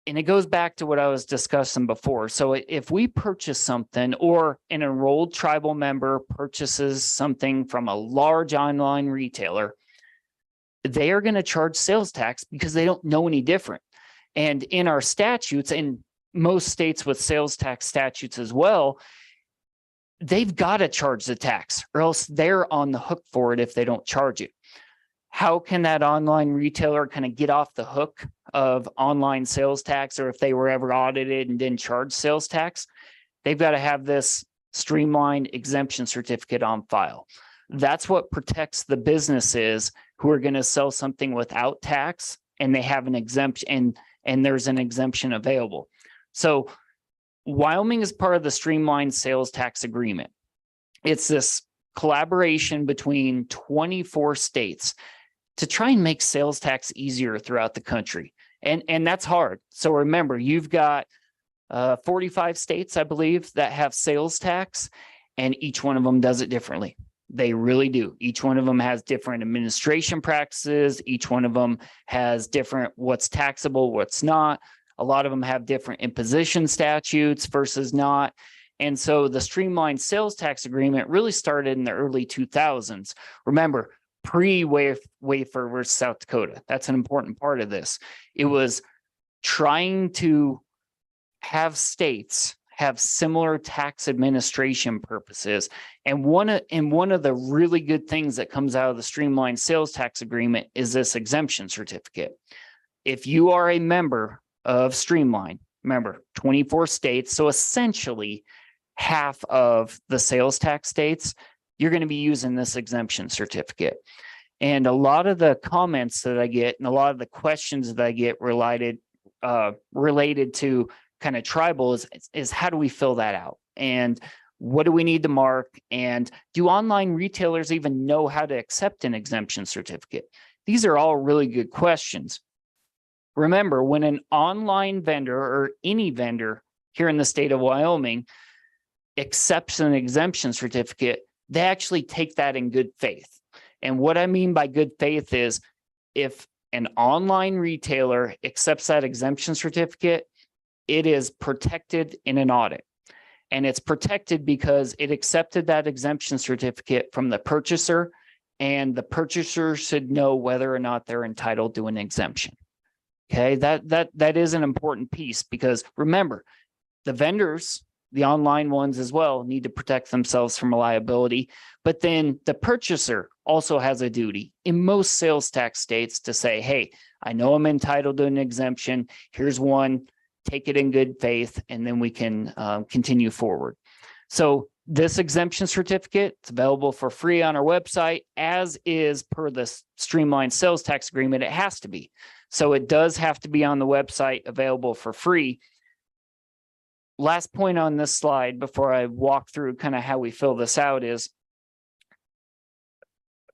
and it goes back to what I was discussing before. So if we purchase something, or an enrolled tribal member purchases something from a large online retailer, they are going to charge sales tax because they don't know any different. And in our statutes, and most states with sales tax statutes as well, they've got to charge the tax, or else they're on the hook for it if they don't charge it. How can that online retailer kind of get off the hook of online sales tax, or if they were ever audited and didn't charge sales tax? They've got to have this streamlined exemption certificate on file. That's what protects the businesses who are going to sell something without tax, and they have an exemption, and there's an exemption available. So Wyoming is part of the streamlined sales tax agreement. It's this collaboration between 24 states to try and make sales tax easier throughout the country. And that's hard. So remember, you've got 45 states, I believe, that have sales tax, and each one of them does it differently. They really do. Each one of them has different administration practices. Each one of them has different what's taxable, what's not. A lot of them have different imposition statutes versus not. And so the streamlined sales tax agreement really started in the early 2000s. Remember, pre-Wafer versus South Dakota. That's an important part of this. It was trying to have states have similar tax administration purposes. And one of the really good things that comes out of the streamlined sales tax agreement is this exemption certificate. If you are a member of Streamline, remember 24 states, so essentially half of the sales tax states, you're going to be using this exemption certificate. And a lot of the comments that I get and a lot of the questions that I get related to kind of tribal is how do we fill that out? And what do we need to mark? And do online retailers even know how to accept an exemption certificate? These are all really good questions. Remember, when an online vendor or any vendor here in the state of Wyoming accepts an exemption certificate, they actually take that in good faith. And what I mean by good faith is if an online retailer accepts that exemption certificate, it is protected in an audit. And it's protected because it accepted that exemption certificate from the purchaser, and the purchaser should know whether or not they're entitled to an exemption. Okay, that is an important piece because remember, the vendors, the online ones as well, need to protect themselves from liability. But then the purchaser also has a duty in most sales tax states to say, hey, I know I'm entitled to an exemption. Here's one, take it in good faith, and then we can continue forward. So this exemption certificate, it's available for free on our website, as is per the streamlined sales tax agreement. It has to be. So it does have to be on the website, available for free. Last point on this slide before I walk through kind of how we fill this out is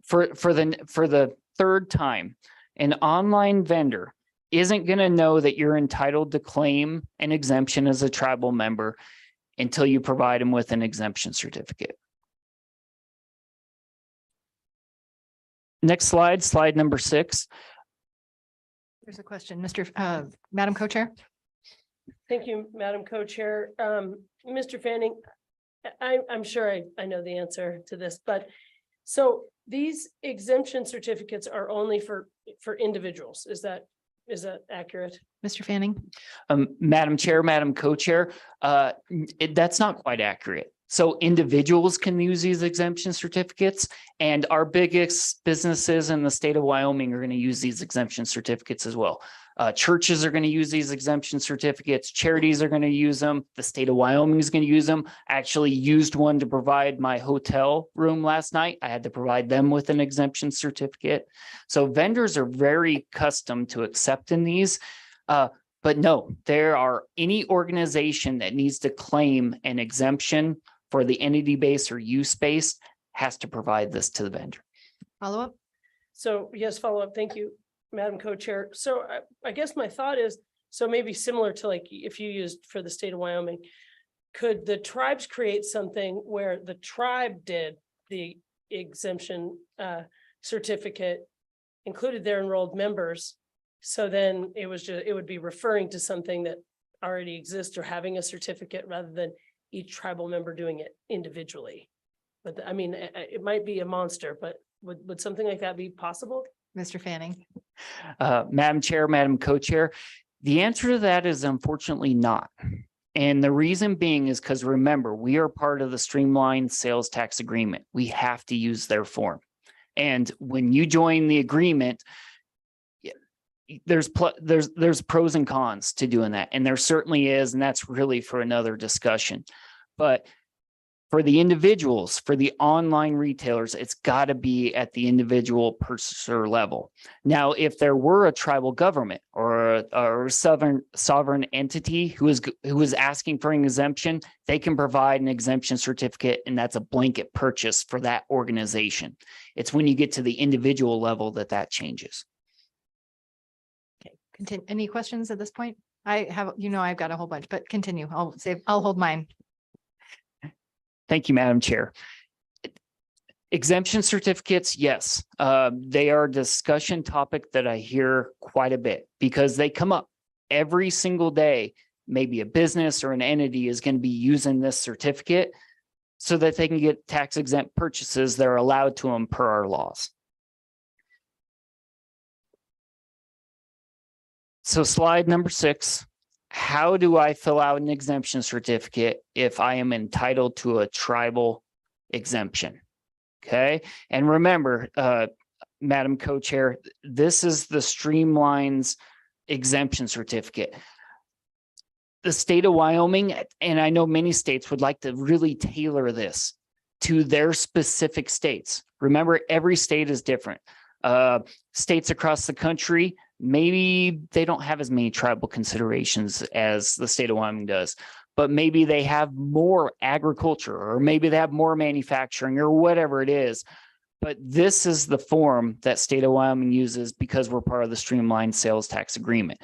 for the third time, an online vendor isn't going to know that you're entitled to claim an exemption as a tribal member until you provide them with an exemption certificate. Next slide, slide number 6. There's a question, Madam Co-Chair. Thank you, Madam Co-Chair. Mr. Fanning, I'm sure I know the answer to this, but so these exemption certificates are only for individuals. Is that accurate? Mr. Fanning? Madam Chair, Madam Co-Chair, that's not quite accurate. So individuals can use these exemption certificates, and our biggest businesses in the state of Wyoming are going to use these exemption certificates as well. Churches are going to use these exemption certificates. Charities are going to use them. The state of Wyoming is going to use them. I actually used one to provide my hotel room last night. I had to provide them with an exemption certificate. So vendors are very accustomed to accepting these. But no, there are any organization that needs to claim an exemption for the entity base or use base has to provide this to the vendor. Follow up? So yes, follow up. Thank you, Madam Co-Chair. So I guess my thought is, so maybe similar to like if you used for the state of Wyoming, could the tribes create something where the tribe did the exemption certificate, included their enrolled members? So then it would be referring to something that already exists or having a certificate rather than each tribal member doing it individually. But I mean, it might be a monster, but would something like that be possible? Mr. Fanning? Madam Chair, Madam Co-Chair, the answer to that is unfortunately not. And the reason being is because remember, we are part of the streamlined sales tax agreement. We have to use their form. And when you join the agreement, there's pros and cons to doing that. And there certainly is, and that's really for another discussion. But for the individuals, for the online retailers, it's got to be at the individual purchaser level. Now, if there were a tribal government or a sovereign entity who is asking for an exemption, they can provide an exemption certificate, and that's a blanket purchase for that organization. It's when you get to the individual level that changes. Okay, any questions at this point? I have, I've got a whole bunch, but continue. I'll hold mine. Thank you, Madam Chair. Exemption certificates, yes, they are a discussion topic that I hear quite a bit because they come up every single day maybe a business or an entity is going to be using this certificate so that they can get tax exempt purchases that are allowed to them per our laws. So slide number 6, how do I fill out an exemption certificate if I am entitled to a tribal exemption? Okay, and remember, Madam Co-Chair, this is the Streamlines exemption certificate. The state of Wyoming, and I know many states would like to really tailor this to their specific states. Remember, every state is different. States across the country, maybe they don't have as many tribal considerations as the state of Wyoming does, but maybe they have more agriculture, or maybe they have more manufacturing, or whatever it is. But this is the form that state of Wyoming uses because we're part of the Streamlined Sales Tax Agreement.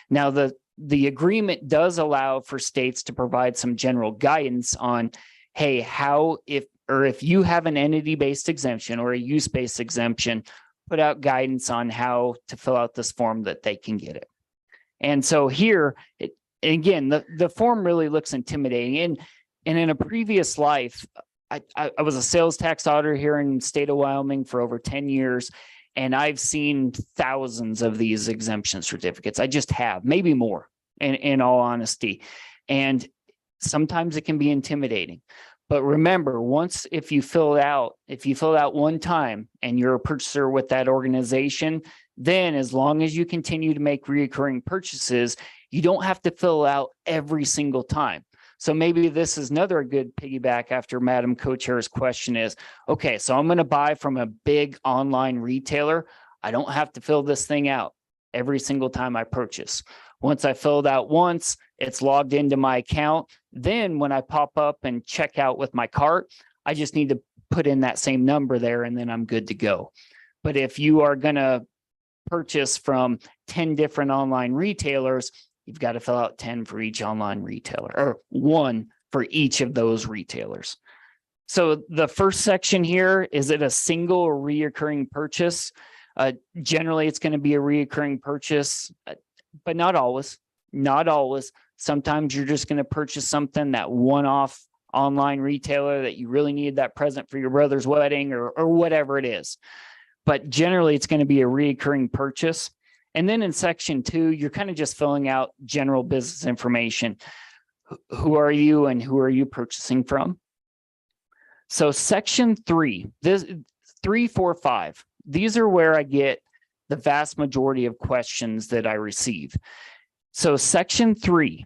Now, the agreement does allow for states to provide some general guidance on, hey, how if you have an entity-based exemption or a use-based exemption, put out guidance on how to fill out this form that they can get it. And so here, again, the form really looks intimidating. And in a previous life, I was a sales tax auditor here in the state of Wyoming for over 10 years, and I've seen thousands of these exemption certificates. I just have, maybe more, in all honesty. And sometimes it can be intimidating. But remember, if you fill it out one time and you're a purchaser with that organization, then as long as you continue to make recurring purchases, you don't have to fill out every single time. So maybe this is another good piggyback after Madam Co-Chair's question is, okay, so I'm going to buy from a big online retailer. I don't have to fill this thing out every single time I purchase. Once I fill it out once, it's logged into my account. Then when I pop up and check out with my cart, I just need to put in that same number there and then I'm good to go. But if you are going to purchase from 10 different online retailers, you've got to fill out 10 for each online retailer, or 1 for each of those retailers. So the first section here, is it a single or reoccurring purchase? Generally, it's going to be a reoccurring purchase, but not always. Not always. Sometimes you're just going to purchase something, that one-off online retailer that you really need that present for your brother's wedding or whatever it is. But generally, it's going to be a reoccurring purchase. And then in section 2, you're kind of just filling out general business information. Who are you and who are you purchasing from? So section 3, this 3, 4, 5, these are where I get the vast majority of questions that I receive. So section 3,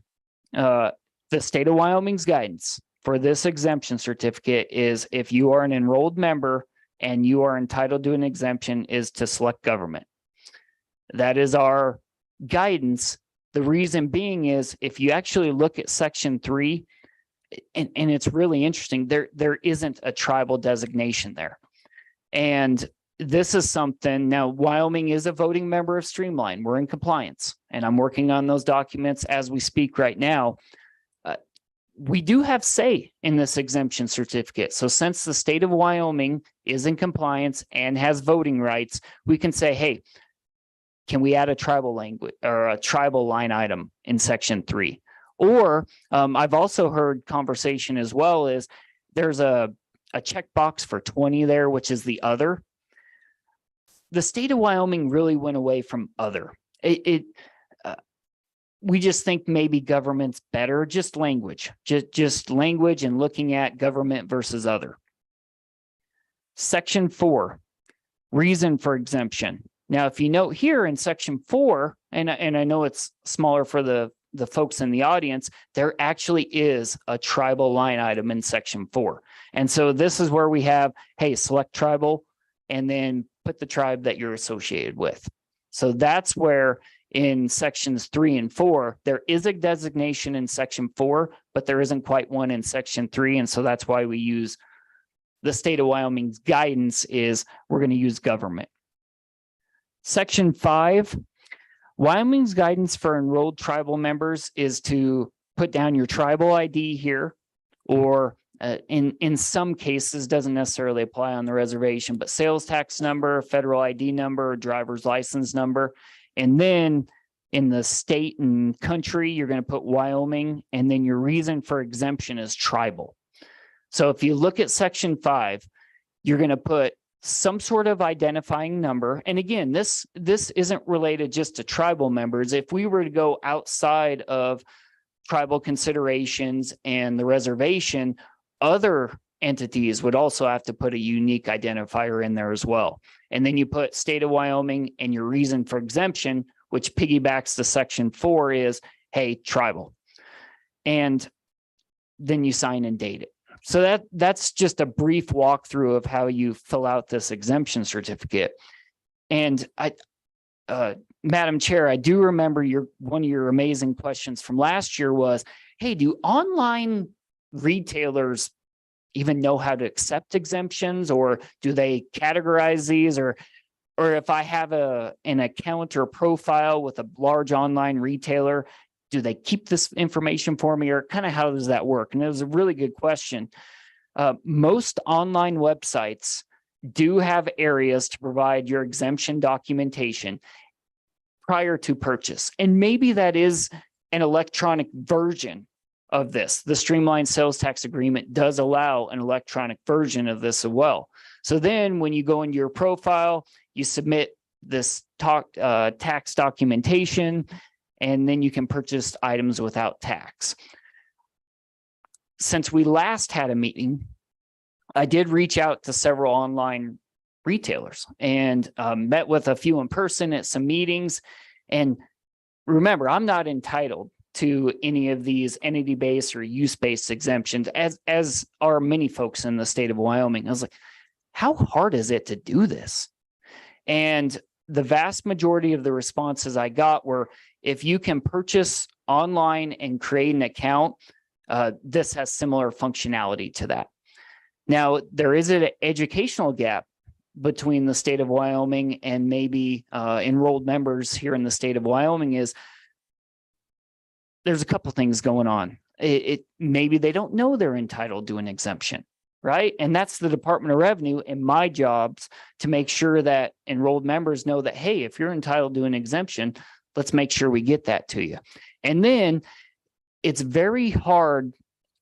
the state of Wyoming's guidance for this exemption certificate is if you are an enrolled member and you are entitled to an exemption is to select government. That is our guidance. The reason being is if you actually look at section 3, and it's really interesting, there isn't a tribal designation there. And this is something, now Wyoming is a voting member of Streamline. We're in compliance and I'm working on those documents as we speak right now. We do have say in this exemption certificate. So since the state of Wyoming is in compliance and has voting rights, we can say, hey, can we add a tribal language or a tribal line item in section 3? Or I've also heard conversation as well is there's a checkbox for 20 there, which is the other. The state of Wyoming really went away from other. We just think maybe government's better, just language, just language and looking at government versus other. Section 4, reason for exemption. Now, if you note here in section 4, and I know it's smaller for the folks in the audience, there actually is a tribal line item in section 4. And so this is where we have, hey, select tribal, and then put the tribe that you're associated with. So that's where in sections 3 and 4, there is a designation in section 4, but there isn't quite one in section 3. And so that's why we use the state of Wyoming's guidance is we're going to use government. Section 5, Wyoming's guidance for enrolled tribal members is to put down your tribal ID here, or in some cases doesn't necessarily apply on the reservation, but sales tax number, federal ID number, driver's license number, and then In the state and country, you're going to put Wyoming, and then your reason for exemption is tribal. So if you look at section 5, you're going to put some sort of identifying number. And again, this isn't related just to tribal members. If we were to go outside of tribal considerations and the reservation, other entities would also have to put a unique identifier in there as well. And then you put state of Wyoming, and your reason for exemption, which piggybacks to section 4, is, hey, tribal. And then you sign and date it. So that's just a brief walkthrough of how you fill out this exemption certificate. And Madam Chair, I do remember one of your amazing questions from last year was, hey, do online retailers even know how to accept exemptions, or do they categorize these, or if I have an account or profile with a large online retailer, do they keep this information for me, or kind of how does that work? And it was a really good question. Most online websites do have areas to provide your exemption documentation prior to purchase. And maybe that is an electronic version of this. The Streamlined Sales Tax Agreement does allow an electronic version of this as well. So then when you go into your profile, you submit this tax documentation, and then you can purchase items without tax. Since we last had a meeting, I did reach out to several online retailers and met with a few in person at some meetings. And remember, I'm not entitled to any of these entity-based or use-based exemptions, as are many folks in the state of Wyoming. I was like, how hard is it to do this? And the vast majority of the responses I got were, if you can purchase online and create an account, this has similar functionality to that. Now, there is an educational gap between the state of Wyoming and maybe enrolled members here in the state of Wyoming. Is there's a couple things going on. Maybe they don't know they're entitled to an exemption, right? And that's the Department of Revenue and my jobs to make sure that enrolled members know that, hey, if you're entitled to an exemption, let's make sure we get that to you. And then it's very hard.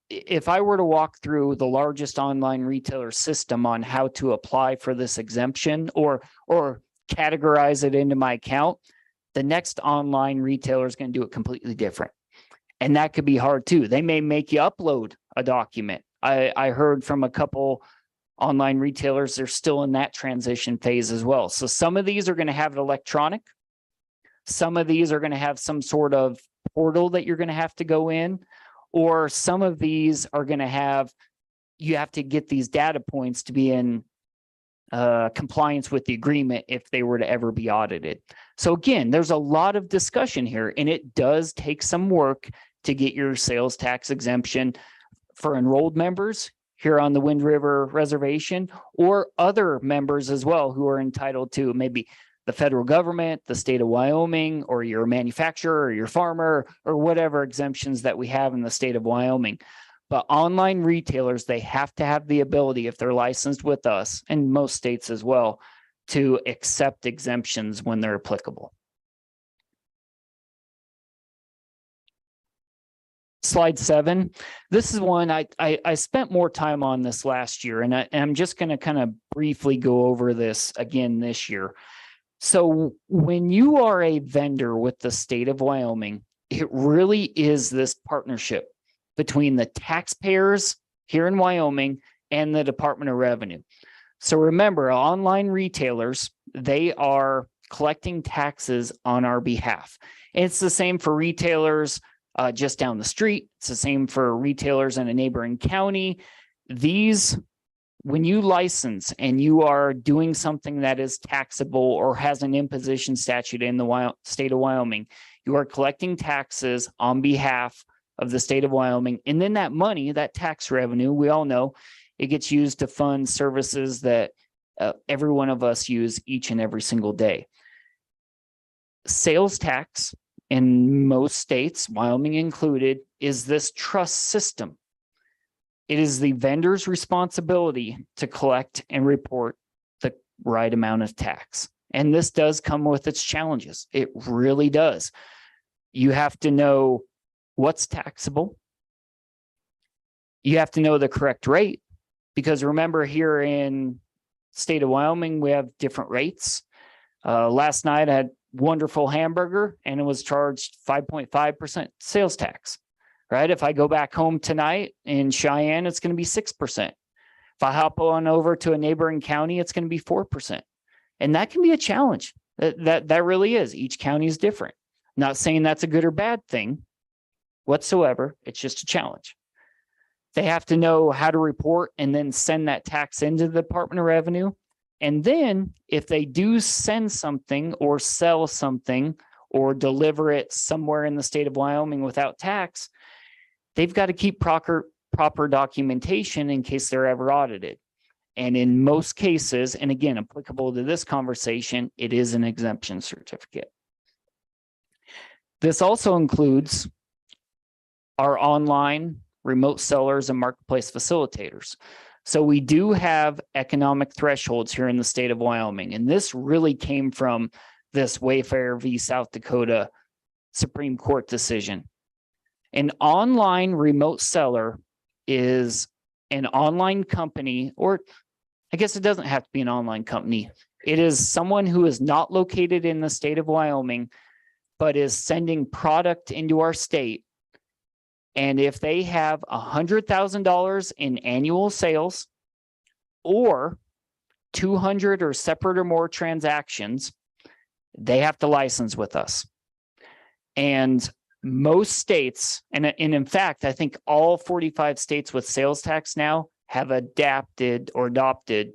If I were to walk through the largest online retailer system on how to apply for this exemption or categorize it into my account, the next online retailer is going to do it completely different. And that could be hard too. They may make you upload a document. I heard from a couple online retailers, they're still in that transition phase as well. So some of these are going to have it electronic. Some of these are going to have some sort of portal that you're going to have to go in, or some of these are going to have, you have to get these data points to be in compliance with the agreement if they were to ever be audited. So again, there's a lot of discussion here, and it does take some work to get your sales tax exemption for enrolled members here on the Wind River Reservation, or other members as well who are entitled to maybe the federal government, the state of Wyoming, or your manufacturer or your farmer, or whatever exemptions that we have in the state of Wyoming. But online retailers, they have to have the ability, if they're licensed with us, and most states as well, to accept exemptions when they're applicable. Slide 7. This is one I spent more time on this last year, and I'm just going to kind of briefly go over this again this year. So when you are a vendor with the state of Wyoming, it really is this partnership between the taxpayers here in Wyoming and the Department of Revenue. So remember, online retailers, they are collecting taxes on our behalf. And it's the same for retailers just down the street. It's the same for retailers in a neighboring county. These, when you license and you are doing something that is taxable or has an imposition statute in the state of Wyoming, you are collecting taxes on behalf of the state of Wyoming. And then that money, that tax revenue, we all know, it gets used to fund services that every one of us use each and every single day. Sales tax in most states, Wyoming included, is this trust system. It is the vendor's responsibility to collect and report the right amount of tax. And this does come with its challenges. It really does. You have to know what's taxable. You have to know the correct rate, because remember, here in state of Wyoming, we have different rates. Last night I had wonderful hamburger and it was charged 5.5% sales tax, right? If I go back home tonight in Cheyenne, it's going to be 6%. If I hop on over to a neighboring county, it's going to be 4%. And that can be a challenge. That really is. Each county is different. Not saying that's a good or bad thing whatsoever. It's just a challenge. They have to know how to report and then send that tax into the Department of Revenue. And then if they do send something or sell something or deliver it somewhere in the state of Wyoming without tax, they've got to keep proper documentation in case they're ever audited. And in most cases, and again, applicable to this conversation, it is an exemption certificate. This also includes our online remote sellers and marketplace facilitators. So we do have economic thresholds here in the state of Wyoming, and this really came from this Wayfair v. South Dakota Supreme Court decision. An online remote seller is an online company, or I guess it doesn't have to be an online company. It is someone who is not located in the state of Wyoming, but is sending product into our state. And if they have $100,000 in annual sales or 200 or separate or more transactions, they have to license with us. And most states, and in fact, I think all 45 states with sales tax now have adapted or adopted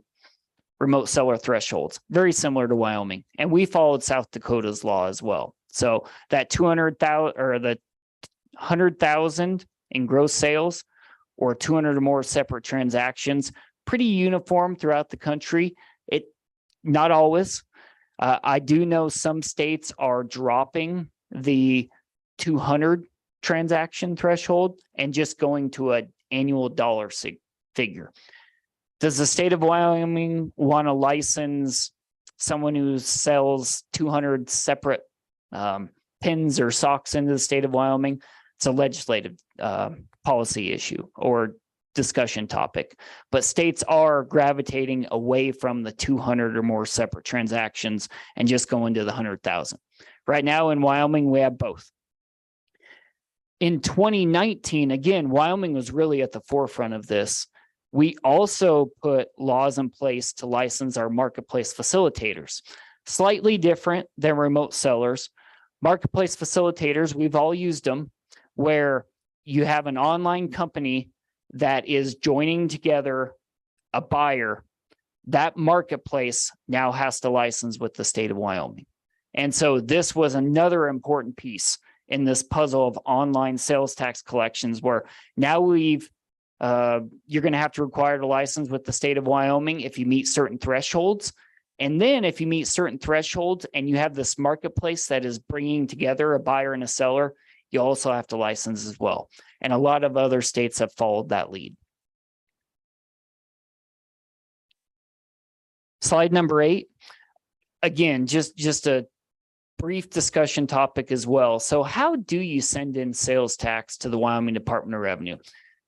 remote seller thresholds, very similar to Wyoming. And we followed South Dakota's law as well. So that 200,000 or the 100,000 in gross sales or 200 or more separate transactions, pretty uniform throughout the country. It not always. I do know some states are dropping the 200 transaction threshold and just going to an annual dollar figure. Does the state of Wyoming want to license someone who sells 200 separate pins or socks into the state of Wyoming? It's a legislative policy issue or discussion topic, but states are gravitating away from the 200 or more separate transactions and just going to the 100,000. Right now in Wyoming, we have both. In 2019, again, Wyoming was really at the forefront of this. We also put laws in place to license our marketplace facilitators, slightly different than remote sellers. Marketplace facilitators, we've all used them, where you have an online company that is joining together a buyer. That marketplace now has to license with the state of Wyoming. And so this was another important piece in this puzzle of online sales tax collections, where now you're going to have to require a license with the state of Wyoming if you meet certain thresholds. And then if you meet certain thresholds and you have this marketplace that is bringing together a buyer and a seller, you also have to license as well. And a lot of other states have followed that lead. Slide number 8. Again, just a brief discussion topic as well. So how do you send in sales tax to the Wyoming Department of Revenue?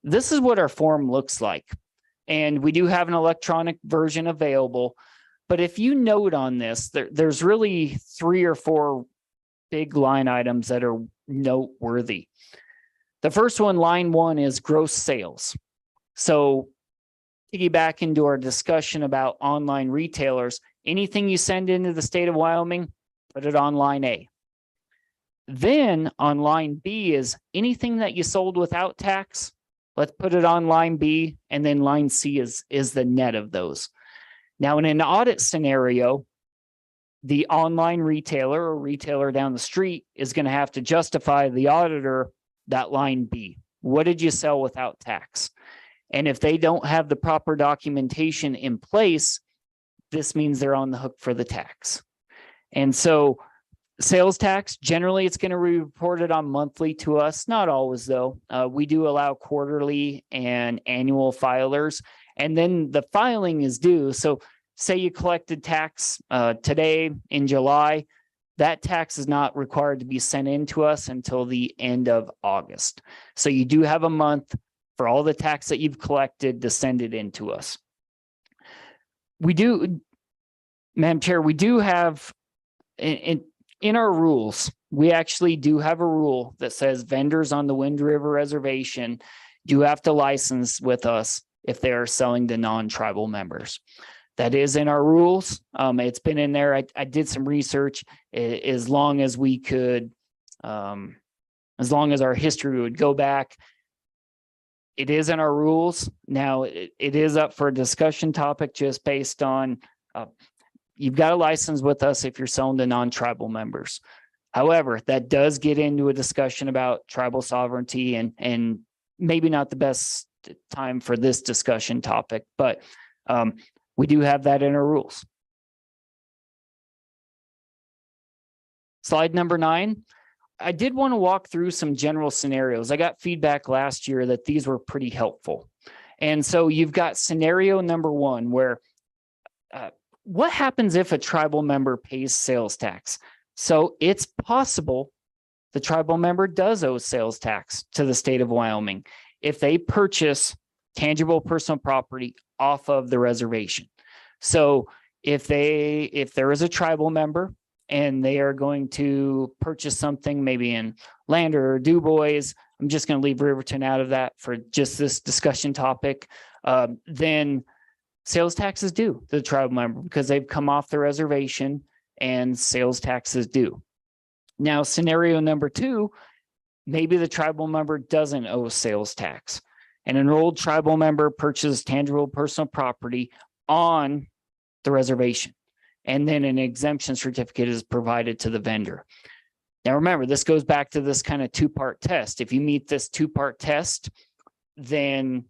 This is what our form looks like. And we do have an electronic version available. But if you note on this, there's really 3 or 4 big line items that are noteworthy. The first one, line 1, is gross sales. So piggyback into our discussion about online retailers, anything you send into the state of Wyoming, put it on line A. Then on line B is anything that you sold without tax, let's put it on line B, and then line C is the net of those. Now in an audit scenario, the online retailer or retailer down the street is going to have to justify the auditor that line B. What did you sell without tax? And if they don't have the proper documentation in place, this means they're on the hook for the tax. And so sales tax, generally it's going to be reported on monthly to us. Not always though. We do allow quarterly and annual filers, and then the filing is due. So say you collected tax today in July, that tax is not required to be sent in to us until the end of August. So you do have a month for all the tax that you've collected to send it in to us. We do, Madam Chair, we do have in our rules, we actually do have a rule that says vendors on the Wind River Reservation do have to license with us if they are selling to non-tribal members. That is in our rules. It's been in there. I did some research as long as we could, as long as our history would go back. It is in our rules. Now it is up for a discussion topic just based on, you've got a license with us if you're selling to non-tribal members. However, that does get into a discussion about tribal sovereignty and maybe not the best time for this discussion topic, but we do have that in our rules. Slide number 9. I did want to walk through some general scenarios. I got feedback last year that these were pretty helpful. And so you've got scenario number 1 where what happens if a tribal member pays sales tax? So it's possible the tribal member does owe sales tax to the state of Wyoming if they purchase tangible personal property off of the reservation. So if there is a tribal member and they are going to purchase something maybe in Lander or DuBois, I'm just going to leave Riverton out of that for just this discussion topic, then sales tax is due to the tribal member because they've come off the reservation and sales tax is due. Now, scenario number 2, maybe the tribal member doesn't owe sales tax. An enrolled tribal member purchases tangible personal property on the reservation, and then an exemption certificate is provided to the vendor. Now, remember, this goes back to this kind of 2-part test. If you meet this 2-part test, then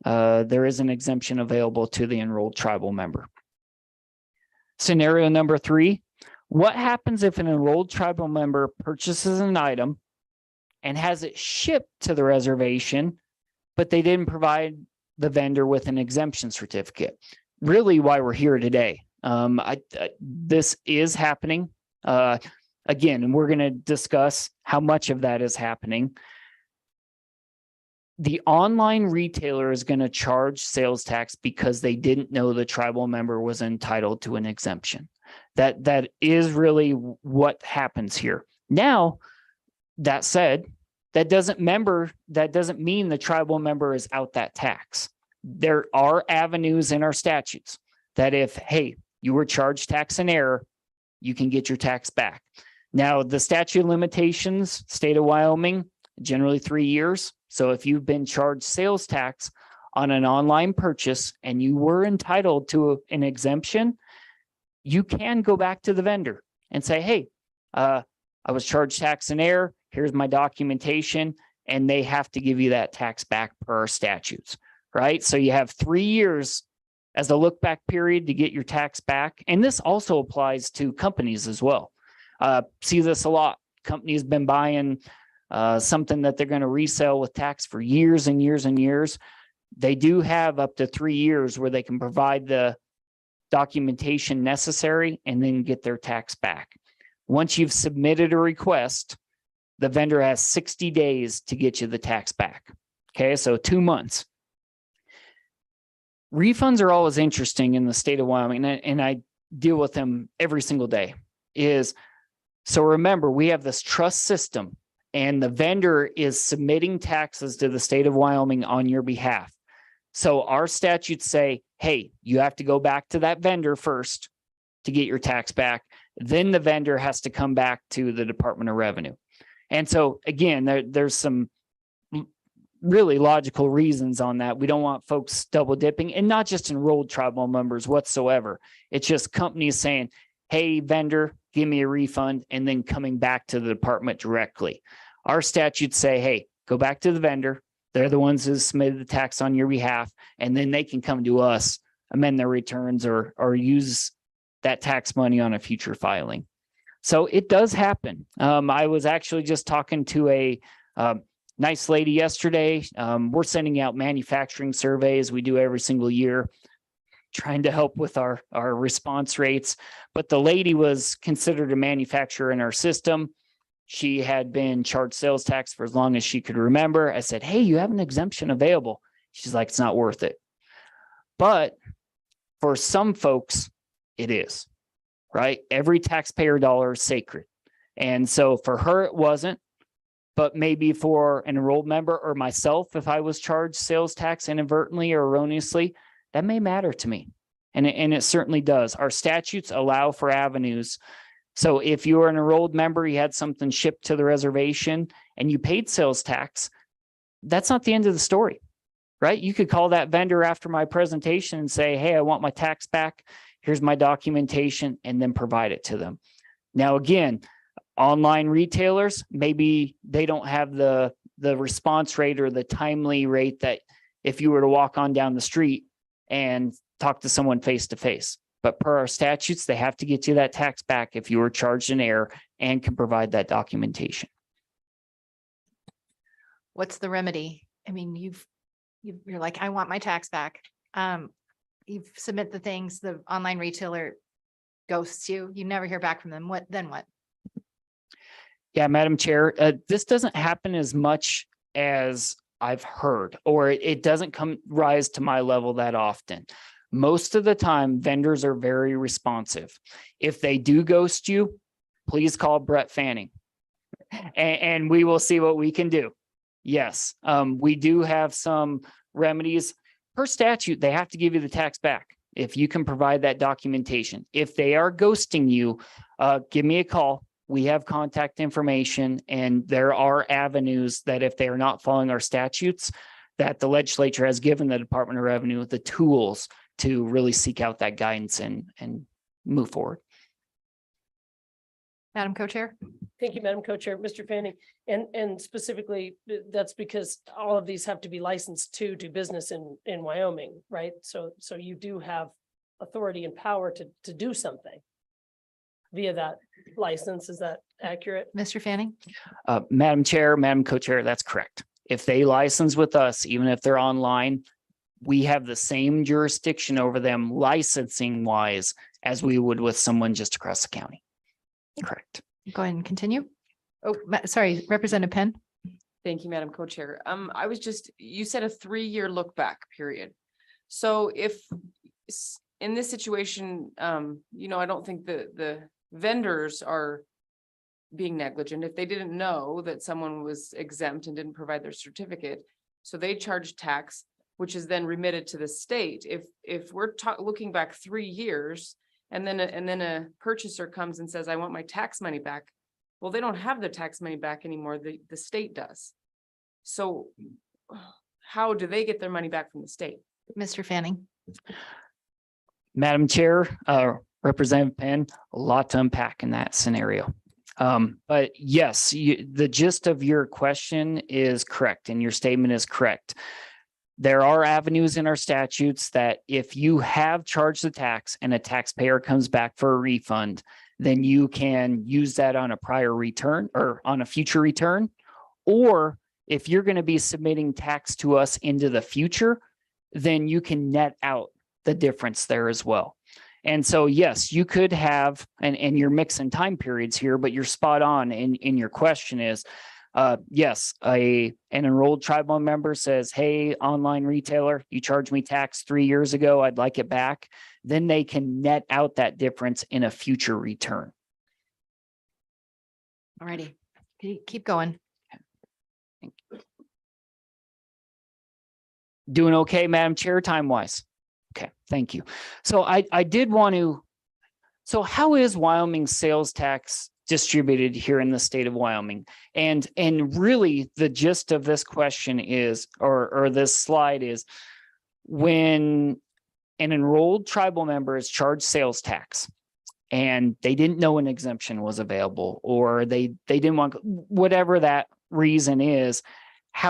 there is an exemption available to the enrolled tribal member. Scenario number 3, what happens if an enrolled tribal member purchases an item and has it shipped to the reservation, but they didn't provide the vendor with an exemption certificate? Really why we're here today. This is happening. Again, and we're going to discuss how much of that is happening. The online retailer is going to charge sales tax because they didn't know the tribal member was entitled to an exemption. That is really what happens here. Now, that said, that doesn't mean the tribal member is out that tax. There are avenues in our statutes that if, hey, you were charged tax in error, you can get your tax back. Now, the statute of limitations, state of Wyoming, generally 3 years. So if you've been charged sales tax on an online purchase and you were entitled to an exemption, you can go back to the vendor and say, hey, I was charged tax in error. Here's my documentation. And they have to give you that tax back per our statutes, right? So you have 3 years as a look back period to get your tax back. And this also applies to companies as well. See this a lot. Companies been buying something that they're going to resell with tax for years and years and years. They do have up to 3 years where they can provide the documentation necessary and then get their tax back. Once you've submitted a request, the vendor has 60 days to get you the tax back. Okay, so 2 months. Refunds are always interesting in the state of Wyoming, and I deal with them every single day. So remember, we have this trust system, and the vendor is submitting taxes to the state of Wyoming on your behalf. So our statutes say, hey, you have to go back to that vendor first to get your tax back. Then the vendor has to come back to the Department of Revenue. And so again, there's some really logical reasons on that. We don't want folks double dipping, and not just enrolled tribal members whatsoever. It's just companies saying, hey, vendor, give me a refund, and then coming back to the department directly. Our statutes say, hey, go back to the vendor. They're the ones who submitted the tax on your behalf, and then they can come to us, amend their returns, or use that tax money on a future filing. So it does happen. I was actually just talking to a nice lady yesterday. We're sending out manufacturing surveys. We do every single year. trying to help with our response rates. But the lady was considered a manufacturer in our system. She had been charged sales tax for as long as she could remember. I said, hey, you have an exemption available. She's like, it's not worth it. But for some folks, it is, right? Every taxpayer dollar is sacred. And so for her, it wasn't. But maybe for an enrolled member or myself, if I was charged sales tax inadvertently or erroneously, that may matter to me. And it certainly does. Our statutes allow for avenues. So if you're an enrolled member, you had something shipped to the reservation and you paid sales tax, that's not the end of the story, right? You could call that vendor after my presentation and say, hey, I want my tax back. Here's my documentation, and then provide it to them. Now, again, online retailers, maybe they don't have the response rate or the timely rate that if you were to walk on down the street and talk to someone face to face. But per our statutes, they have to get you that tax back if you were charged in error and can provide that documentation. What's the remedy? I mean, you're like, I want my tax back. You submit the things, the online retailer ghosts you, you never hear back from them. Then what? Yeah, Madam Chair, this doesn't happen as much as I've heard, or it doesn't rise to my level that often. Most of the time, vendors are very responsive. If they do ghost you, please call Brett Fanning and we will see what we can do. Yes, we do have some remedies. Per statute, they have to give you the tax back if you can provide that documentation. If they are ghosting you, give me a call. We have contact information, and there are avenues that if they are not following our statutes, that the legislature has given the Department of Revenue the tools to really seek out that guidance and move forward. Madam Co-Chair? Thank you, Madam Co-Chair. Mr. Fanning, and specifically, that's because all of these have to be licensed to do business in Wyoming, right? So you do have authority and power to do something via that license. Is that accurate? Mr. Fanning? Madam Chair, Madam Co-Chair, that's correct. If they license with us, even if they're online, we have the same jurisdiction over them licensing wise as we would with someone just across the county. Correct. Go ahead and continue. Oh, sorry, Representative Penn. Thank you, Madam Co-Chair. You said a 3-year look back period. So if in this situation, I don't think the vendors are being negligent if they didn't know that someone was exempt and didn't provide their certificate. So they charge tax, which is then remitted to the state. If we're looking back 3 years and then a purchaser comes and says, I want my tax money back. Well, they don't have their tax money back anymore. The state does. So how do they get their money back from the state? Mr. Fanning. Madam Chair, Representative Penn, a lot to unpack in that scenario. But yes, the gist of your question is correct and your statement is correct. There are avenues in our statutes that if you have charged the tax and a taxpayer comes back for a refund, then you can use that on a prior return or on a future return. Or if you're going to be submitting tax to us into the future, then you can net out the difference there as well. And so, yes, you could have, and you're mixing time periods here, but you're spot on in your question is, yes, an enrolled tribal member says, hey, online retailer, you charged me tax 3 years ago, I'd like it back. Then they can net out that difference in a future return. All righty, keep going. Doing okay, Madam Chair, time-wise? Okay, thank you. So I did want to, so how is Wyoming sales tax distributed here in the state of Wyoming? And really the gist of this question is, or this slide is, when an enrolled tribal member is charged sales tax and they didn't know an exemption was available, or they didn't want, whatever that reason is,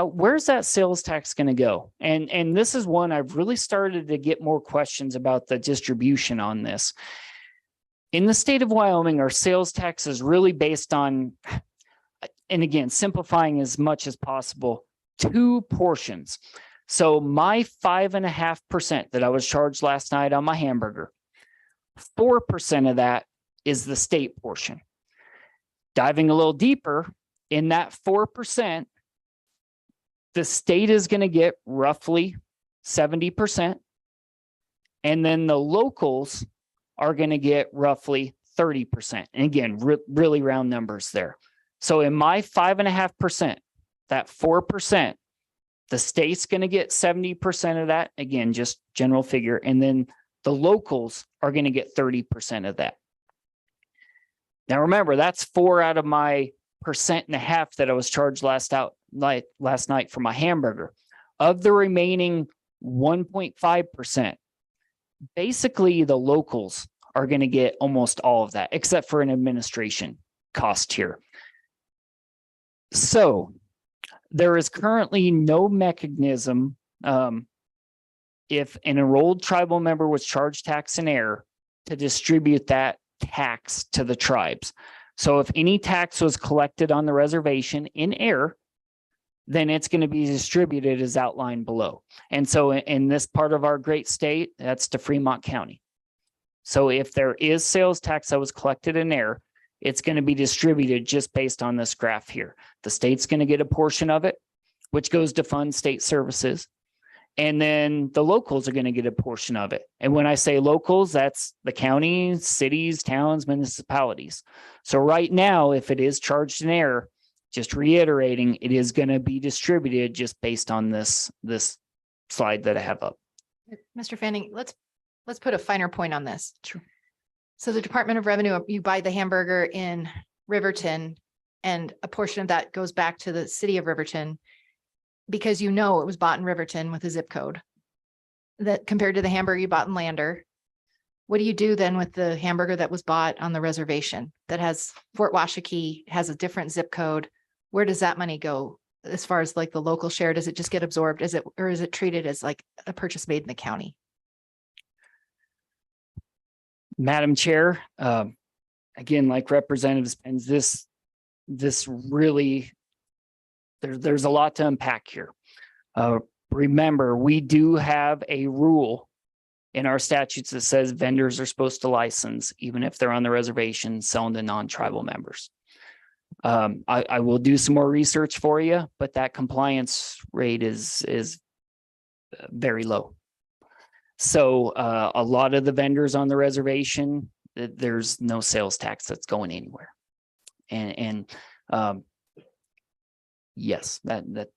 where's that sales tax going to go? And this is one I've really started to get more questions about the distribution on this. In the state of Wyoming, our sales tax is really based on, and again, simplifying as much as possible, 2 portions. So my 5.5% that I was charged last night on my hamburger, 4% of that is the state portion. Diving a little deeper, in that 4%, the state is going to get roughly 70%. And then the locals are going to get roughly 30%. And again, really round numbers there. So in my 5.5%, that 4%, the state's going to get 70% of that. Again, just general figure. And then the locals are going to get 30% of that. Now, remember, that's 4 out of my 1.5% that I was charged last night for my hamburger. Of the remaining 1.5%, basically the locals are going to get almost all of that, except for an administration cost here. So there is currently no mechanism if an enrolled tribal member was charged tax in error to distribute that tax to the tribes. So if any tax was collected on the reservation in error, then it's going to be distributed as outlined below. And so in this part of our great state, that's to Fremont County. So if there is sales tax that was collected in error, it's going to be distributed just based on this graph here. The state's going to get a portion of it, which goes to fund state services. And then the locals are going to get a portion of it. And when I say locals, that's the counties, cities, towns, municipalities. So right now, if it is charged in error, just reiterating, it is going to be distributed just based on this slide that I have up. Mr. Fanning, let's put a finer point on this. True. So the Department of Revenue, you buy the hamburger in Riverton and a portion of that goes back to the city of Riverton because you know it was bought in Riverton with a zip code that compared to the hamburger you bought in Lander. What do you do then with the hamburger that was bought on the reservation that has Fort Washakie, has a different zip code? Where does that money go as far as like the local share? Does it just get absorbed? Or is it treated as like a purchase made in the county? Madam Chair, again, like Representative Spence, this really, there's a lot to unpack here. Remember, we do have a rule in our statutes that says vendors are supposed to license, even if they're on the reservation selling to non-tribal members. I will do some more research for you, but that compliance rate is very low. So a lot of the vendors on the reservation, there's no sales tax that's going anywhere. And yes, that's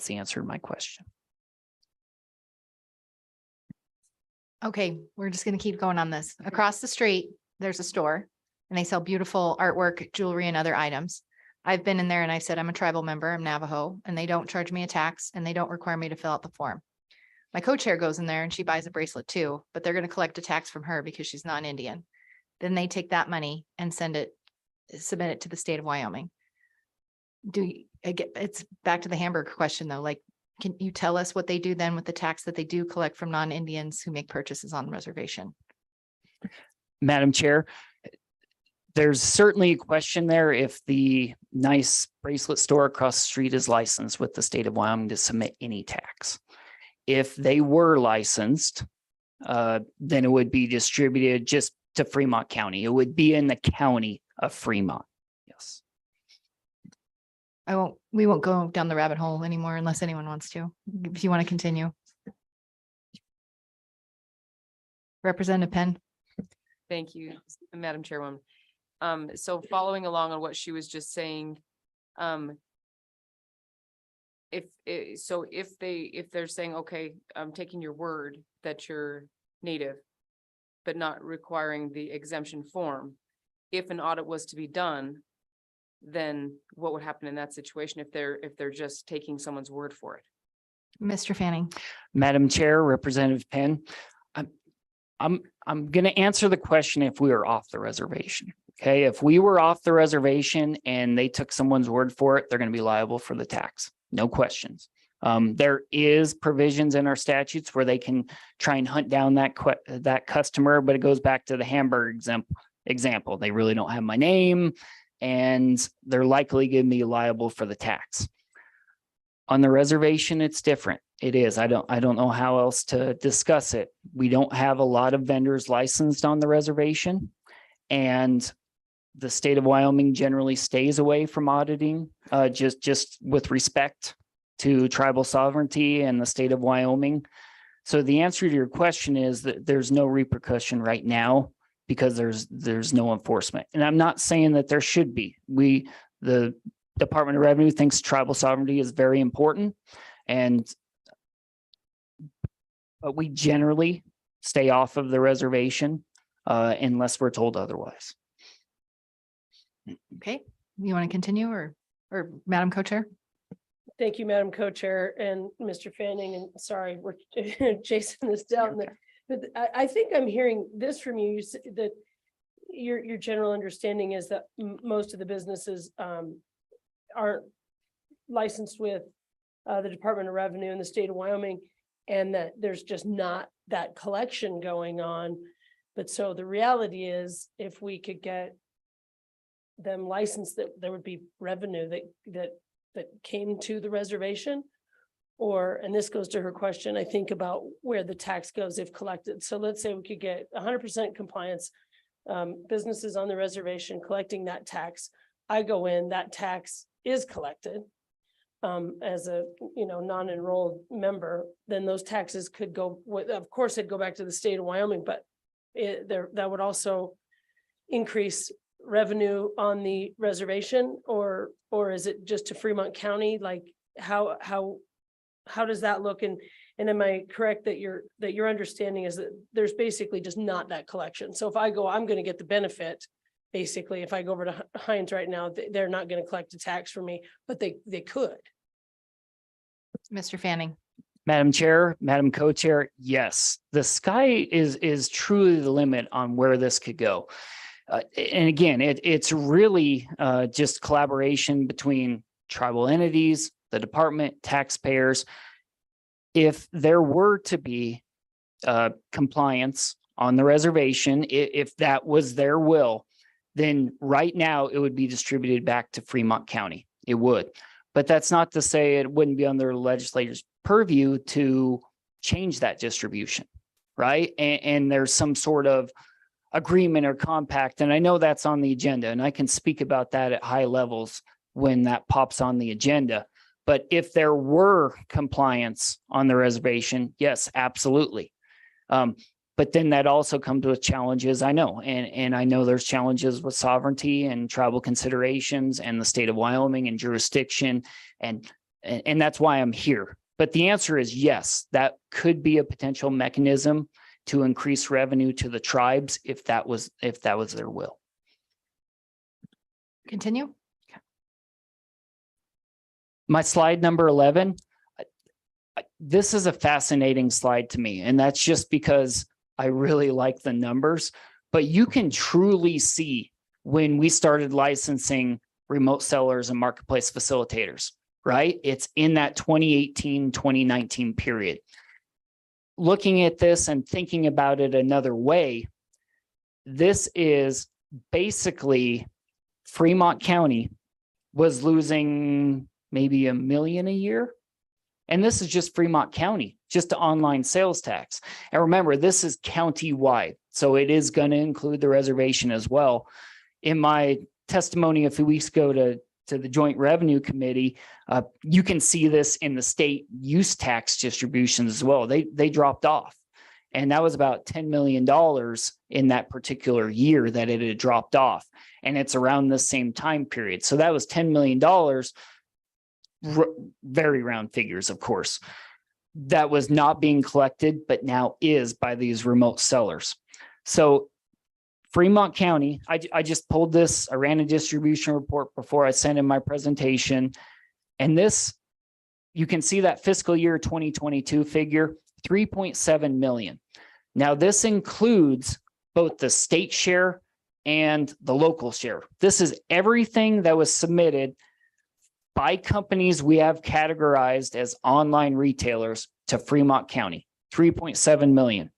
the answer to my question. Okay, we're just going to keep going on this. Across the street, there's a store and they sell beautiful artwork, jewelry, and other items. I've been in there and I said, I'm a tribal member, I'm Navajo, and they don't charge me a tax and they don't require me to fill out the form. My co-chair goes in there and she buys a bracelet too, but they're going to collect a tax from her because she's non-Indian. Then they take that money and submit it to the state of Wyoming. It's back to the hamburger question though, like, can you tell us what they do then with the tax that they do collect from non-Indians who make purchases on the reservation? Madam Chair, there's certainly a question there if the nice bracelet store across the street is licensed with the state of Wyoming to submit any tax. If they were licensed, then it would be distributed just to Fremont County. It would be in the county of Fremont. Yes. We won't go down the rabbit hole anymore unless anyone wants to, if you want to continue. Representative Penn. Thank you, Madam Chairwoman. So following along on what she was just saying, if they're saying, okay, I'm taking your word that you're native, but not requiring the exemption form, if an audit was to be done, then what would happen in that situation if they're just taking someone's word for it? Mr. Fanning. Madam Chair, Representative Penn, I'm going to answer the question if we were off the reservation. Okay, if we were off the reservation and they took someone's word for it, they're going to be liable for the tax. No questions. There is provisions in our statutes where they can try and hunt down that customer, but it goes back to the hamburger example. They really don't have my name and they're likely going to be liable for the tax. On the reservation, it's different. It is. I don't know how else to discuss it. We don't have a lot of vendors licensed on the reservation. And the state of Wyoming generally stays away from auditing, just with respect to tribal sovereignty and the state of Wyoming. So the answer to your question is that there's no repercussion right now because there's no enforcement. And I'm not saying that there should be. The Department of Revenue thinks tribal sovereignty is very important, but we generally stay off of the reservation unless we're told otherwise. Okay, you want to continue or Madam Co-Chair? Thank you, Madam Co-Chair and Mr. Fanning, and sorry, we're chasing this down. But I think I'm hearing this from you, that your general understanding is that most of the businesses aren't licensed with the Department of Revenue in the state of Wyoming, and that there's just not that collection going on. But so the reality is, if we could get them licensed, that there would be revenue that came to the reservation. Or, and this goes to her question, I think, about where the tax goes if collected. So let's say we could get 100% compliance, businesses on the reservation collecting that tax. I go in, that tax is collected as a, non-enrolled member, then those taxes could go, of course, it'd go back to the state of Wyoming, but that would also increase revenue on the reservation, or is it just to Fremont County? Like how does that look? And am I correct that your understanding is that there's basically just not that collection? So if I go, I'm going to get the benefit. Basically, if I go over to Heinz right now, they're not going to collect a tax from me, but they could. Mr. Fanning. Madam Chair, Madam Co-Chair, yes, the sky is truly the limit on where this could go. And again, it's really just collaboration between tribal entities, the department, taxpayers. If there were to be compliance on the reservation, if that was their will, then right now it would be distributed back to Fremont County. It would. But that's not to say it wouldn't be under the legislator's purview to change that distribution, right? And there's some sort of agreement or compact. And I know that's on the agenda, and I can speak about that at high levels when that pops on the agenda. But if there were compliance on the reservation, yes, absolutely. But then that also comes with challenges, I know, and I know there's challenges with sovereignty and tribal considerations and the state of Wyoming and jurisdiction, and that's why I'm here. But the answer is yes, that could be a potential mechanism to increase revenue to the tribes if that was their will. Continue. My slide number 11. This is a fascinating slide to me, and that's just because I really like the numbers, but you can truly see when we started licensing remote sellers and marketplace facilitators, right? It's in that 2018, 2019 period. Looking at this and thinking about it another way, this is basically Fremont County was losing maybe $1 million a year. And this is just Fremont County, just the online sales tax. And remember, this is county-wide, so it is going to include the reservation as well. In my testimony a few weeks ago to the Joint Revenue Committee, you can see this in the state use tax distributions as well. They dropped off. And that was about $10 million in that particular year that it had dropped off. And it's around the same time period. So that was $10 million. Very round figures, of course, that was not being collected, but now is by these remote sellers. So Fremont County, I just pulled this, I ran a distribution report before I sent in my presentation. And this, you can see that fiscal year 2022 figure, 3.7 million. Now this includes both the state share and the local share. This is everything that was submitted by companies we have categorized as online retailers to Fremont County, 3.7 million.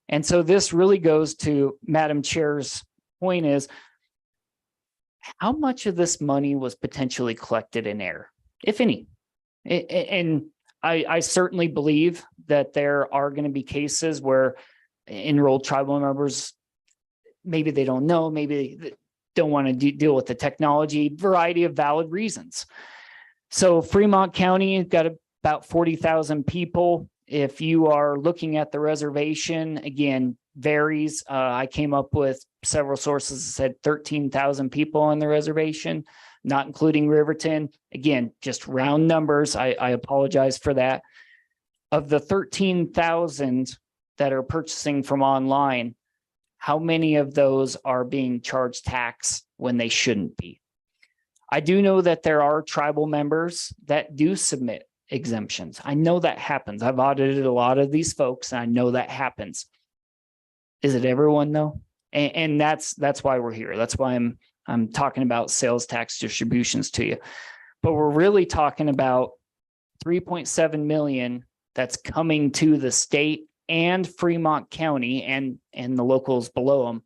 And so this really goes to Madam Chair's point is, how much of this money was potentially collected in error, if any? And I certainly believe that there are going to be cases where enrolled tribal members, maybe they don't know, maybe they don't want to deal with the technology, variety of valid reasons. So Fremont County got about 40,000 people. If you are looking at the reservation, again, varies. I came up with several sources that said 13,000 people on the reservation, not including Riverton. Again, just round numbers. I apologize for that. Of the 13,000 that are purchasing from online, how many of those are being charged tax when they shouldn't be? I do know that there are tribal members that do submit exemptions. I know that happens. I've audited a lot of these folks, and I know that happens. Is it everyone though? And that's why we're here. That's why I'm talking about sales tax distributions to you. But we're really talking about 3.7 million that's coming to the state and Fremont County and the locals below them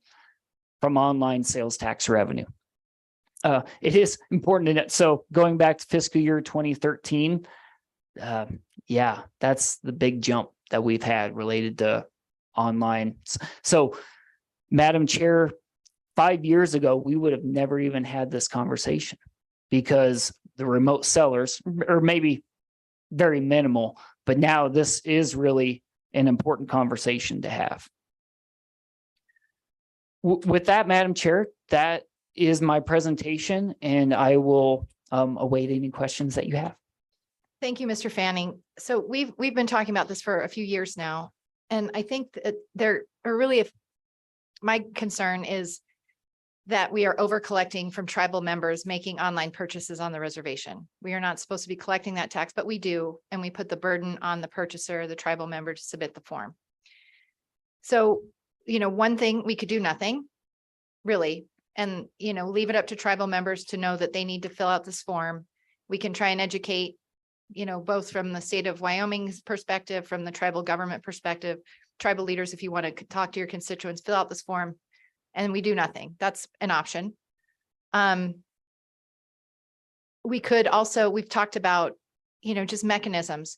from online sales tax revenue. It is important to note. So going back to fiscal year 2013, yeah, that's the big jump that we've had related to online. So, Madam Chair, 5 years ago, we would have never even had this conversation because the remote sellers, or maybe very minimal, but now this is really an important conversation to have. With that, Madam Chair, that is my presentation, and I will await any questions that you have. Thank you, Mr. Fanning. So we've been talking about this for a few years now, and I think that there are really, my concern is that we are over collecting from tribal members making online purchases on the reservation. We are not supposed to be collecting that tax, but we do, and we put the burden on the purchaser, the tribal member, to submit the form. So, one thing, we could do nothing, really, and, leave it up to tribal members to know that they need to fill out this form. We can try and educate, both from the state of Wyoming's perspective, from the tribal government perspective, tribal leaders, if you want to talk to your constituents, fill out this form, and we do nothing. That's an option. We could also, we've talked about, just mechanisms.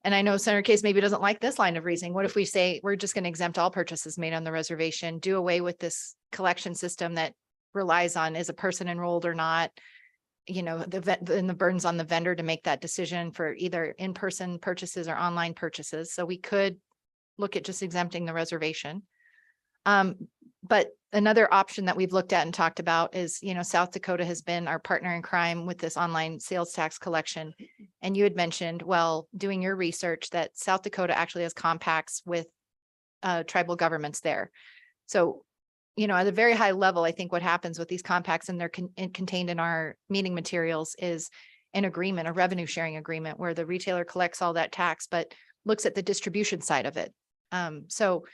And I know Senator Case maybe doesn't like this line of reasoning. What if we say we're just going to exempt all purchases made on the reservation, do away with this collection system that relies on is a person enrolled or not? The burdens on the vendor to make that decision for either in-person purchases or online purchases. So we could look at just exempting the reservation. But another option that we've looked at and talked about is, South Dakota has been our partner in crime with this online sales tax collection. And you had mentioned, well, doing your research, that South Dakota actually has compacts with tribal governments there. So, at a very high level, I think what happens with these compacts, and they're contained in our meeting materials, is an agreement, a revenue sharing agreement, where the retailer collects all that tax, but looks at the distribution side of it. So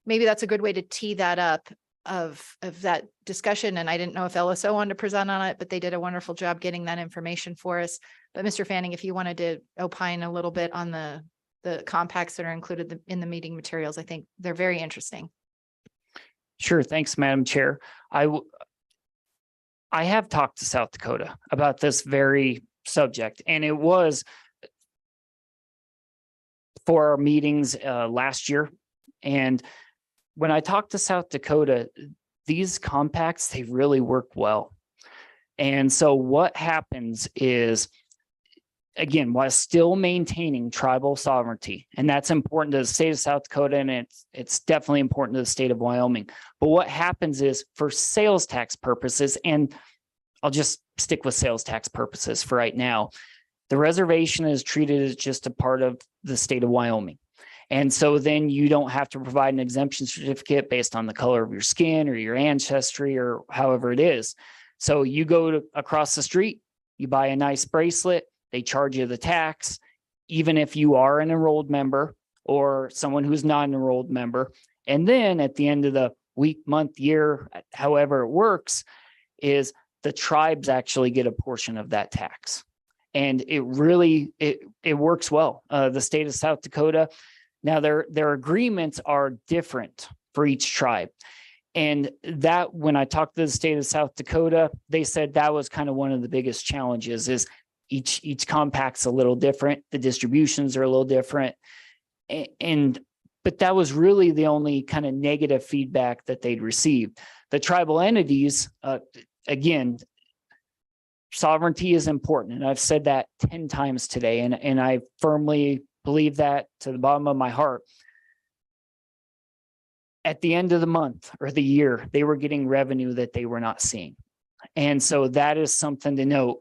maybe that's a good way to tee that up of that discussion. And I didn't know if LSO wanted to present on it, but they did a wonderful job getting that information for us. But Mr. Fanning, if you wanted to opine a little bit on the compacts that are included in the meeting materials, I think they're very interesting. Sure. Thanks, Madam Chair. I have talked to South Dakota about this very subject, and it was for our meetings last year. And when I talked to South Dakota, these compacts, they really work well. And so what happens is, again, while still maintaining tribal sovereignty, and that's important to the state of South Dakota, and it's definitely important to the state of Wyoming. But what happens is, for sales tax purposes, and I'll just stick with sales tax purposes for right now, the reservation is treated as just a part of the state of Wyoming. And so then you don't have to provide an exemption certificate based on the color of your skin or your ancestry or however it is. So you go across the street, you buy a nice bracelet, they charge you the tax, even if you are an enrolled member or someone who's not an enrolled member. And then at the end of the week, month, year, however it works, is the tribes actually get a portion of that tax. And it really, it works well. The state of South Dakota, now their agreements are different for each tribe. And that, when I talked to the state of South Dakota, they said that was kind of one of the biggest challenges, is Each compact's a little different. The distributions are a little different. But that was really the only kind of negative feedback that they'd received. The tribal entities, again, sovereignty is important. And I've said that 10 times today, and I firmly believe that to the bottom of my heart. At the end of the month or the year, they were getting revenue that they were not seeing. And so that is something to note.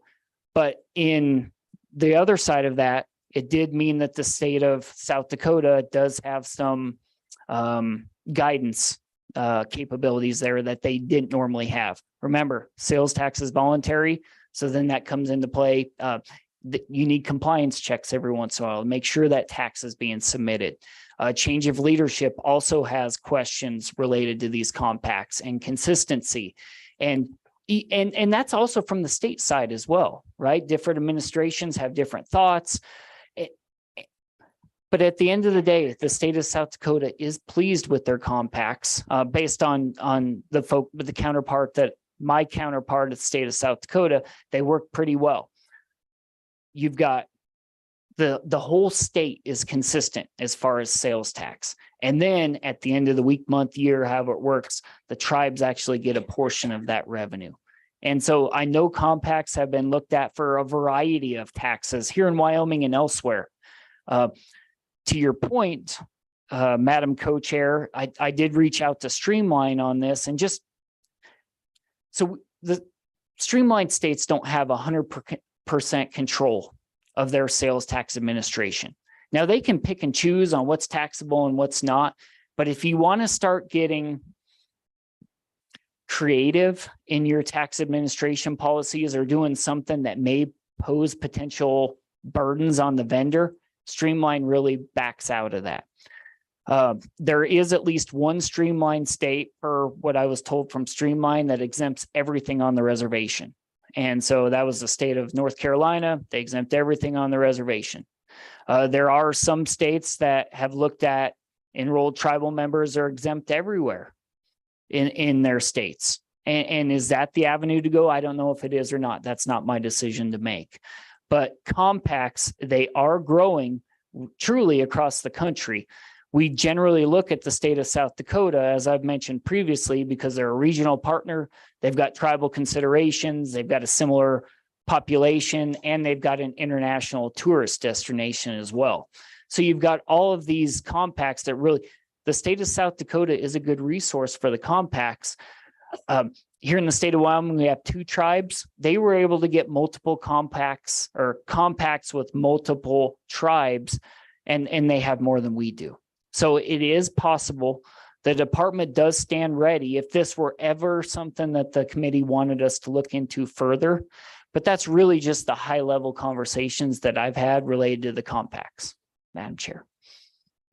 But in the other side of that, it did mean that the state of South Dakota does have some guidance capabilities there that they didn't normally have. Remember, sales tax is voluntary. So then that comes into play. You need compliance checks every once in a while to make sure that tax is being submitted. Change of leadership also has questions related to these compacts and consistency. And that's also from the state side as well, right? Different administrations have different thoughts. But at the end of the day, the state of South Dakota is pleased with their compacts based on the counterpart that my counterpart at the state of South Dakota, they work pretty well. You've got the whole state is consistent as far as sales tax. And then at the end of the week, month, year, however it works, the tribes actually get a portion of that revenue. And so I know compacts have been looked at for a variety of taxes here in Wyoming and elsewhere. To your point, Madam Co-Chair, I did reach out to Streamline on this, and just so the Streamline states don't have 100% control of their sales tax administration. Now they can pick and choose on what's taxable and what's not, but if you want to start getting creative in your tax administration policies or doing something that may pose potential burdens on the vendor, Streamline really backs out of that. There is at least one Streamline state, per what I was told from Streamline, that exempts everything on the reservation. And so that was the state of North Carolina. They exempt everything on the reservation. There are some states that have looked at enrolled tribal members are exempt everywhere in their states. And is that the avenue to go? I don't know if it is or not. That's not my decision to make. But compacts, they are growing truly across the country. We generally look at the state of South Dakota, as I've mentioned previously, because they're a regional partner. They've got tribal considerations. They've got a similar population, and they've got an international tourist destination as well. So you've got all of these compacts that really, the state of South Dakota is a good resource for the compacts. Here in the state of Wyoming, we have 2 tribes. They were able to get multiple compacts or compacts with multiple tribes, and they have more than we do. So it is possible. The department does stand ready if this were ever something that the committee wanted us to look into further. But that's really just the high level conversations that I've had related to the compacts, Madam Chair.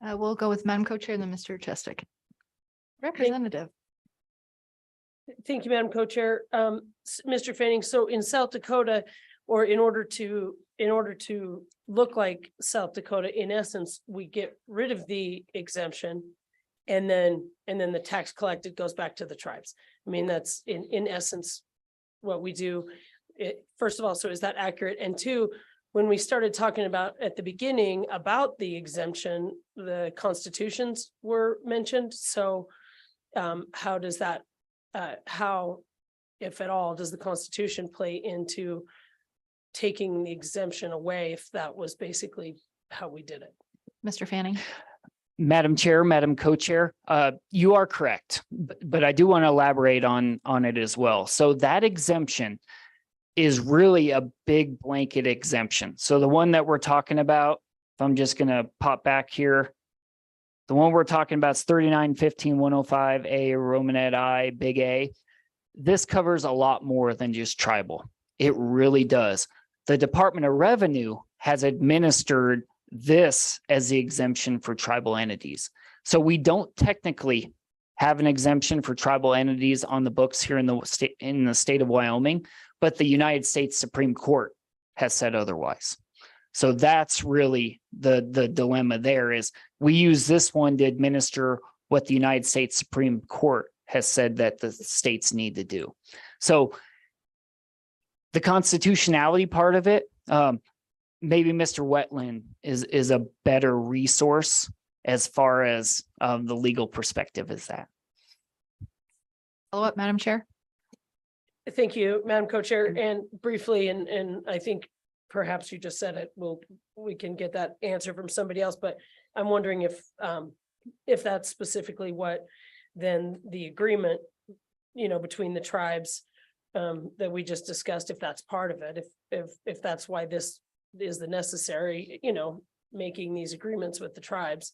We'll go with Madam Co-Chair, then Mr. Chestick. Representative. Thank you, Madam Co-Chair. Mr. Fanning, so in South Dakota, or in order to look like South Dakota, in essence, we get rid of the exemption and then the tax collected goes back to the tribes. I mean, that's in essence what we do. First of all, so is that accurate? And 2, when we started talking about at the beginning about the exemption, the constitutions were mentioned. So how does that, how, if at all, does the Constitution play into taking the exemption away, if that was basically how we did it? Mr. Fanning. Madam Chair, Madam Co-Chair, you are correct, but I do want to elaborate on it as well. So that exemption is really a big blanket exemption. So the one that we're talking about, if I'm just going to pop back here, the one we're talking about is 3915-105A Romanet I, big A. This covers a lot more than just tribal. It really does. The Department of Revenue has administered this as the exemption for tribal entities. So we don't technically have an exemption for tribal entities on the books here in the state of Wyoming, but the United States Supreme Court has said otherwise. So that's really the dilemma there is we use this one to administer what the United States Supreme Court has said that the states need to do. So the constitutionality part of it, Maybe Mr. Wetland is a better resource as far as the legal perspective is that. Follow up, Madam Chair. Thank you, Madam Co-Chair, and briefly, and I think perhaps you just said it, we can get that answer from somebody else, but I'm wondering if that's specifically what then the agreement, between the tribes that we just discussed, if that's part of it, if that's why this is the necessary, making these agreements with the tribes.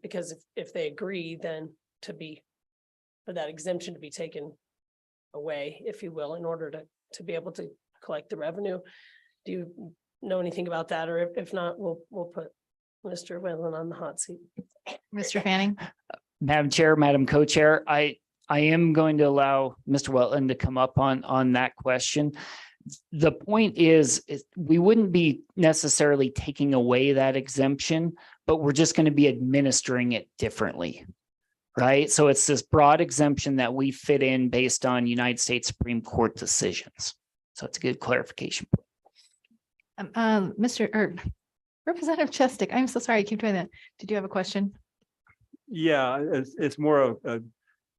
Because if they agree, then for that exemption to be taken away, if you will, in order to be able to collect the revenue. Do you know anything about that? Or if not, we'll put Mr. Wetland on the hot seat. Mr. Fanning. Madam Chair, Madam Co-Chair, I am going to allow Mr. Wetland to come up on that question. The point is we wouldn't be necessarily taking away that exemption, but we're just going to be administering it differently. Right? So it's this broad exemption that we fit in based on United States Supreme Court decisions. So it's a good clarification. Representative Chestic, I'm so sorry, I keep doing that. Did you have a question? Yeah, it's more of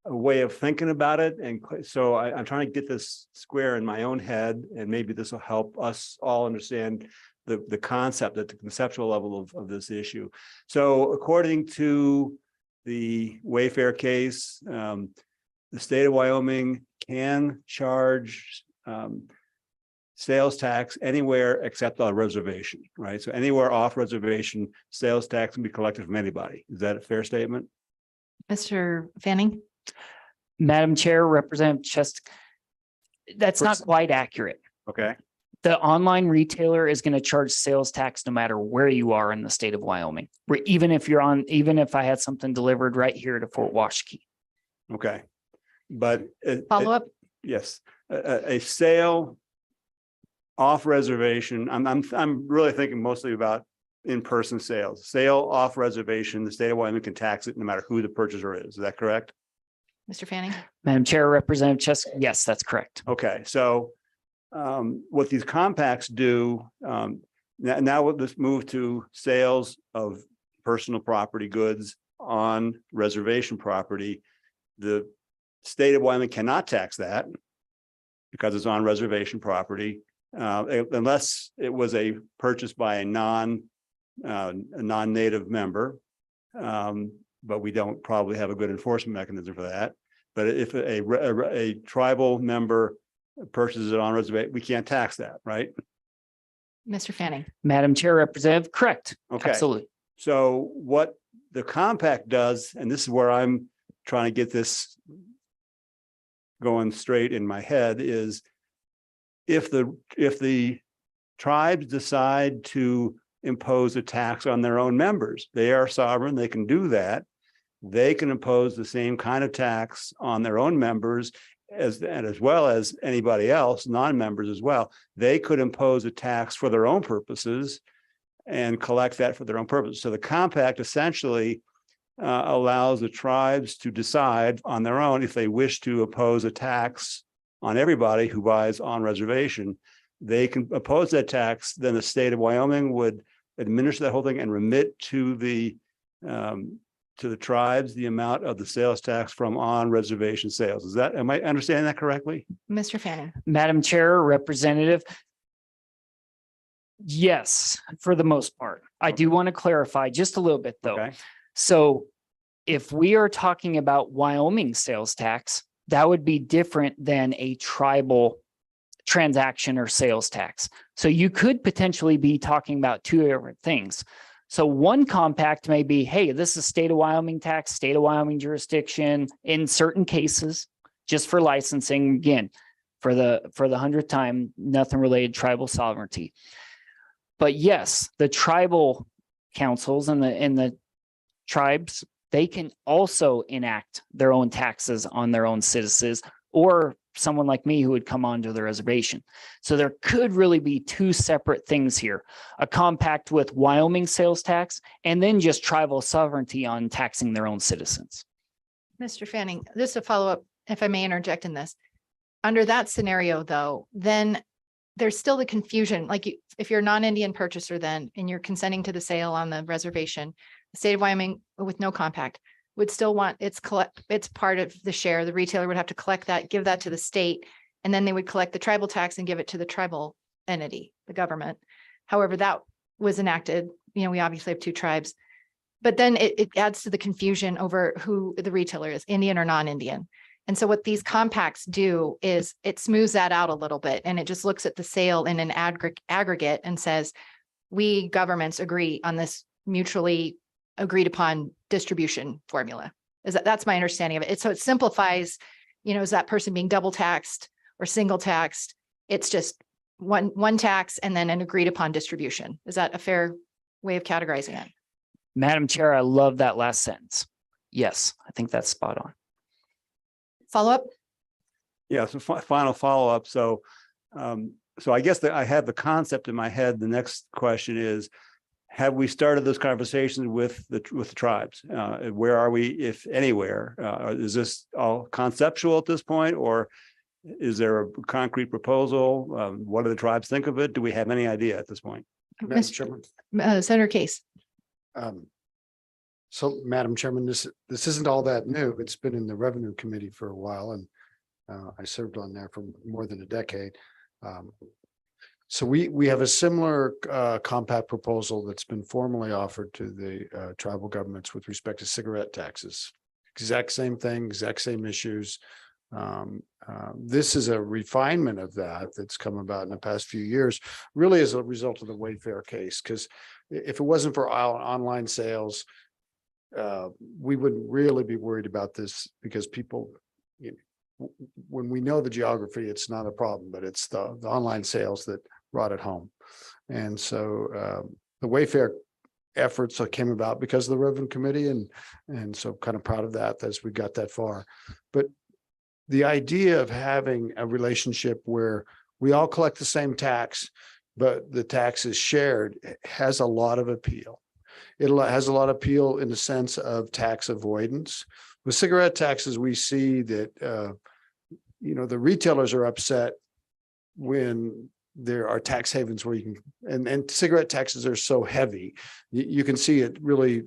a way of thinking about it. And so I'm trying to get this square in my own head, and maybe this will help us all understand the concept at the conceptual level of this issue. So according to the Wayfair case, the state of Wyoming can charge sales tax anywhere except on reservation, right? So anywhere off reservation, sales tax can be collected from anybody. Is that a fair statement? Mr. Fanning? Madam Chair, Representative Chestic, that's not quite accurate. Okay. The online retailer is going to charge sales tax no matter where you are in the state of Wyoming. Even if I had something delivered right here to Fort Washakie. Okay. But Follow up? Yes, a sale off reservation. I'm really thinking mostly about in-person sales. Sale off reservation, the state of Wyoming can tax it no matter who the purchaser is. Is that correct? Mr. Fanning? Madam Chair, Representative Chestic, yes, that's correct. Okay, so what these compacts do, now let's move to sales of personal property goods on reservation property. The state of Wyoming cannot tax that because it's on reservation property, unless it was a purchase by a non-native member. But we don't probably have a good enforcement mechanism for that. But if a tribal member purchases it on reservation, we can't tax that, right? Mr. Fanning? Madam Chair, Representative, correct. Okay. Absolutely. So what the compact does, and this is where I'm trying to get this going straight in my head, is if the tribes decide to impose a tax on their own members, they are sovereign, they can do that. They can impose the same kind of tax on their own members as well as anybody else, non-members as well. They could impose a tax for their own purposes and collect that for their own purposes. So the compact essentially allows the tribes to decide on their own if they wish to impose a tax on everybody who buys on reservation. They can oppose that tax. Then the state of Wyoming would administer that whole thing and remit to the tribes the amount of the sales tax from on reservation sales. Am I understanding that correctly? Mr. Fanning? Madam Chair, Representative. Yes, for the most part. I do want to clarify just a little bit though. Okay. So if we are talking about Wyoming sales tax, that would be different than a tribal transaction or sales tax. So you could potentially be talking about two different things. So one compact may be, hey, this is state of Wyoming tax, state of Wyoming jurisdiction in certain cases, just for licensing, again, for the 100th time, nothing related to tribal sovereignty. But yes, the tribal councils and the tribes, they can also enact their own taxes on their own citizens, or someone like me who would come onto the reservation. So there could really be two separate things here, a compact with Wyoming sales tax and then just tribal sovereignty on taxing their own citizens. Mr. Fanning, just to follow up, if I may interject in this. Under that scenario, though, then there's still the confusion, like you, if you're a non-Indian purchaser then, and you're consenting to the sale on the reservation, the state of Wyoming with no compact would still want its part of the share. The retailer would have to collect that, give that to the state, and then they would collect the tribal tax and give it to the tribal entity, the government. However, that was enacted, you know, we obviously have 2 tribes, but then it adds to the confusion over who the retailer is, Indian or non-Indian. And so what these compacts do is it smooths that out a little bit, and it just looks at the sale in an aggregate and says, we governments agree on this mutually agreed upon distribution formula. That's my understanding of it. So it simplifies, you know, is that person being double taxed or single taxed? It's just one tax and then an agreed upon distribution. Is that a fair way of categorizing it? Madam Chair, I love that last sentence. Yes, I think that's spot on. Follow up? Yeah, so final follow-up. So, so I guess that I have the concept in my head. The next question is, have we started those conversations with the tribes? Where are we, if anywhere? Is this all conceptual at this point, or is there a concrete proposal? What do the tribes think of it? Do we have any idea at this point? Madam Chairman. Senator Case. So, Madam Chairman, this isn't all that new. It's been in the Revenue Committee for a while, and I served on there for more than a decade. So we have a similar compact proposal that's been formally offered to the tribal governments with respect to cigarette taxes. Exact same thing, exact same issues. This is a refinement of that that's come about in the past few years, really as a result of the Wayfair case, because if it wasn't for online sales, we wouldn't really be worried about this, because people, you know, when we know the geography, it's not a problem, but it's the online sales that brought it home. And so the Wayfair efforts came about because of the Revenue Committee, and so kind of proud of that as we got that far. But the idea of having a relationship where we all collect the same tax, but the tax is shared, has a lot of appeal. It has a lot of appeal in the sense of tax avoidance. With cigarette taxes, we see that, you know, the retailers are upset when there are tax havens where you can, and cigarette taxes are so heavy, you can see it really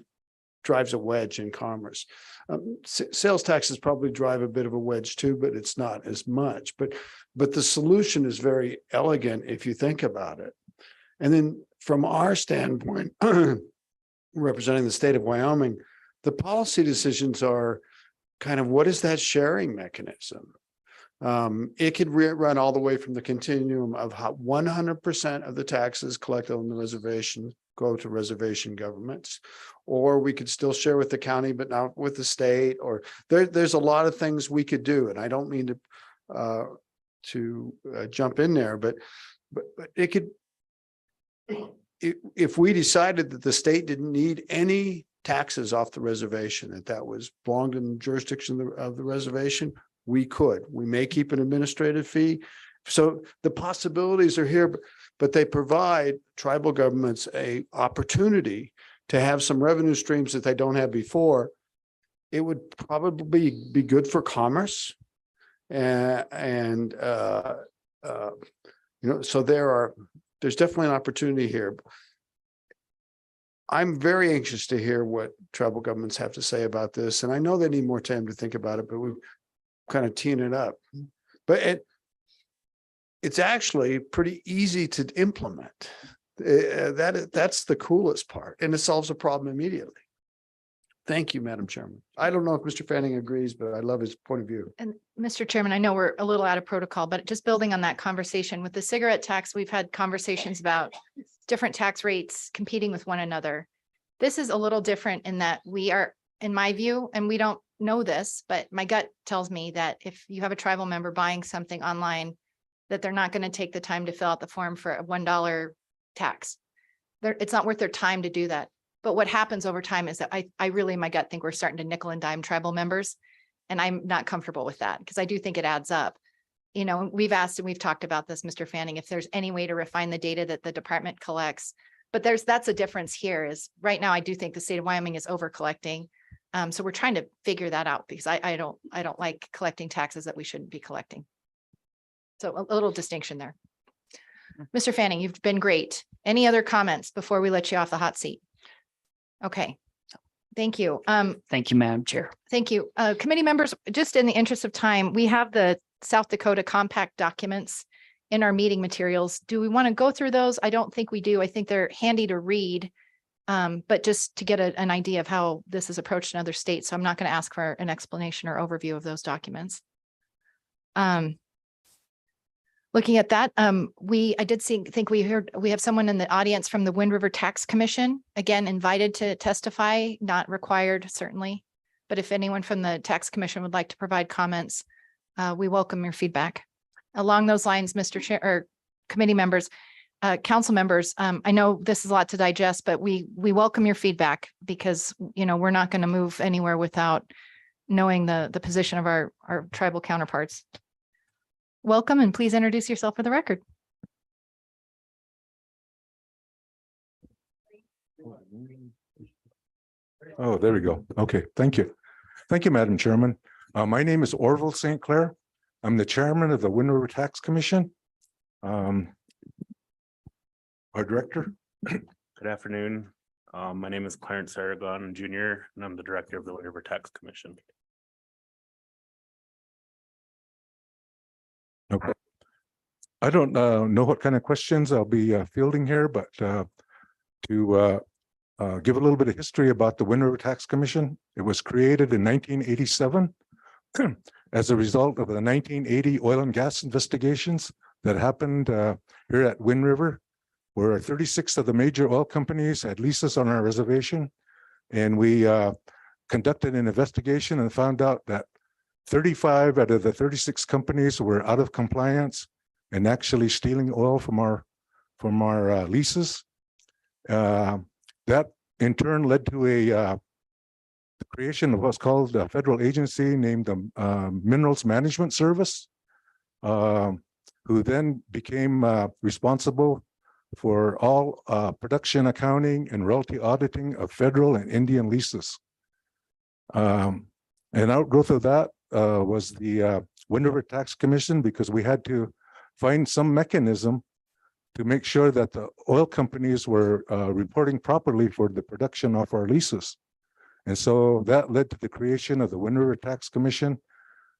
drives a wedge in commerce. Sales taxes probably drive a bit of a wedge too, but it's not as much. But the solution is very elegant if you think about it. And then from our standpoint, representing the state of Wyoming, the policy decisions are kind of, what is that sharing mechanism? It could run all the way from the continuum of how 100% of the taxes collected on the reservation go to reservation governments, or we could still share with the county, but not with the state, or there's a lot of things we could do. And I don't mean to jump in there, but it could, if we decided that the state didn't need any taxes off the reservation, that was belonged in the jurisdiction of the reservation, we could. We may keep an administrative fee. So the possibilities are here, but they provide tribal governments a opportunity to have some revenue streams that they don't have before. It would probably be good for commerce. And you know, so there's definitely an opportunity here. I'm very anxious to hear what tribal governments have to say about this. And I know they need more time to think about it, but we've kind of teeing it up. But it's actually pretty easy to implement. That's the coolest part, and it solves a problem immediately. Thank you, Madam Chairman. I don't know if Mr. Fanning agrees, but I love his point of view. And Mr. Chairman, I know we're a little out of protocol, but just building on that conversation with the cigarette tax, we've had conversations about different tax rates competing with one another. This is a little different in that we are, in my view, and we don't know this, but my gut tells me that if you have a tribal member buying something online, that they're not going to take the time to fill out the form for a $1 tax. It's not worth their time to do that. But what happens over time is that I really, in my gut, think we're starting to nickel and dime tribal members. And I'm not comfortable with that, because I do think it adds up. You know, we've asked and we've talked about this, Mr. Fanning, if there's any way to refine the data that the department collects. But that's a difference here is right now, I do think the state of Wyoming is over collecting. So we're trying to figure that out, because I don't like collecting taxes that we shouldn't be collecting. So a little distinction there. Mr. Fanning, you've been great. Any other comments before we let you off the hot seat? Okay, thank you. Thank you, Madam Chair. Thank you. Committee members, just in the interest of time, we have the South Dakota compact documents in our meeting materials. Do we want to go through those? I don't think we do. I think they're handy to read. But just to get an idea of how this is approached in other states. So I'm not going to ask for an explanation or overview of those documents. Looking at that, I did think we have someone in the audience from the Wind River Tax Commission, again, invited to testify, not required, certainly. But if anyone from the Tax Commission would like to provide comments, we welcome your feedback. Along those lines, Mr. Chair, or committee members, council members, I know this is a lot to digest, but we welcome your feedback because, we're not going to move anywhere without knowing the position of our tribal counterparts. Welcome, and please introduce yourself for the record. Oh, there we go. Okay, thank you. Thank you, Madam Chairman. My name is Orville St. Clair. I'm the chairman of the Wind River Tax Commission. Our director. Good afternoon. My name is Clarence Aragon Jr., and I'm the director of the Wind River Tax Commission. Okay. I don't know what kind of questions I'll be fielding here, but to give a little bit of history about the Wind River Tax Commission. It was created in 1987 as a result of the 1980 oil and gas investigations that happened here at Wind River, where 36 of the major oil companies had leases on our reservation. And we conducted an investigation and found out that 35 out of the 36 companies were out of compliance and actually stealing oil from our leases. That in turn led to the creation of what's called a federal agency named the Minerals Management Service, who then became responsible for all production accounting and royalty auditing of federal and Indian leases. An outgrowth of that was the Wind River Tax Commission, because we had to find some mechanism to make sure that the oil companies were reporting properly for the production of our leases. And so that led to the creation of the Wind River Tax Commission,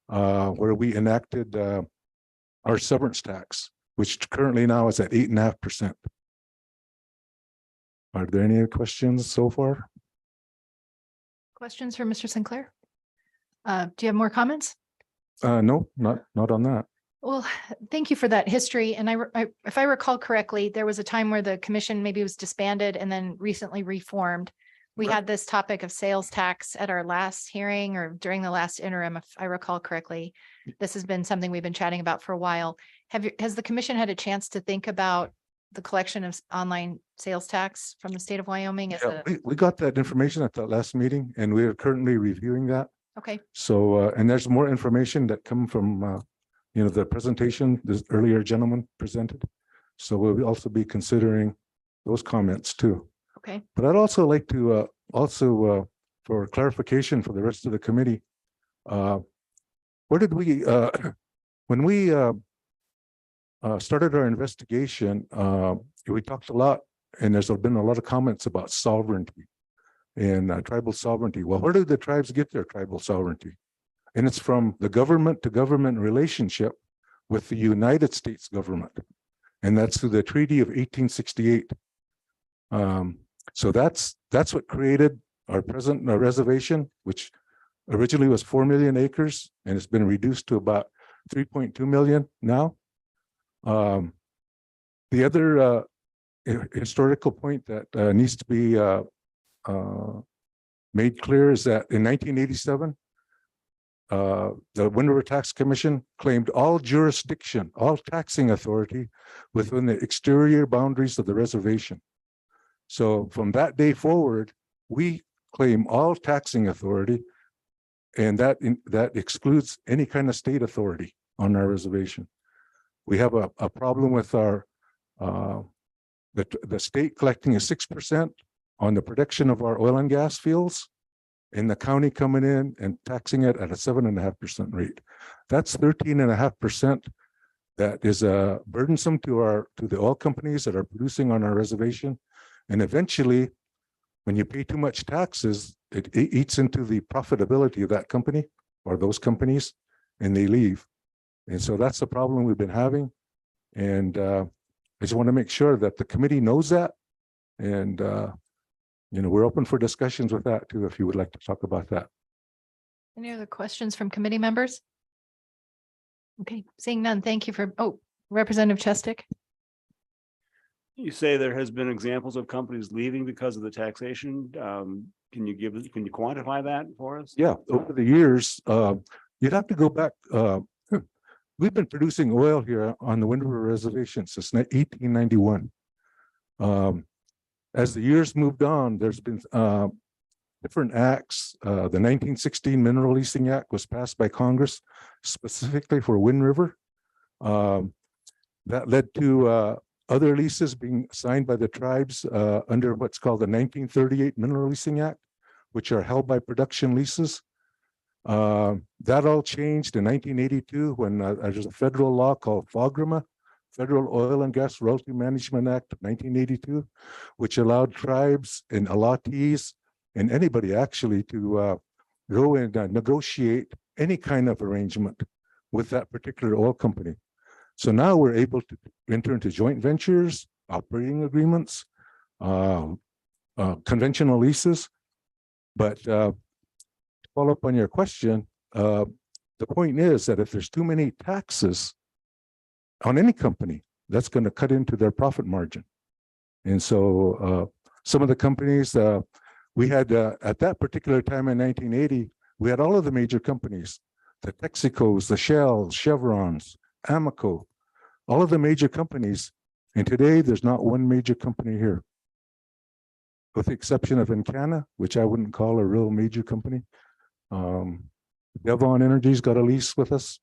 where we enacted our severance tax, which currently now is at 8.5%. Are there any questions so far? Questions for Mr. Sinclair? Do you have more comments? No, not on that. Well, thank you for that history. And if I recall correctly, there was a time where the commission maybe was disbanded and then recently reformed. We had this topic of sales tax at our last hearing or during the last interim, if I recall correctly. This has been something we've been chatting about for a while. Has the commission had a chance to think about the collection of online sales tax from the state of Wyoming? We got that information at the last meeting, and we are currently reviewing that. Okay. So, and there's more information that come from, the presentation this earlier gentleman presented. So we'll also be considering those comments too. Okay. But I'd also like to for clarification for the rest of the committee, where did we when we started our investigation, we talked a lot, and there's been a lot of comments about sovereignty and tribal sovereignty. Well, where did the tribes get their tribal sovereignty? And it's from the government to government relationship with the United States government. And that's through the Treaty of 1868. So that's what created our present reservation, which originally was 4 million acres, and it's been reduced to about 3.2 million now. The other historical point that needs to be made clear is that in 1987, the Wind River Tax Commission claimed all jurisdiction, all taxing authority within the exterior boundaries of the reservation. So from that day forward, we claim all taxing authority, and that excludes any kind of state authority on our reservation. We have a problem with our the state collecting a 6% on the production of our oil and gas fields, and the county coming in and taxing it at a 7.5% rate. That's 13.5% that is burdensome to the oil companies that are producing on our reservation. And eventually, when you pay too much taxes, it eats into the profitability of that company or those companies, and they leave. And so that's the problem we've been having. And I just want to make sure that the committee knows that. And, we're open for discussions with that too, if you would like to talk about that. Any other questions from committee members? Okay, seeing none, thank you Representative Chestick. You say there has been examples of companies leaving because of the taxation. Can you quantify that for us? Yeah, over the years, you'd have to go back. We've been producing oil here on the Wind River Reservation since 1891. As the years moved on, there's been different acts. The 1916 Mineral Leasing Act was passed by Congress specifically for Wind River. That led to other leases being signed by the tribes under what's called the 1938 Mineral Leasing Act, which are held by production leases. That all changed in 1982 when there's a federal law called FOGRMA, Federal Oil and Gas Royalty Management Act of 1982, which allowed tribes and allottees and anybody actually to go and negotiate any kind of arrangement with that particular oil company. So now we're able to enter into joint ventures, operating agreements, conventional leases. But to follow up on your question, the point is that if there's too many taxes on any company, that's going to cut into their profit margin. And so some of the companies we had at that particular time in 1980, we had all of the major companies, the Texacos, the Shells, Chevrons, Amoco, all of the major companies. And today there's not one major company here, with the exception of Encana, which I wouldn't call a real major company. Devon Energy's got a lease with us.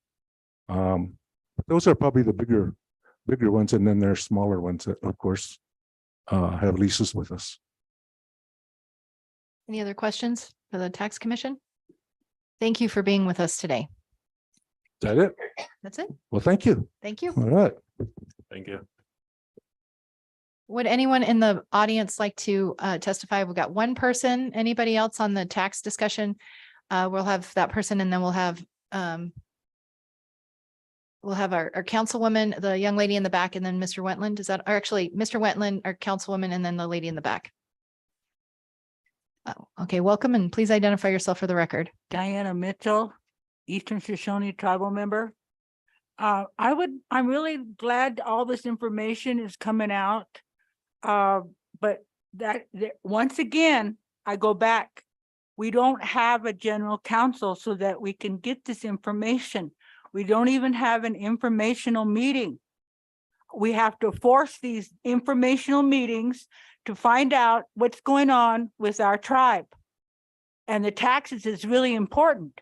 Those are probably the bigger ones, and then there are smaller ones that, of course, have leases with us. Any other questions for the Tax Commission? Thank you for being with us today. Is that it? That's it. Well, thank you. Thank you. All right. Thank you. Would anyone in the audience like to testify? We've got one person. Anybody else on the tax discussion? We'll have that person, and then we'll have our councilwoman, the young lady in the back, and then Mr. Wetland. Is that, or actually Mr. Wetland, our councilwoman, and then the lady in the back. Oh, okay, welcome, and please identify yourself for the record. Diana Mitchell, Eastern Shoshone tribal member. I'm really glad all this information is coming out. But once again, I go back. We don't have a general counsel so that we can get this information. We don't even have an informational meeting. We have to force these informational meetings to find out what's going on with our tribe. And the taxes is really important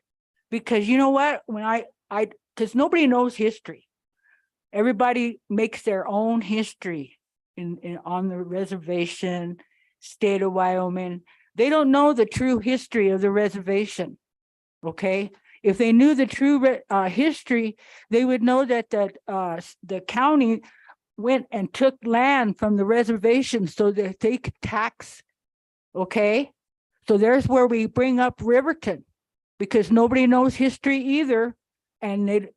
because you know what, when because nobody knows history. Everybody makes their own history on the reservation, state of Wyoming. They don't know the true history of the reservation. Okay. If they knew the true history, they would know that the county went and took land from the reservation so that they could tax. Okay. So there's where we bring up Riverton, because nobody knows history either. And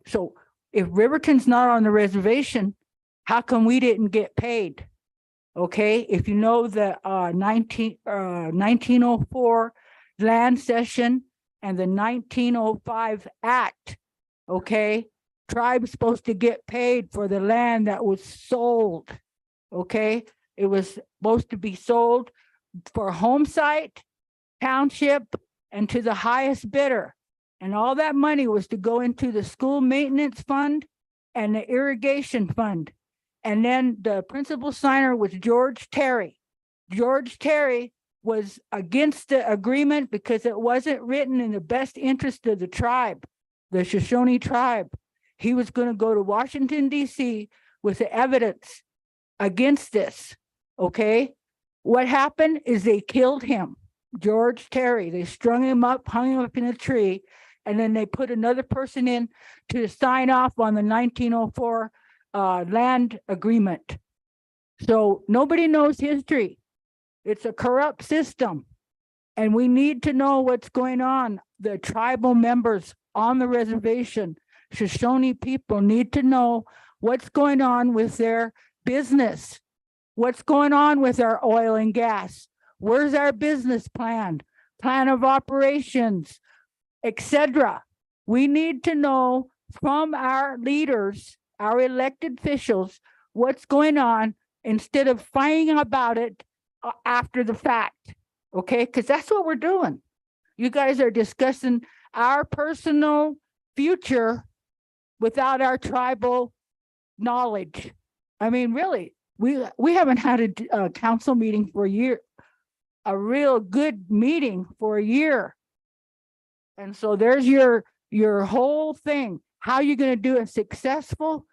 so if Riverton's not on the reservation, how come we didn't get paid? Okay, if you know the 1904 land cession and the 1905 act, okay, tribe's supposed to get paid for the land that was sold. Okay, it was supposed to be sold for home site, township, and to the highest bidder. And all that money was to go into the school maintenance fund and the irrigation fund. And then the principal signer was George Terry. George Terry was against the agreement because it wasn't written in the best interest of the tribe, the Shoshone tribe. He was going to go to Washington, D.C. with the evidence against this. Okay. What happened is they killed him, George Terry. They strung him up, hung him up in a tree, And then they put another person in to sign off on the 1904 land agreement. So nobody knows history. It's a corrupt system. And we need to know what's going on. The tribal members on the reservation, Shoshone people, need to know what's going on with their business. What's going on with our oil and gas? Where's our business plan of operations, etc. We need to know from our leaders, our elected officials, what's going on instead of fighting about it after the fact. Okay, because that's what we're doing. You guys are discussing our personal future without our tribal knowledge. I mean, really, we haven't had a council meeting for a year, a real good meeting for a year. And so there's your whole thing. How you going to do a successful,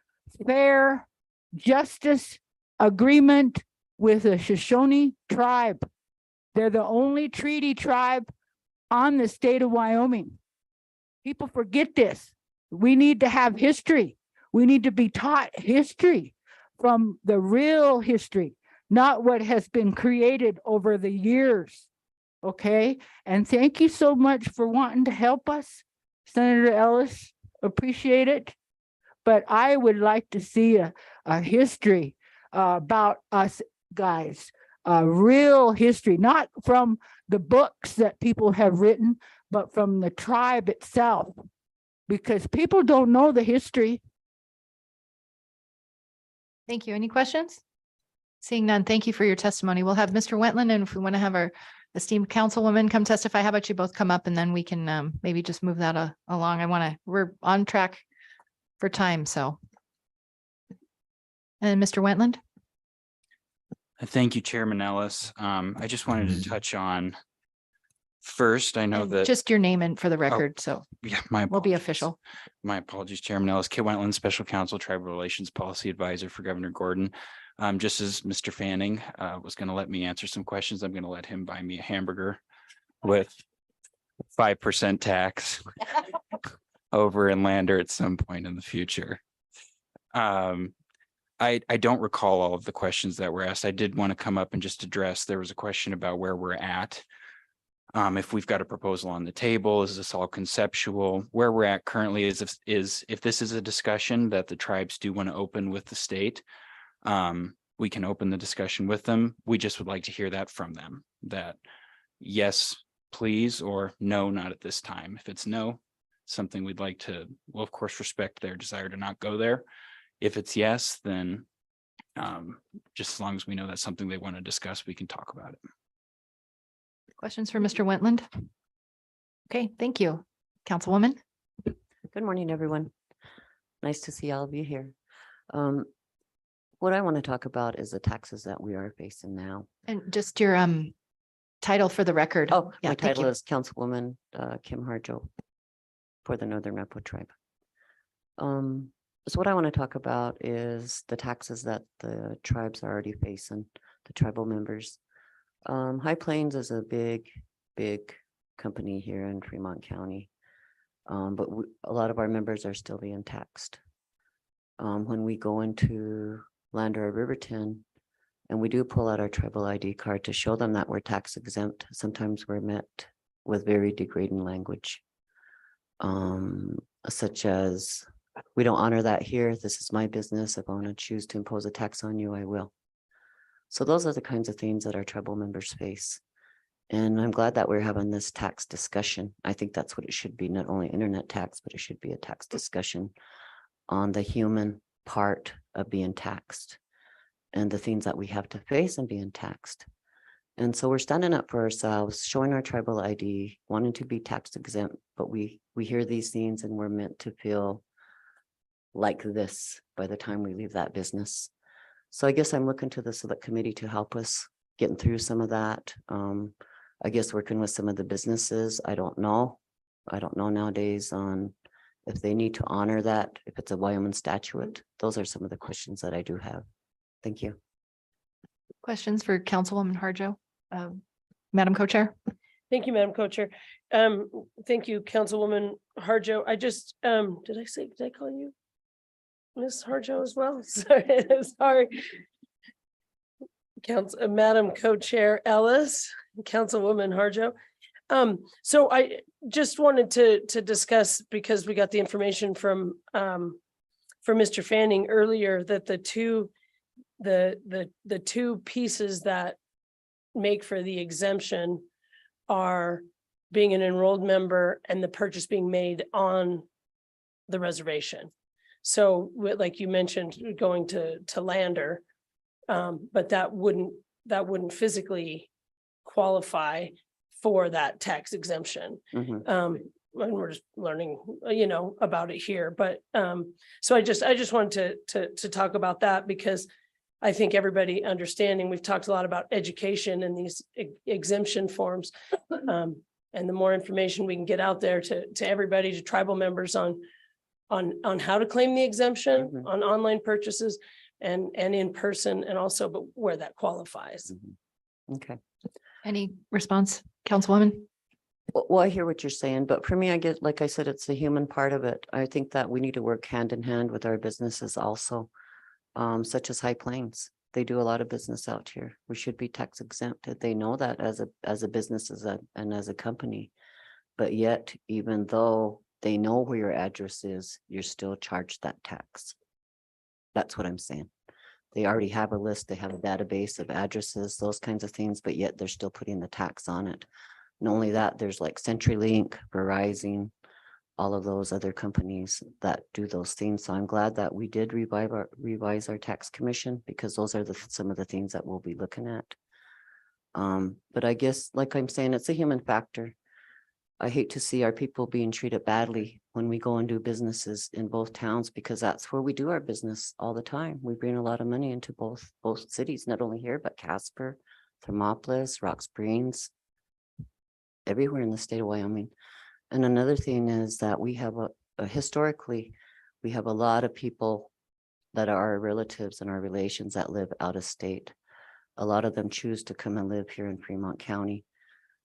fair, justice agreement with the Shoshone tribe. They're the only treaty tribe on the state of Wyoming. People forget this. We need to have history. We need to be taught history from the real history, not what has been created over the years. Okay? And thank you so much for wanting to help us, Senator Ellis. Appreciate it. But I would like to see a history about us guys, a real history, not from the books that people have written, but from the tribe itself, because people don't know the history. Thank you. Any questions? Seeing none, thank you for your testimony. We'll have Mr. Wetland, and if we want to have our esteemed councilwoman come testify, how about you both come up and then we can maybe just move that along. We're on track for time, so. And Mr. Wetland? Thank you, Chairman Ellis. I just wanted to touch on first, I know And that. just your name and for the record, so Yeah, we'll be official. My apologies, Chairman Ellis, Kit Wetland, Special Counsel, Tribal Relations Policy Advisor for Governor Gordon. Just as Mr. Fanning was going to let me answer some questions, I'm going to let him buy me a hamburger with 5% tax over in Lander at some point in the future. I don't recall all of the questions that were asked. I did want to come up and just address, there was a question about where we're at. If we've got a proposal on the table, is this all conceptual? Where we're at currently is if this is a discussion that the tribes do want to open with the state, we can open the discussion with them. We just would like to hear that from them, that yes, please, or no, not at this time. If it's no, something we'd like to, well, of course, respect their desire to not go there. If it's yes, then just as long as we know that's something they want to discuss, we can talk about it. Questions for Mr. Wetland? Okay, thank you. Councilwoman? Good morning, everyone. Nice to see all of you here. What I want to talk about is the taxes that we are facing now. And just your title for the record. Oh, yeah, my thank title you. is Councilwoman Kim Harjo for the Northern Arapaho Tribe. So what I want to talk about is the taxes that the tribes are already facing, the tribal members. High Plains is a big company here in Fremont County. But a lot of our members are still being taxed. When we go into Lander or Riverton, and we do pull out our tribal ID card to show them that we're tax exempt, sometimes we're met with very degrading language. Such as, we don't honor that here. This is my business. If I want to choose to impose a tax on you, I will. So those are the kinds of things that our tribal members face. And I'm glad that we're having this tax discussion. I think that's what it should be, not only internet tax, but it should be a tax discussion on the human part of being taxed and the things that we have to face and being taxed. And so we're standing up for ourselves, showing our tribal ID, wanting to be tax exempt, but we hear these things and we're meant to feel like this by the time we leave that business. So I guess I'm looking to the select committee to help us getting through some of that. I guess working with some of the businesses, I don't know nowadays on if they need to honor that, if it's a Wyoming statute. Those are some of the questions that I do have. Thank you. Questions for Councilwoman Harjo? Madam Co-Chair? Thank you, Madam Co-Chair. Thank you, Councilwoman Harjo. I just, did I call you Ms. Harjo as well? Sorry. Madam Co-Chair Ellis, Councilwoman Harjo. So I just wanted to discuss, because we got the information from Mr. Fanning earlier, that the two pieces that make for the exemption are being an enrolled member and the purchase being made on the reservation. So like you mentioned, going to Lander, but that wouldn't physically qualify for that tax exemption. Mhm. And we're just learning, about it here, but, so I just wanted to talk about that, because I think everybody understanding, we've talked a lot about education and these exemption forms. And the more information we can get out there to everybody, to tribal members on how to claim the exemption on online purchases and in person, and also but where that qualifies. Okay. Any response, Councilwoman? Well, I hear what you're saying, but for me, I get, like I said, it's the human part of it. I think that we need to work hand in hand with our businesses also, such as High Plains. They do a lot of business out here. We should be tax exempted. They know that as a business, and as a company. But yet, even though they know where your address is, you're still charged that tax. That's what I'm saying. They already have a list, they have a database of addresses, those kinds of things, but yet they're still putting the tax on it. Not only that, there's like CenturyLink, Verizon, all of those other companies that do those things. So I'm glad that we did revise our tax commission, because those are some of the things that we'll be looking at. But I guess, like I'm saying, it's a human factor. I hate to see our people being treated badly when we go and do businesses in both towns, because that's where we do our business all the time. We bring a lot of money into both cities, not only here, but Casper, Thermopolis, Rock Springs, everywhere in the state of Wyoming. And another thing is that we have historically, we have a lot of people that are our relatives and our relations that live out of state. A lot of them choose to come and live here in Fremont County.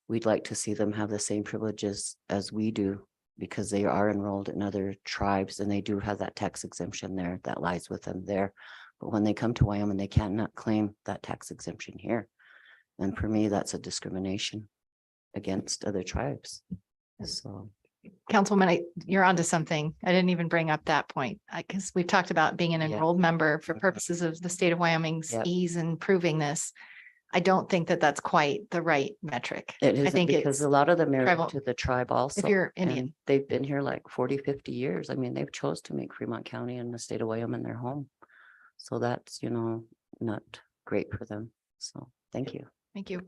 We'd like to see them have the same privileges as we do, because they are enrolled in other tribes and they do have that tax exemption there that lies with them there. But when they come to Wyoming, they cannot claim that tax exemption here. And for me, that's a discrimination against other tribes. So, Councilwoman, you're onto something. I didn't even bring up that point, because we've talked about being an enrolled member for purposes of the state of Wyoming's ease in proving this. I don't think that that's quite the right metric. it I isn't, think because it's a lot of them are tribal. to the tribe also. If you're and Indian, they've been here like 40, 50 years. I mean, they've chose to make Fremont County and the state of Wyoming their home. So that's, not great for them. So thank you. thank you.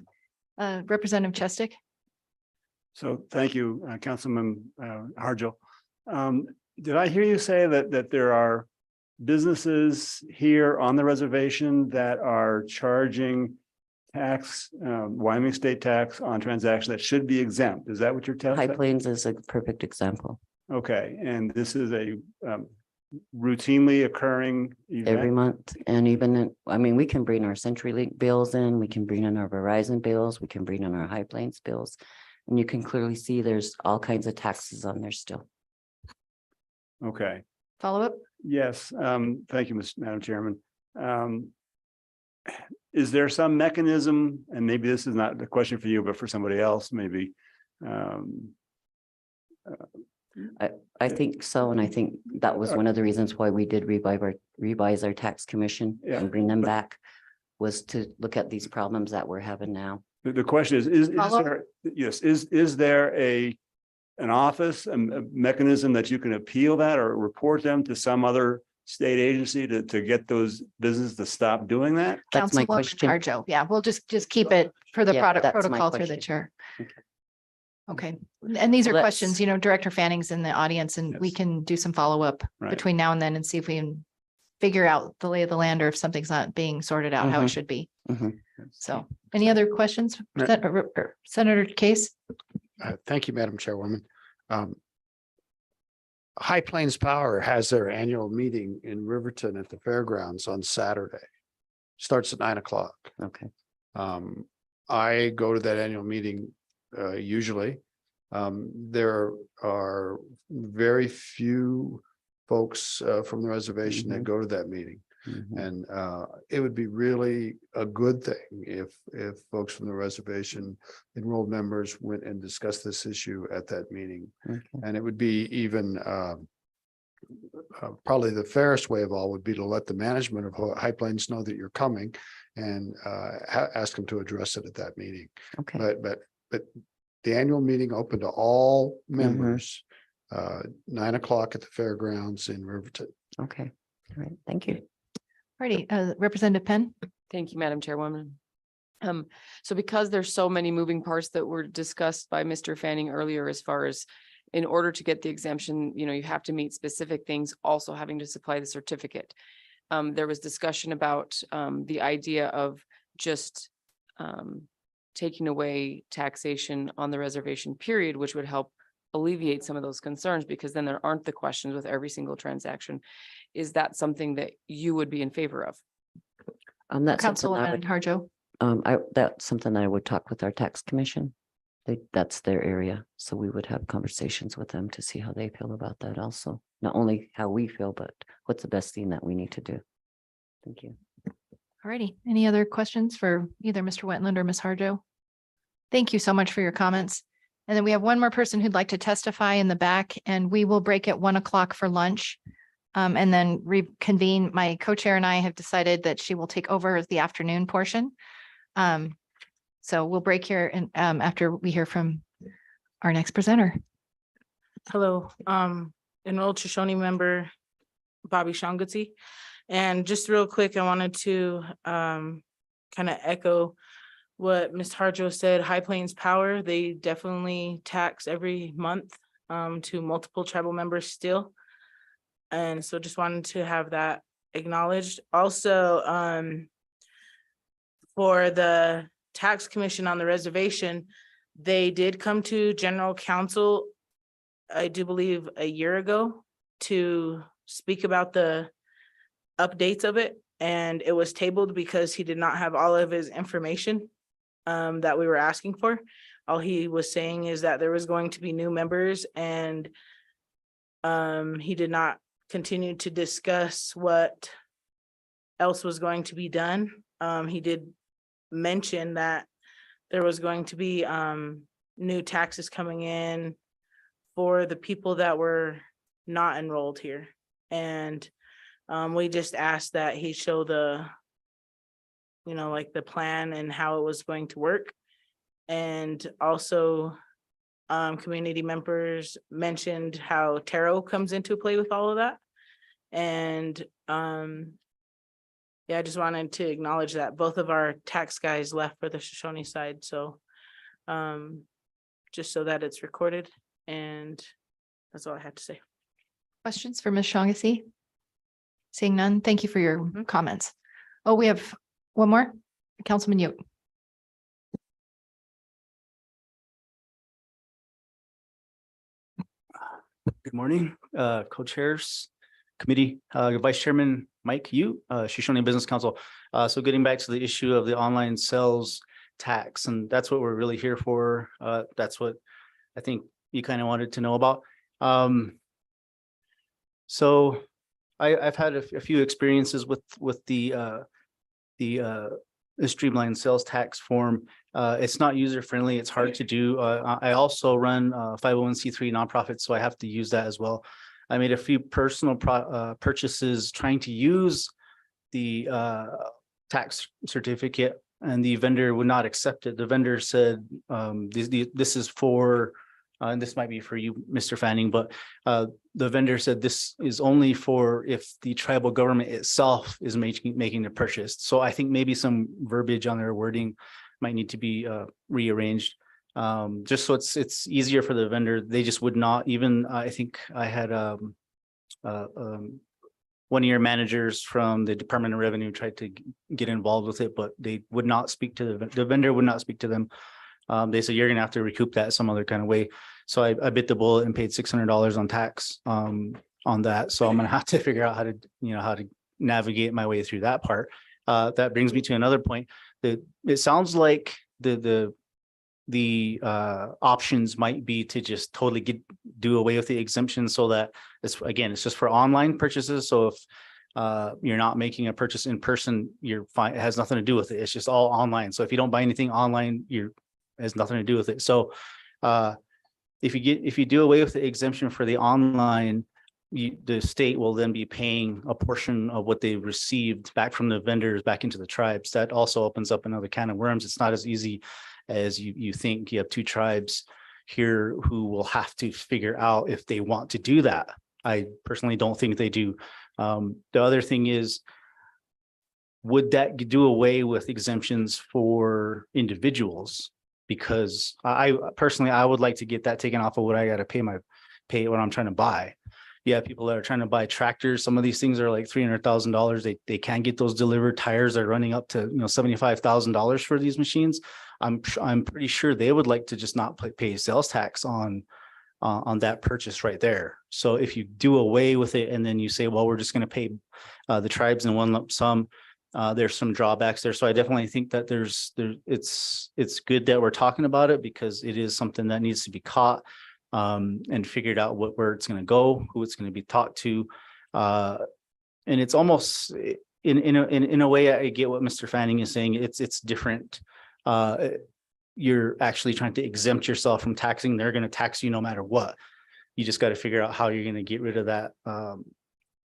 Representative Chestick? So thank you, Councilman Harjo. Did I hear you say that there are businesses here on the reservation that are charging tax, Wyoming state tax on transactions that should be exempt? Is that what you're telling? High Plains is a perfect example. Okay, and this is a routinely occurring Every event? month, and even, we can bring our CenturyLink bills in, we can bring in our Verizon bills, we can bring in our High Plains bills. And you can clearly see there's all kinds of taxes on there still. Okay, Follow up? yes, thank you, Madam Chairman. Is there some mechanism, and maybe this is not the question for you, but for somebody else, maybe? I think so, and I think that was one of the reasons why we did revise our tax commission and bring them back, was to look at these problems that we're having now. The question is there, yes, is there an office, a mechanism that you can appeal that or report them to some other state agency to get those businesses to stop doing that? That's my Councilwoman question. Harjo. Yeah, we'll just keep it for the Yeah, product that's my protocol through the question. chair. Okay, and these are Let's- questions, Director Fanning's in the audience, and we can do some follow-up Right. between now and then and see if we can figure out the lay of the land, or if something's not being sorted out how it Mhm. should be. Mhm. So, any other questions? No. Senator Case? Thank you, Madam Chairwoman. High Plains Power has their annual meeting in Riverton at the fairgrounds on Saturday. Starts at 9 o'clock. Okay. I go to that annual meeting usually. There are very few folks from the reservation that go to that meeting. And it would be really a good thing if folks from the reservation, enrolled members, went and discussed this issue at that meeting. And it would be even probably the fairest way of all would be to let the management of High Plains know that you're coming and ask them to address it at that meeting. Okay. But the annual meeting open to all members, 9 o'clock at the fairgrounds in Riverton. Okay, all right, thank you. Alrighty, Representative Penn. Thank you, Madam Chairwoman. So because there's so many moving parts that were discussed by Mr. Fanning earlier, as far as in order to get the exemption, you know, you have to meet specific things, also having to supply the certificate. There was discussion about the idea of just taking away taxation on the reservation period, which would help alleviate some of those concerns, because then there aren't the questions with every single transaction. Is that something that you would be in favor of? That's something I Councilwoman would, Harjo. that's something I would talk with our tax commission. That's their area, so we would have conversations with them to see how they feel about that also. Not only how we feel, but what's the best thing that we need to do. Thank you. Alrighty, any other questions for either Mr. Wetland or Ms. Harjo? Thank you so much for your comments. And then we have one more person who'd like to testify in the back, and we will break at 1 o'clock for lunch. And then reconvene. My co-chair and I have decided that she will take over the afternoon portion. So we'll break here and after we hear from our next presenter. Hello, enrolled Shoshone member Bobby Shongutsy. And just real quick, I wanted to kind of echo what Ms. Harjo said. High Plains Power, they definitely tax every month to multiple tribal members still. And so just wanted to have that acknowledged. Also, for the tax commission on the reservation, they did come to general counsel, I do believe a year ago, to speak about the updates of it. And it was tabled because he did not have all of his information that we were asking for. All he was saying is that there was going to be new members, and he did not continue to discuss what else was going to be done. He did mention that there was going to be new taxes coming in for the people that were not enrolled here. And we just asked that he show the, you know, like the plan and how it was going to work. And also community members mentioned how tarot comes into play with all of that. And yeah, I just wanted to acknowledge that both of our tax guys left for the Shoshone side. So just so that it's recorded, and that's all I had to say. Questions for Ms. Shaughnessy? Seeing none, thank you for your comments. Oh, we have one more, Councilman Yote. Good morning, co-chairs, committee, Vice Chairman Mike Yu, Shoshone Business Council. So getting back to the issue of the online sales tax, and that's what we're really here for. That's what I think you kind of wanted to know about. So I've had a few experiences with the streamlined sales tax form. It's not user friendly. It's hard to do. I also run 501c3 nonprofit, so I have to use that as well. I made a few personal purchases trying to use the tax certificate, and the vendor would not accept it. The vendor said, this is for, and this might be for you, Mr. Fanning, but the vendor said this is only for if the tribal government itself is making the purchase. So I think maybe some verbiage on their wording might need to be rearranged. Just so it's easier for the vendor. They just would not even, I think I had one of your managers from the Department of Revenue tried to get involved with it, but they would not speak to the vendor would not speak to them. They said, you're gonna have to recoup that some other kind of way. So I bit the bullet and paid $600 on tax on that. So I'm gonna have to figure out how to, how to navigate my way through that part. That brings me to another point. That it sounds like the the options might be to just totally do away with the exemption so that it's just for online purchases. So if you're not making a purchase in person, you're fine. It has nothing to do with it. It's just all online. So if you don't buy anything online, it has nothing to do with it. So if you do away with the exemption for the online, the state will then be paying a portion of what they received back from the vendors back into the tribes. That also opens up another can of worms. It's not as easy as you think. You have two tribes here who will have to figure out if they want to do that. I personally don't think they do. The other thing is, would that do away with exemptions for individuals? Because I personally, I would like to get that taken off of what I got to pay what I'm trying to buy. Yeah, people that are trying to buy tractors, some of these things are like $300,000. They can get those delivered. Tires are running up to $75,000 for these machines. I'm pretty sure they would like to just not pay sales tax on that purchase right there. So if you do away with it and then you say, well, we're just going to pay the tribes in one lump sum, there's some drawbacks there. So I definitely think that it's good that we're talking about it, because it is something that needs to be caught and figured out where it's going to go, who it's going to be taught to. And it's almost in a way, I get what Mr. Fanning is saying. It's different. You're actually trying to exempt yourself from taxing. They're going to tax you no matter what. You just got to figure out how you're going to get rid of that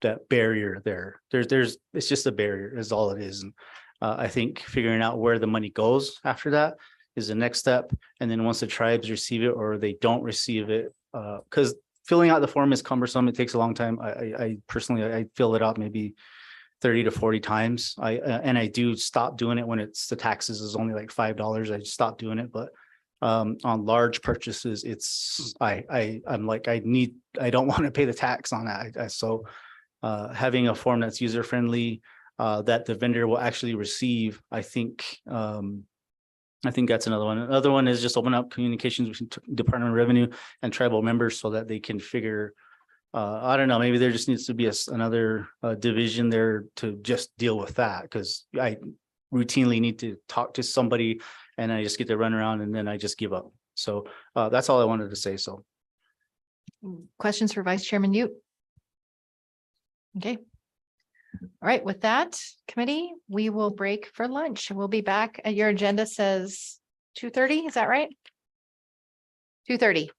that barrier there. It's just a barrier is all it is. And I think figuring out where the money goes after that is the next step. And then once the tribes receive it or they don't receive it, because filling out the form is cumbersome. It takes a long time. I personally fill it out maybe 30 to 40 times. And I do stop doing it when the taxes is only like $5. I just stop doing it. But on large purchases, I'm like, I don't want to pay the tax on that. So having a form that's user friendly, that the vendor will actually receive, I think that's another one. Another one is just open up communications between Department of Revenue and tribal members so that they can figure, I don't know, maybe there just needs to be another division there to just deal with that, because I routinely need to talk to somebody and I just get to run around and then I just give up. So that's all I wanted to say. So Questions for Vice Chairman Ute? Okay. All right, with that, committee, we will break for lunch. We'll be back. Your agenda says 2:30, is that right? 2:30.